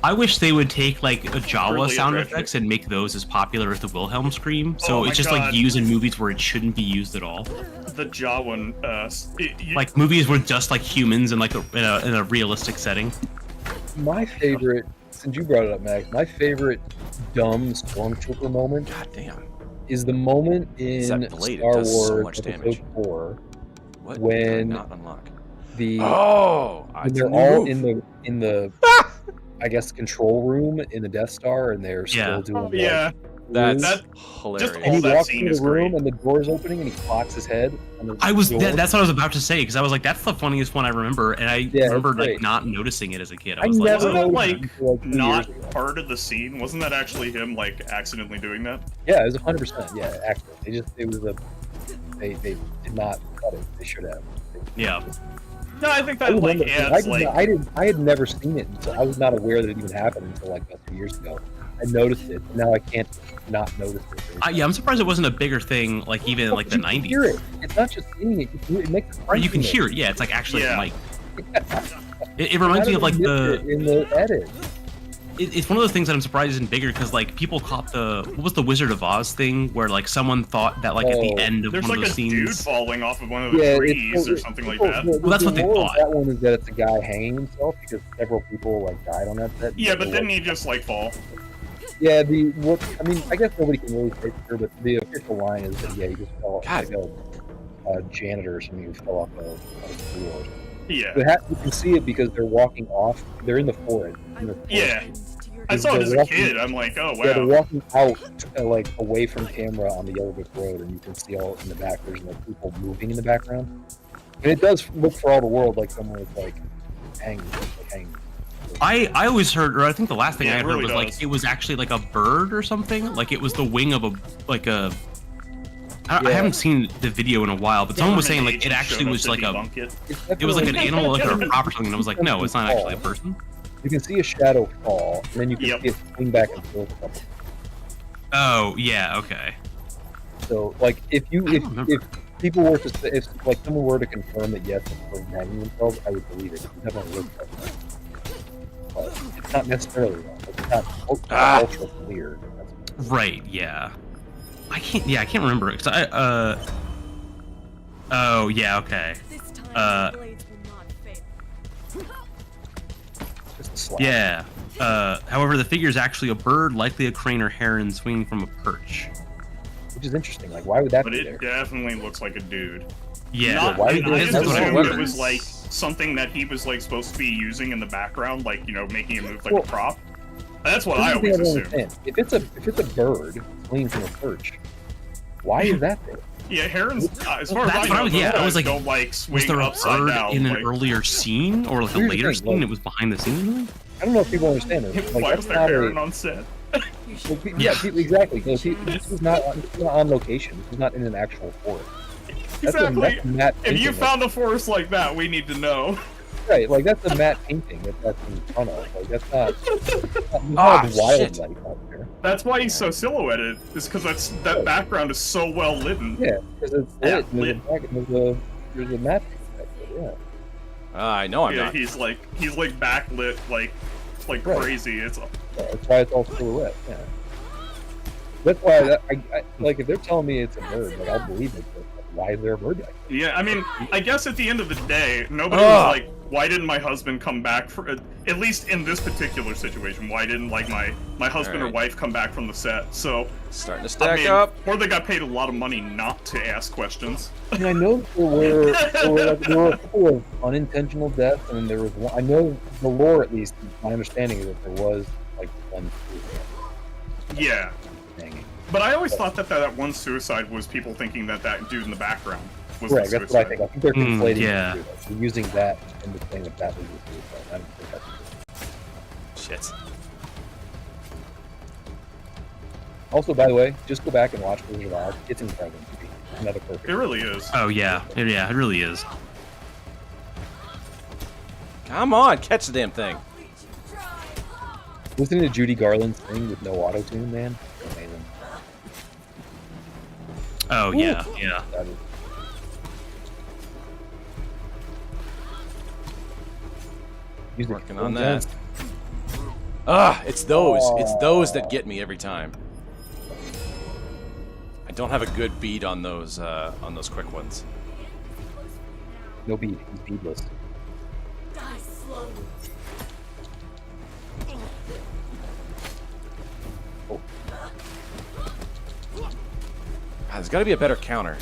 I wish they would take like a Jawa Really sound tragic. effects and make those as popular as the Wilhelm scream. So Oh my it's just God. like used in movies where it shouldn't be used at all. The Jawan, Like movies with just like humans and like in a realistic setting. My favorite, since you brought it up, Max, my favorite dumb stormtrooper moment God damn. is the moment It's in that blade, it Star does so Wars much Episode damage. 4 What When- did I not unlock? the Oh, when they're all in the I guess control room in the Death Star, and they're still doing yeah. That's That- hilarious. just and he all that walks scene through is the room great. and the door's opening and he clocks his head on the I was door. that's what I was about to say because I was like, that's the funniest one I remember, and I Yeah, remember it's like great. not noticing it as a kid. I I was like, never Wasn't it, noticed like, until, like, 2 Not years ago. part of the scene. Wasn't that actually him like accidentally doing that? Yeah, it was 100%. Yeah, actually, they did not cut it. They should have. yeah. No, I think I that like remember, adds like I had never seen it until I was not aware that it even happened until like a few years ago. I noticed it. Now I can't not notice it. Yeah, I'm surprised it wasn't a bigger thing, like even in like the You can 90s. hear it. It's not just seeing it. It makes Or you can hear it. Yeah, it's like actually Yeah. like It reminds me of like in the edit. it's one of those things that I'm surprised isn't bigger because like people caught what was the Wizard of Oz thing where like someone thought that like at the end of There's one like of a those dude scenes. falling off of one of the trees or something like that. Well, that's what they moral of thought. That one is that it's a guy hanging himself because several people like died on that set. Yeah, but didn't he just like fall? Yeah, I guess nobody can really say for sure, but the official line is that he just fell off like a janitor or something who fell off a floor. Yeah. You can see it because they're walking off. They're in the forest. Yeah. I saw it as a kid. I'm like, oh wow. Yeah, they're walking out like away from camera on the Yellow Brick Road, and you can see all in the back. There's like people moving in the background, and it does look for all the world like someone is like hanging. I always heard, or I think the last thing I heard really was like it was actually like a bird or something. Like it was the wing of I haven't seen the video in a while, but someone was saying like it actually was like it was like an animal like or a prop or something. And I was like, no, it's not actually a person. You can see a shadow fall, and then you can see it swing back and forth a couple. Oh yeah, okay. So like if people were to say, if like someone were to confirm that yes, it's hanging themselves, I would believe it. It definitely looks like that. But it's not necessarily wrong. It's not ultra clear. Right. Yeah. I can't remember it. Oh yeah. Okay. Yeah. However, the figure is actually a bird, likely a crane or heron, swinging from a perch. Which is interesting. Like, why would that be there? But it definitely looks like a dude. Yeah. I just assumed it was like something that he was like supposed to be using in the background, like making it move like a prop. That's what I always assumed. If it's a bird swinging from a perch, why is that there? Yeah, herons. As far as I know, I was like, don't like swing was there a upside bird down, in an earlier scene or like a later scene? It was behind the scenes. I don't know if people understand it. Like, why was there heron on set? Exactly. This is not on location. This is not in an actual forest. Exactly. If you found a forest like that, we need to know. Right, like that's a matte painting that's in front of. Like that's not wildlife out there. That's why he's so silhouetted. Is because that background is so well lit. Yeah, because it's lit. There's a matte painting. Yeah. I know I'm not. He's like backlit like crazy. It's that's why it's all silhouette. Yeah. That's why I like if they're telling me it's a bird, like I'll believe it. But why is there a bird back there? Yeah, I mean, I guess at the end of the day, nobody was like, why didn't my husband come back for at least in this particular situation? Why didn't like my husband or wife come back from the set? So starting to stack up. Or they got paid a lot of money not to ask questions. I mean, I know there were a couple of unintentional deaths, and there was one. I know the lore, at least my understanding is that there was like one suicide. Yeah. But I always thought that one suicide was people thinking that dude in the background was the suicide. That's what I think. I think they're conflating yeah. the two. They're using that and saying that was the suicide. I don't think that's Shit. Also, by the way, just go back and watch Wizard of Oz. It's incredible. Another perfect. It really is. Oh yeah, it really is. Come on, catch the damn thing. Listening to Judy Garland sing with no auto-tune, man, amazing. Oh yeah, yeah. Working on that. It's those. It's those that get me every time. I don't have a good beat on those quick ones. No beat. He's beatless. Die slowly. There's got to be a better counter.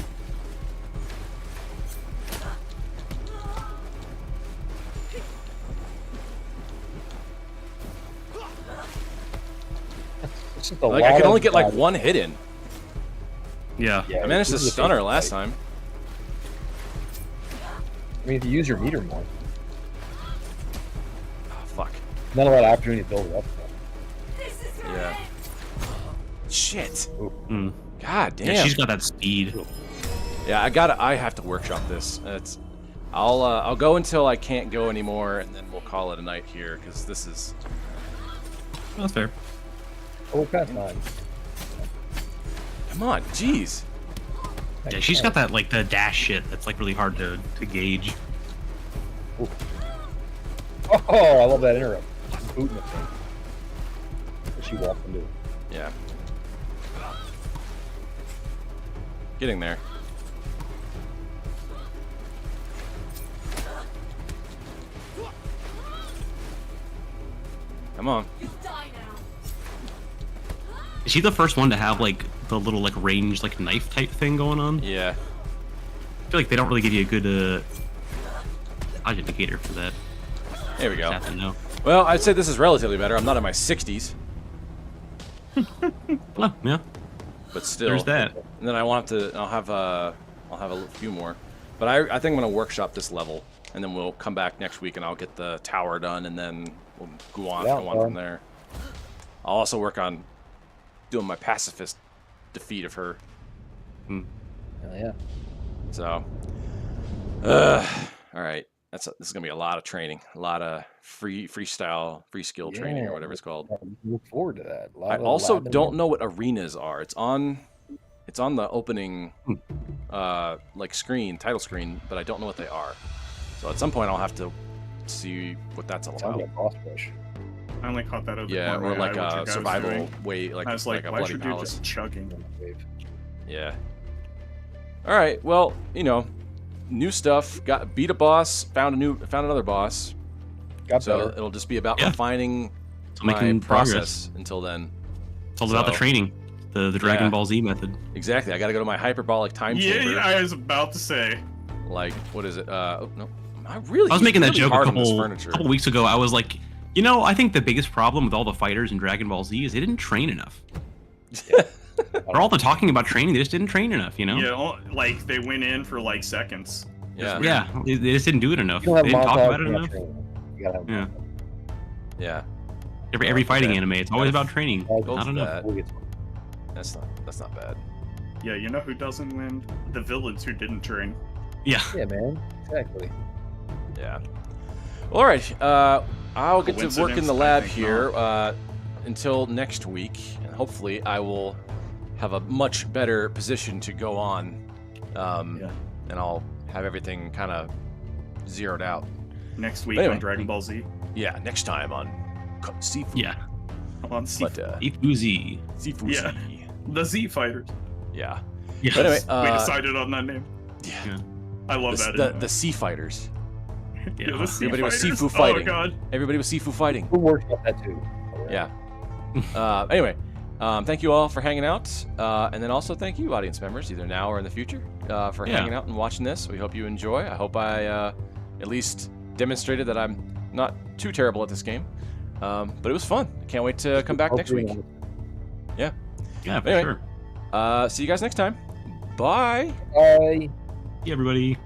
Like I can only get like one hit in. Yeah. I managed to stun her last time. I mean, if you use your meter more. Oh, fuck. Not a lot of opportunity to build it up. Yeah. Shit. Mm. God damn. Yeah, she's got that speed. Yeah, I have to workshop this. I'll go until I can't go anymore, and then we'll call it a night here because this is. That's fair. Oh, past 9. Come on, jeez. Yeah, she's got that like the dash shit that's like really hard to gauge. Ooh. Oh, I love that interrupt. Booting the thing. She walked into it. Yeah. Getting there. Come on. Is she the first one to have like the little like range like knife type thing going on? Yeah. I feel like they don't really give you a good dodge indicator for that. There we go. Just have to know. Well, I'd say this is relatively better. I'm not in my 60s, Well, yeah. but still. There's that. And then I'll have a few more. But I think I'm gonna workshop this level, and then we'll come back next week, and I'll get the tower done, and then we'll go on from there. I'll also work on doing my pacifist defeat of her. Hell yeah. So, all right. This is gonna be a lot of training, a lot of free skill training, or whatever it's called. Look forward to that. I also don't know what arenas are. It's on the opening like title screen, but I don't know what they are. So at some point I'll have to see what that's all Sounds about. like boss push. I only caught that over Yeah, the or like what you a guys survival doing. way, like I was like, a why bloody should dude palace. just chugging? Yeah. All right. Well, new stuff. Beat a boss. Found another boss. Got So better. it'll just be about Yeah. refining So my making process progress. until then. It's all about the So- training, the Dragon Yeah. Ball Z method. Exactly. I got to go to my hyperbolic time chamber. Yeah, I was about to say. Like, what is it? Oh no. I was making that joke a couple weeks ago. I was like, I think the biggest problem with all the fighters in Dragon Ball Z is they didn't train enough. For all the talking about training, they just didn't train enough, Yeah, like they went in for like seconds. Yeah. Yeah, they just didn't do it enough. You They don't didn't have talk montage, about it you don't enough. train. You gotta have Yeah. Yeah. Every fighting Okay. anime, it's always about training. montage. Goes I don't know. that. We'll get to That's not bad. Yeah, you know who doesn't win? The villains who didn't train. Yeah. it. Yeah, man. Exactly. Yeah. Well, all right. I'll get to work in Coincidence? the I lab think here until next week, and hopefully I will have a much better position to go on, and I'll have everything kind of zeroed out. Next week Anyway. on Dragon Ball Z. Yeah, next time on Sifu. Yeah. On Sifu. But Sifu Z. Sifu Yeah. Z. The Z Fighters. Yeah. Yes. But anyway, we decided on that name. yeah. I love The, that. the Sea Fighters. Yeah, the Sea Everybody was Fighters. Sifu fighting. Oh god. Everybody was Sifu fighting. We'll work on that too. Yeah. Anyway, thank you all for hanging out, and then also thank you, audience members, either now or in the future, for hanging out and watching this. We hope you enjoy. I hope I at least demonstrated that I'm not too terrible at this game, but it was fun. Can't wait to come back next week. Yeah. Yeah, for Anyway, sure. see you guys next time. Bye. Bye. Yeah, everybody.